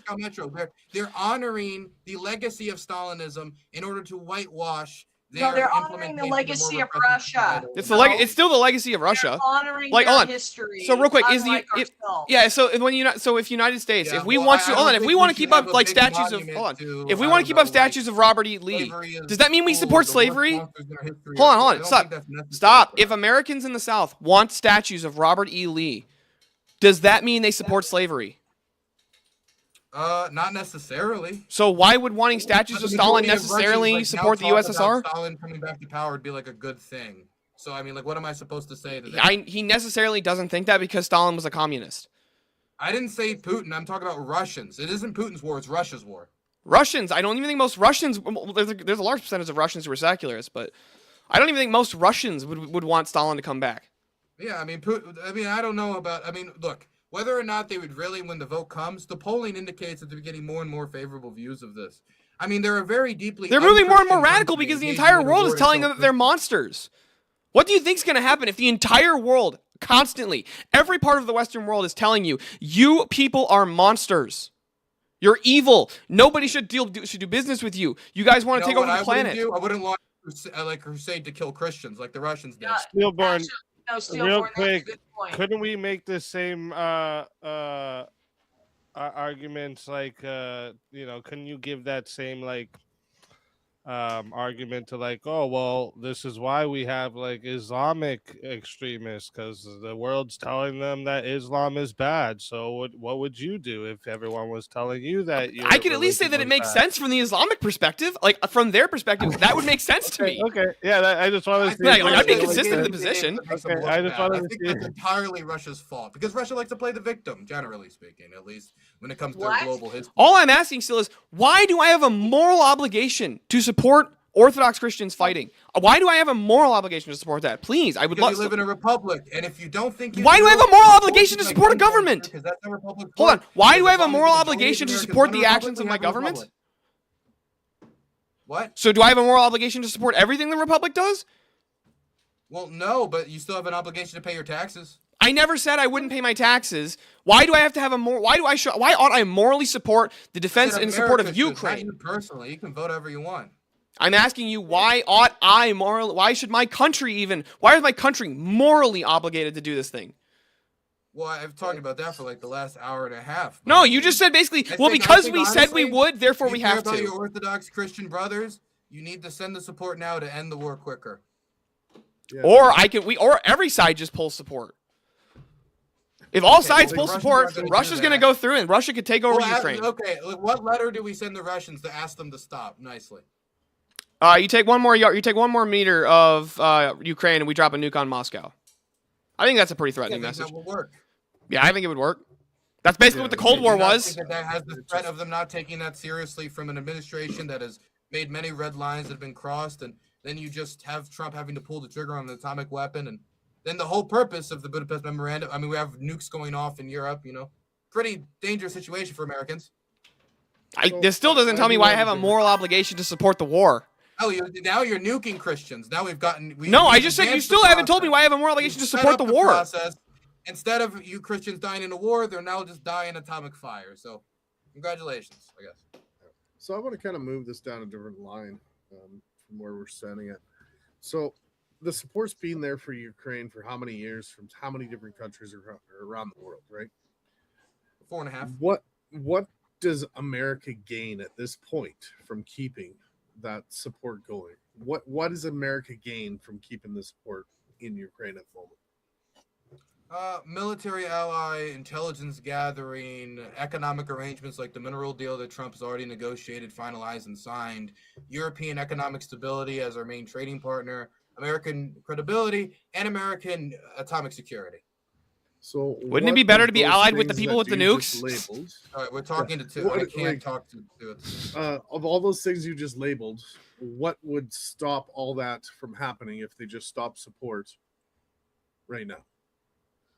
A: They're honoring the legacy of Stalinism in order to whitewash.
I: They're honoring the legacy of Russia.
B: It's still the legacy of Russia.
I: They're honoring their history.
B: So real quick, so if United States, if we want to keep up statues of Robert E. Lee, does that mean we support slavery? Hold on, stop. If Americans in the South want statues of Robert E. Lee, does that mean they support slavery?
A: Not necessarily.
B: So why would wanting statues of Stalin necessarily support the USSR?
A: Stalin coming back to power would be like a good thing. So I mean, what am I supposed to say to that?
B: He necessarily doesn't think that because Stalin was a communist.
A: I didn't say Putin. I'm talking about Russians. It isn't Putin's war. It's Russia's war.
B: Russians. I don't even think most Russians. There's a large percentage of Russians who are secularists, but I don't even think most Russians would want Stalin to come back.
A: Yeah, I mean, I don't know about. I mean, look. Whether or not they would really, when the vote comes, the polling indicates that they're getting more and more favorable views of this. I mean, they're
B: moving more and more radical because the entire world is telling them that they're monsters. What do you think's going to happen if the entire world, constantly, every part of the Western world is telling you, you people are monsters. You're evil. Nobody should do business with you. You guys want to take over the planet.
A: I wouldn't launch a crusade to kill Christians like the Russians did.
C: Steelborn. Real quick, couldn't we make the same arguments couldn't you give that same argument to like, oh well, this is why we have like Islamic extremists, because the world's telling them that Islam is bad. So what would you do if everyone was telling you that
B: I could at least say that it makes sense from the Islamic perspective, like from their perspective. That would make sense to me.
C: Okay, yeah, I just wanted to see.
B: Like, I'd be consistent in the position.
C: Okay, I just wanted
A: I
C: to
A: think
C: see.
A: that's entirely Russia's fault because Russia likes to play the victim, generally speaking, at least when it comes to their global history.
B: All I'm asking still is, why do I have a moral obligation to support Orthodox Christians fighting? Why do I have a moral obligation to support that? Please, I would love.
A: You live in a republic, and if you don't think
B: why do I have a moral obligation to support a government? Hold on. Why do I have a moral obligation to support the actions of my government?
A: What?
B: So do I have a moral obligation to support everything the republic does?
A: Well, no, but you still have an obligation to pay your taxes.
B: I never said I wouldn't pay my taxes. Why do I have to have a more? Why ought I morally support the defense and support of Ukraine?
A: Not you personally, you can vote however you want.
B: I'm asking you, why ought I morally? Why should my country even? Why is my country morally obligated to do this thing?
A: Well, I've talked about that for like the last hour and a half.
B: No, you just said basically, because we said we would, therefore we have to.
A: About your Orthodox Christian brothers, you need to send the support now to end the war quicker.
B: Yeah. Or every side just pulls support. If all sides pull support, Russia's going to go through and Russia could take over Ukraine.
A: Okay, what letter do we send the Russians to ask them to stop? Nicely.
B: You take one more meter of Ukraine and we drop a nuke on Moscow. I think that's a pretty threatening message.
A: That will work.
B: Yeah, I think it would work. That's basically what the Cold War was.
A: That has the threat of them not taking that seriously from an administration that has made many red lines that have been crossed, and then you just have Trump having to pull the trigger on an atomic weapon, and then the whole purpose of the Budapest Memorandum. I mean, we have nukes going off in Europe. Pretty dangerous situation for Americans.
B: This still doesn't tell me why I have a moral obligation to support the war.
A: Oh, now you're nuking Christians. Now we've gotten.
B: No, I just said you still haven't told me why I have a moral obligation to support the war.
A: Process. Instead of you Christians dying in a war, they're now just dying in atomic fire. So, congratulations, I guess.
L: So I want to kind of move this down a different line from where we're sending it. So the support's been there for Ukraine for how many years from how many different countries around the world, right?
A: 4.5.
L: What does America gain at this point from keeping that support going? What does America gain from keeping the support in Ukraine at the moment?
A: Military ally, intelligence gathering, economic arrangements like the mineral deal that Trump has already negotiated, finalized, and signed, European economic stability as our main trading partner, American credibility, and American atomic security.
L: So
B: wouldn't it be better to be allied with the people with the nukes?
A: All right, we're talking to two. I can't talk to it.
L: Of all those things you just labeled, what would stop all that from happening if they just stop support right now?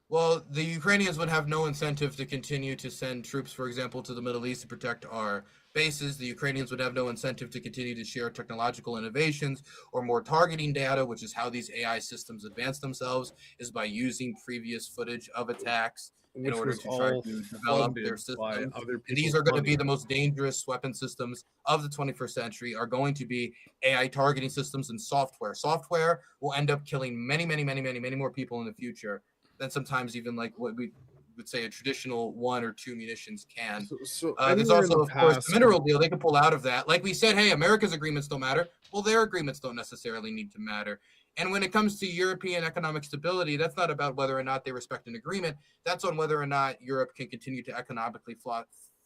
A: Well, the Ukrainians would have no incentive to continue to send troops, for example, to the Middle East to protect our bases. The Ukrainians would have no incentive to continue to share technological innovations or more targeting data, which is how these AI systems advance themselves, is by using previous footage of attacks in order to try to develop their systems. And these are going to be the most dangerous weapon systems of the 21st century, are going to be AI targeting systems and software. Software will end up killing many, many, many, many, many more people in the future than sometimes even like what we would say a traditional 1 or 2 munitions can. There's also, of course, the mineral deal. They can pull out of that. Like we said, hey, America's agreements don't matter. Well, their agreements don't necessarily need to matter. And when it comes to European economic stability, that's not about whether or not they respect an agreement. That's on whether or not Europe can continue to economically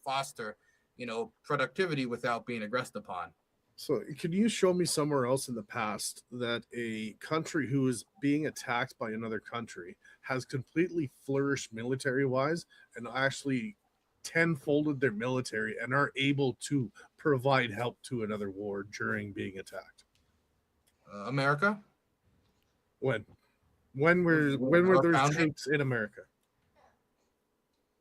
A: foster, productivity without being aggressed upon.
L: So can you show me somewhere else in the past that a country who is being attacked by another country has completely flourished military-wise and actually tenfolded their military and are able to provide help to another war during being attacked?
A: America?
L: When were there troops in America?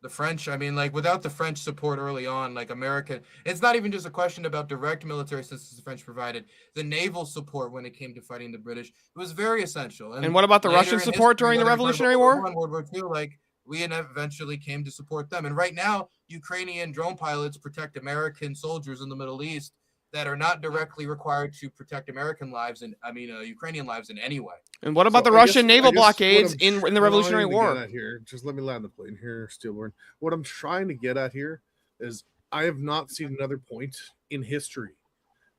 A: The French, I mean, like without the French support early on, like America, it's not even just a question about direct military assistance the French provided. The naval support when it came to fighting the British, it was very essential.
B: And what about the Russian support during the Revolutionary War?
A: World War II, like we eventually came to support them. And right now, Ukrainian drone pilots protect American soldiers in the Middle East that are not directly required to protect American lives and Ukrainian lives in any way.
B: And what about the Russian naval blockades in the Revolutionary War?
L: Here, just let me land the plane here, Steelborn. What I'm trying to get at here is I have not seen another point in history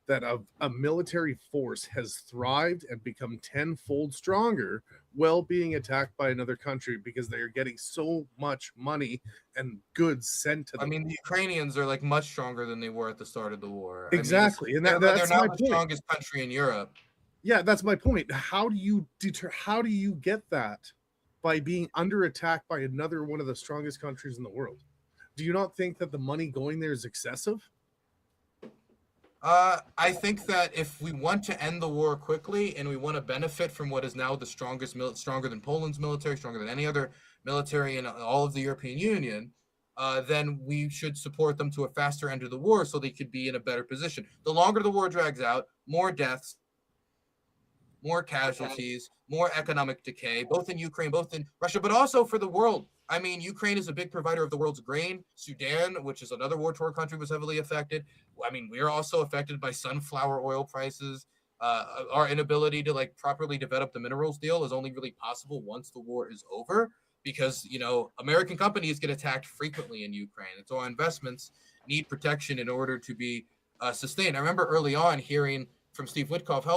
L: that a military force has thrived and become tenfold stronger while being attacked by another country because they are getting so much money and goods sent to them.
A: I mean, the Ukrainians are like much stronger than they were at the start of the war.
L: Exactly,
A: I mean,
L: and that's
A: they're now
L: my
A: the
L: point.
A: strongest country in Europe.
L: Yeah, that's my point. How do you get that by being under attack by another one of the strongest countries in the world? Do you not think that the money going there is excessive?
A: I think that if we want to end the war quickly and we want to benefit from what is now the strongest, stronger than Poland's military, stronger than any other military in all of the European Union, then we should support them to a faster end of the war so they could be in a better position. The longer the war drags out, more deaths, more casualties, more economic decay, both in Ukraine, both in Russia, but also for the world. I mean, Ukraine is a big provider of the world's grain. Sudan, which is another war-torn country, was heavily affected. I mean, we're also affected by sunflower oil prices. Our inability to like properly develop the minerals deal is only really possible once the war is over, because American companies get attacked frequently in Ukraine, and so our investments need protection in order to be sustained. I remember early on hearing from Steve Witkoff,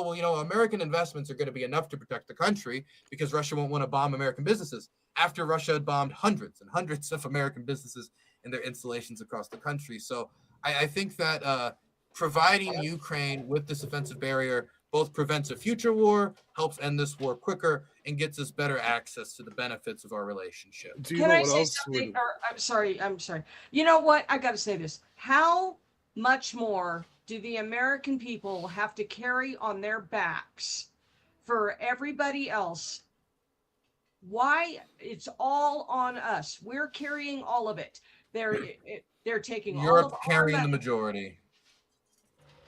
A: American investments are going to be enough to protect the country because Russia won't want to bomb American businesses. After Russia had bombed hundreds and hundreds of American businesses and their installations across the country. So I think that providing Ukraine with this offensive barrier both prevents a future war, helps end this war quicker, and gets us better access to the benefits of our relationship.
I: Can I say something? I'm sorry. You know what? I got to say this. How much more do the American people have to carry on their backs for everybody else? Why? It's all on us. We're carrying all of it. They're taking
A: Europe
I: all of
A: carrying the majority.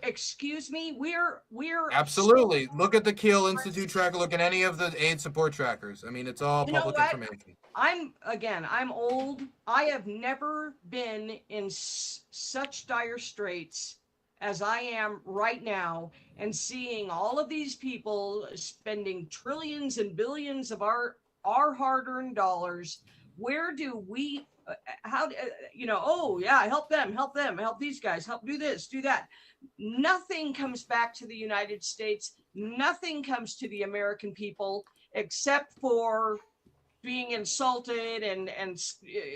I: Excuse me, we're
A: absolutely. Look at the Kiel Institute tracker. Look at any of the aid support trackers. I mean, it's all public information.
I: I'm old. I have never been in such dire straits as I am right now, and seeing all of these people spending trillions and billions of our hard-earned dollars. Where do we? Oh yeah, help them, help these guys, help do this, do that. Nothing comes back to the United States. Nothing comes to the American people except for being insulted and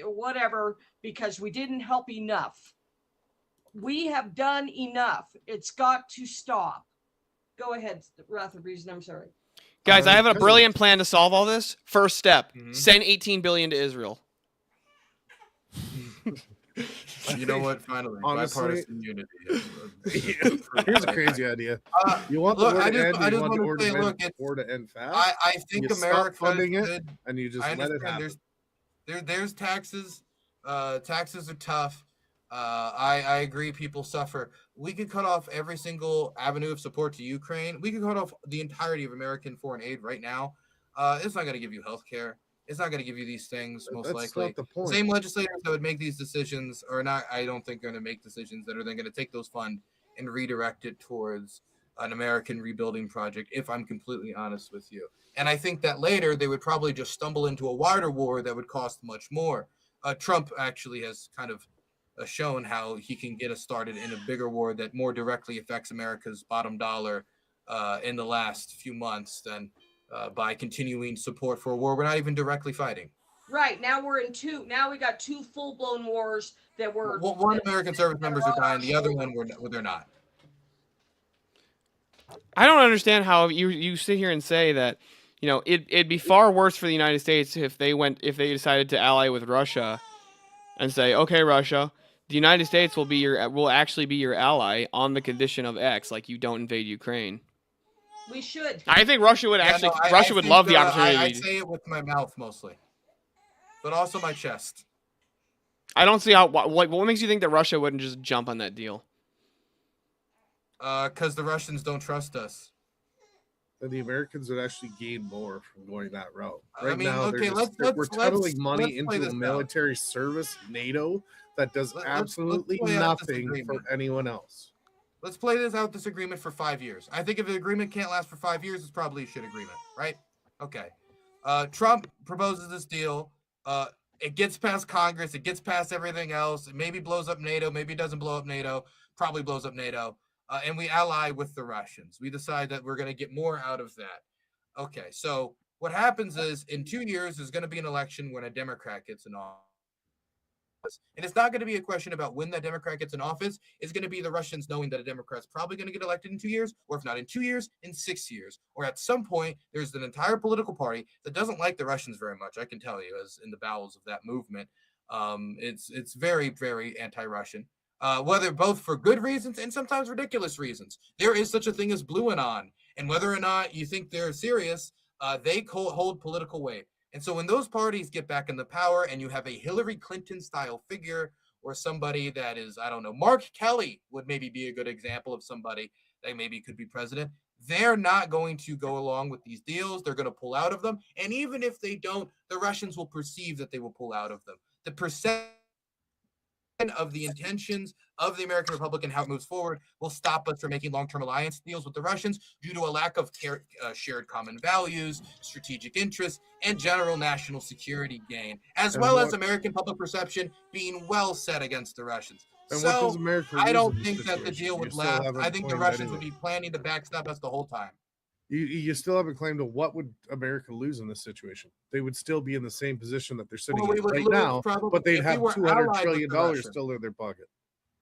I: whatever, because we didn't help enough. We have done enough. It's got to stop. Go ahead, Wrath of Reason. I'm sorry.
B: Guys, I have a brilliant plan to solve all this. First step, send 18 billion to Israel.
A: You know what? Finally,
L: honestly,
A: bipartisan unity.
L: Here's a crazy idea. You want the war to end, you want the war to end fast.
A: I think
L: you
A: America
L: stop funding it, and you just let it happen.
A: There's taxes. Taxes are tough. I agree. People suffer. We could cut off every single avenue of support to Ukraine. We could cut off the entirety of American foreign aid right now. It's not going to give you health care. It's not going to give you these things, most likely.
L: Not the point.
A: Same legislators that would make these decisions are not, I don't think, going to make decisions that are then going to take those funds and redirect it towards an American rebuilding project, if I'm completely honest with you. And I think that later they would probably just stumble into a wider war that would cost much more. Trump actually has kind of shown how he can get us started in a bigger war that more directly affects America's bottom dollar in the last few months than by continuing support for a war we're not even directly fighting.
I: Right, now we're in two. Now we got two full-blown wars that were.
A: One American service members are dying, the other one they're not.
B: I don't understand how you sit here and say that, it'd be far worse for the United States if they decided to ally with Russia and say, okay, Russia, the United States will actually be your ally on the condition of X, like you don't invade Ukraine.
I: We should.
B: I think Russia would Russia would love the opportunity.
A: I say it with my mouth mostly, but also my chest.
B: I don't see how. What makes you think that Russia wouldn't just jump on that deal?
A: Because the Russians don't trust us.
L: And the Americans would actually gain more from going that route.
A: Right now, okay,
L: we're tunneling money into a military service, NATO, that does absolutely nothing for anyone else.
A: Let's play this out, this agreement, for 5 years. I think if the agreement can't last for 5 years, it's probably a shit agreement, right? Okay. Trump proposes this deal. It gets past Congress. It gets past everything else. It maybe blows up NATO. Maybe it doesn't blow up NATO. Probably blows up NATO. and we ally with the Russians. We decide that we're going to get more out of that. Okay, so what happens is in 2 years, there's going to be an election when a Democrat gets in office. And it's not going to be a question about when that Democrat gets in office. It's going to be the Russians knowing that a Democrat's probably going to get elected in 2 years, or if not in 2 years, in 6 years. Or at some point, there's an entire political party that doesn't like the Russians very much. I can tell you, as in the bowels of that movement, it's very, very anti-Russian. Whether both for good reasons and sometimes ridiculous reasons. There is such a thing as blue anon, and whether or not you think they're serious, they hold political weight. And so when those parties get back in the power and you have a Hillary Clinton style figure or somebody that is, I don't know, Mark Kelly would maybe be a good example of somebody that maybe could be president. They're not going to go along with these deals. They're going to pull out of them. And even if they don't, the Russians will perceive that they will pull out of them. The perception of the intentions of the American Republic and how it moves forward will stop us from making long-term alliance deals with the Russians due to a lack of shared common values, strategic interests, and general national security gain, as well as American public perception being well set against the Russians.
L: And
A: so I don't think that the deal would last. I think the Russians would be planning to backstab us the whole time.
L: You still haven't claimed to what would America lose in this situation. They would still be in the same position that they're sitting in right now, but they'd have $200 trillion still in their pocket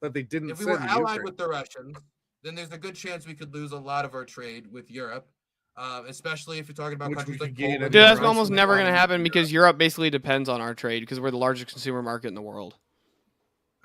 L: that they didn't.
A: If we were allied with the Russians, then there's a good chance we could lose a lot of our trade with Europe, especially if you're talking about countries like Poland.
B: Dude, that's almost never going to happen because Europe basically depends on our trade because we're the largest consumer market in the world.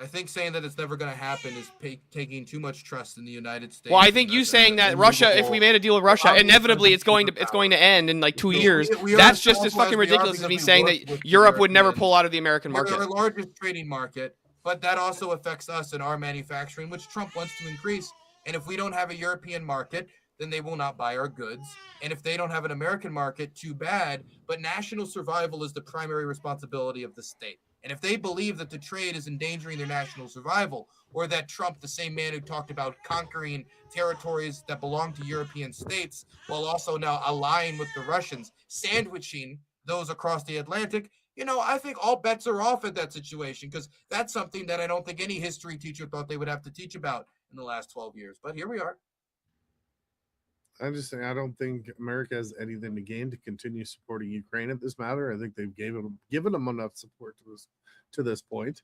A: I think saying that it's never going to happen is taking too much trust in the United States.
B: Well, I think you saying that Russia, if we made a deal with Russia, inevitably it's going to end in like 2 years. That's just as fucking ridiculous as me saying that Europe would never pull out of the American market.
A: We're our largest trading market, but that also affects us in our manufacturing, which Trump wants to increase. And if we don't have a European market, then they will not buy our goods. And if they don't have an American market, too bad. But national survival is the primary responsibility of the state. And if they believe that the trade is endangering their national survival, or that Trump, the same man who talked about conquering territories that belong to European states, while also now allying with the Russians, sandwiching those across the Atlantic, I think all bets are off at that situation, because that's something that I don't think any history teacher thought they would have to teach about in the last 12 years. But here we are.
L: I'm just saying, I don't think America has anything to gain to continue supporting Ukraine at this matter. I think they've given them enough support to this point.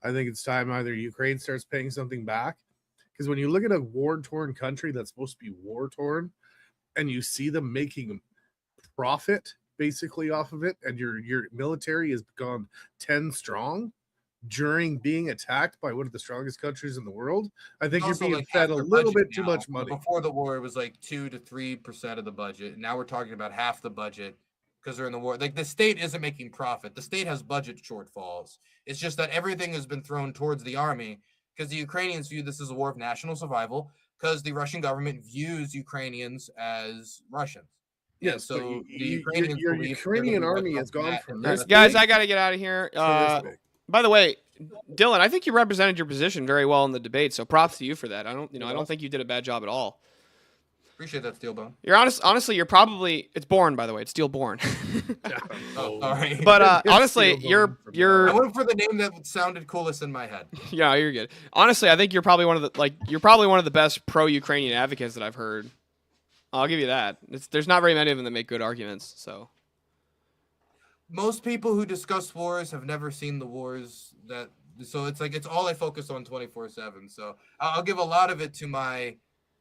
L: I think it's time either Ukraine starts paying something back, because when you look at a war-torn country that's supposed to be war-torn, and you see them making profit basically off of it, and your military has gone 10 strong during being attacked by one of the strongest countries in the world, I think you're being fed a little bit too much money.
A: Before the war, it was like 2 to 3% of the budget. Now we're talking about half the budget because they're in the war. Like, the state isn't making profit. The state has budget shortfalls. It's just that everything has been thrown towards the army because the Ukrainians view this as a war of national survival because the Russian government views Ukrainians as Russians.
L: Yes,
A: so
L: the Ukrainian army has gone from this.
B: Guys, I got to get out of here. By the way, Dylan, I think you represented your position very well in the debate, so props to you for that. I don't think you did a bad job at all.
A: Appreciate that, Steelbone.
B: You're honestly, you're probably it's Born, by the way. It's Steelborn.
A: Sorry.
B: But honestly, you're
A: I went for the name that sounded coolest in my head.
B: Yeah, you're good. Honestly, I think you're probably one of the best pro-Ukrainian advocates that I've heard. I'll give you that. There's not very many of them that make good arguments, so.
A: Most people who discuss wars have never seen the wars so it's all I focus on 24/7. So I'll give a lot of it to my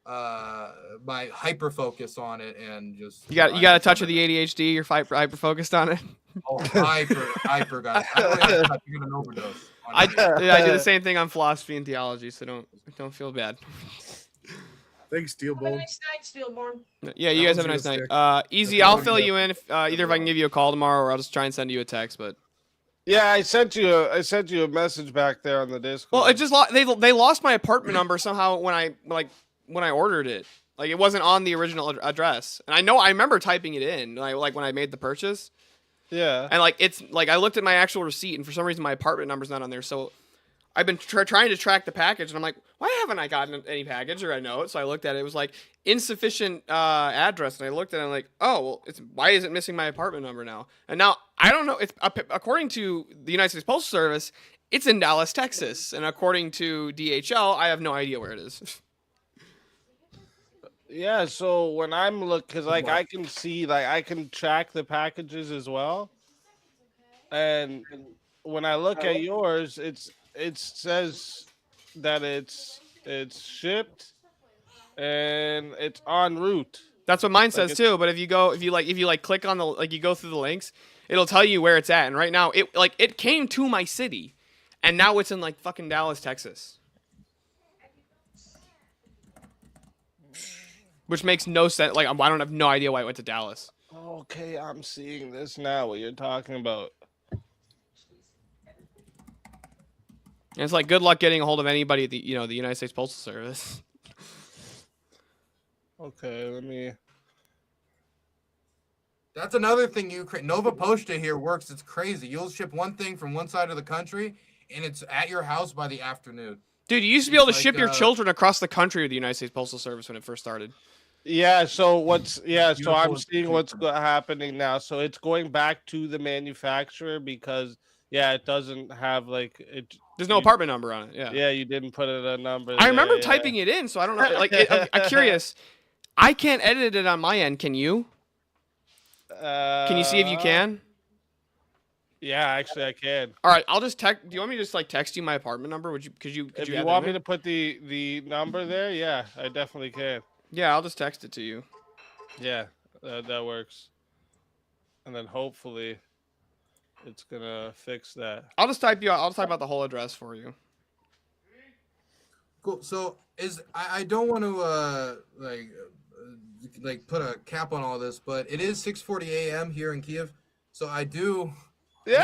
A: my hyper focus on it, and just
B: you got a touch of the ADHD. You're hyper focused on it.
A: Oh, hyper guys. I don't have a touch, you get an overdose.
B: I do the same thing on philosophy and theology, so don't feel bad.
L: Thanks, Steelborn.
I: Have a nice night, Steelborn.
B: Yeah, you guys have a nice night. Easy, I'll fill you in if either if I can give you a call tomorrow or I'll just try and send you a text. But
C: yeah, I sent you a message back there on the Discord.
B: Well, it just they lost my apartment number somehow when I ordered it. Like, it wasn't on the original address, and I remember typing it in like when I made the purchase.
C: Yeah.
B: And it's I looked at my actual receipt, and for some reason my apartment number's not on there. So I've been trying to track the package, and I'm like, why haven't I gotten any package or a note? So I looked at it. It was like insufficient address, and I looked at it. And I'm like, oh, well, why is it missing my apartment number now? And now I don't know. It's according to the United States Postal Service, it's in Dallas, Texas, and according to DHL, I have no idea where it is.
C: Yeah, so when I'm because like I can see, like I can track the packages as well, and when I look at yours, it says that it's shipped and it's en route.
B: That's what mine
C: Like
B: says too. But if you click on you go through the links, it'll tell you where it's at. And right now, it came to my city, and now it's in like fucking Dallas, Texas, which makes no sense. Like I don't have no idea why it went to Dallas.
C: Okay, I'm seeing this now. What you're talking about?
B: And it's like good luck getting a hold of anybody at the United States Postal Service.
C: Okay, let me.
A: That's another thing Nova Posta here works. It's crazy. You'll ship one thing from one side of the country, and it's at your house by the afternoon.
B: Dude, you used to be able to ship your children across the country with the United States Postal Service when it first started.
C: Yeah. So so I'm seeing what's happening now. So it's going back to the manufacturer because it doesn't have like it.
B: There's no apartment number on it. Yeah.
C: Yeah, you didn't put it a number.
B: I remember typing it in, so I don't know. Like, I'm curious. I can't edit it on my end. Can you? Can you see if you can?
C: Yeah, actually, I can.
B: All right, I'll just text. Do you want me to just text you my apartment number? Would you?
C: If you want me to put the number there, yeah, I definitely can.
B: Yeah, I'll just text it to you.
C: Yeah, that works. And then hopefully, it's gonna fix that.
B: I'll just type out the whole address for you.
A: Cool. So I don't want to like put a cap on all this, but it is 6:40 a.m. here in Kiev, so I do.
C: No.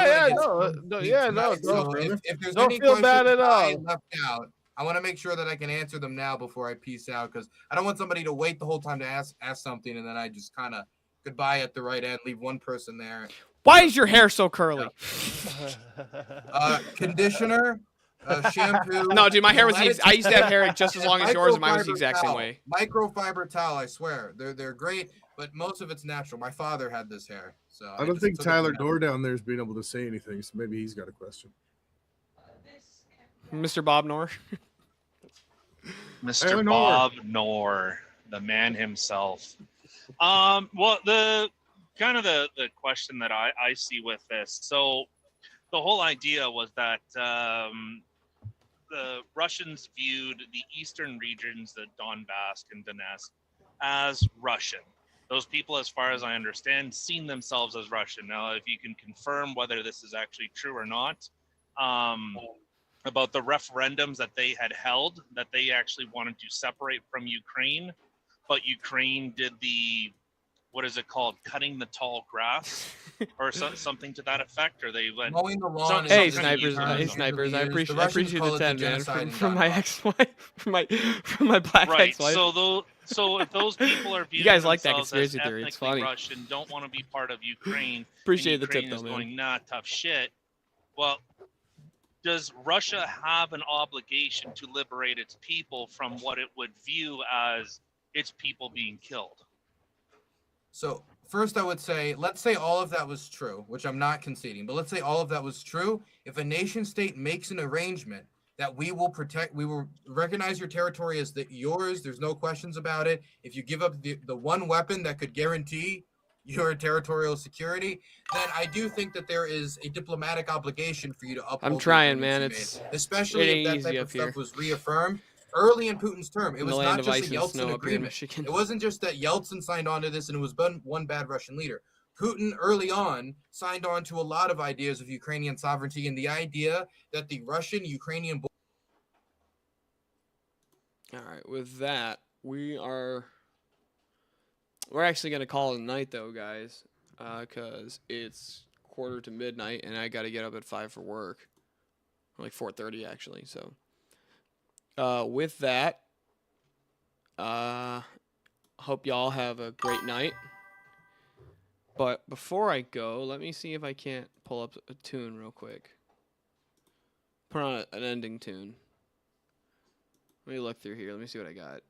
A: So if there's
C: don't
A: any
C: feel bad at all.
A: I left out, I want to make sure that I can answer them now before I peace out, because I don't want somebody to wait the whole time to ask something and then I just kind of goodbye at the right end, leave one person there.
B: Why is your hair so curly?
A: Conditioner. Shampoo.
B: No, dude, my hair was. I used to have hair just as long as yours, and mine was the exact same way.
A: Microfiber towel, I swear, they're great, but most of it's natural. My father had this hair, so
L: I don't think Tyler Dorr down there's been able to say anything, so maybe he's got a question.
B: Mr. Bob Knorr.
K: Mr. Bob Knorr, the man himself. Well, the question that I see with this, so the whole idea was that the Russians viewed the eastern regions, the Donbass and Donetsk, as Russian. Those people, as far as I understand, seen themselves as Russian. Now, if you can confirm whether this is actually true or not, about the referendums that they had held, that they actually wanted to separate from Ukraine, but Ukraine did the, what is it called, cutting the tall grass, or something to that effect, or they went
A: mowing the lawn.
B: Hey, snipers! Hey, snipers! I appreciate the 10, man, from my ex-wife, from my black ex-wife.
K: So if those people are viewing
B: you guys like that
K: themselves
B: conspiracy
K: as
B: theory? It's funny.
K: Russian, don't want to be part of Ukraine.
B: Appreciate the
K: Ukraine
B: tip,
K: is
B: though, man.
K: going, nah, tough shit. Well, does Russia have an obligation to liberate its people from what it would view as its people being killed?
A: So first I would say, let's say all of that was true, which I'm not conceding, but let's say all of that was true. If a nation state makes an arrangement that we will recognize your territory as yours, there's no questions about it. If you give up the one weapon that could guarantee your territorial security, then I do think that there is a diplomatic obligation for you to uphold.
B: I'm trying, man. It's
A: especially if that type of stuff was reaffirmed early in Putin's term. It was not just a Yeltsin agreement. It wasn't just that Yeltsin signed on to this and it was one bad Russian leader. Putin early on signed on to a lot of ideas of Ukrainian sovereignty and the idea that the Russian-Ukrainian.
B: All right, with that, we're actually gonna call it a night though, guys, because it's 1:45 and I got to get up at 5 for work, or like 4:30 actually. So, with that, hope y'all have a great night. But before I go, let me see if I can't pull up a tune real quick. Put on an ending tune. Let me look through here. Let me see what I got.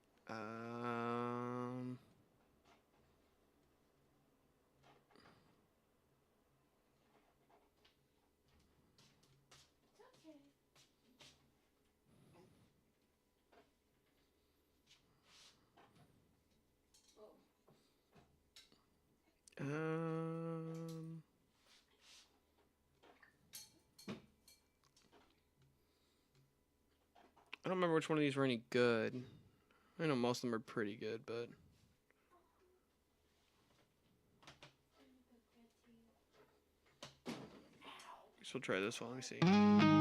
B: I don't remember which one of these were any good. I know most of them are pretty good, but I guess we'll try this one. Let me see.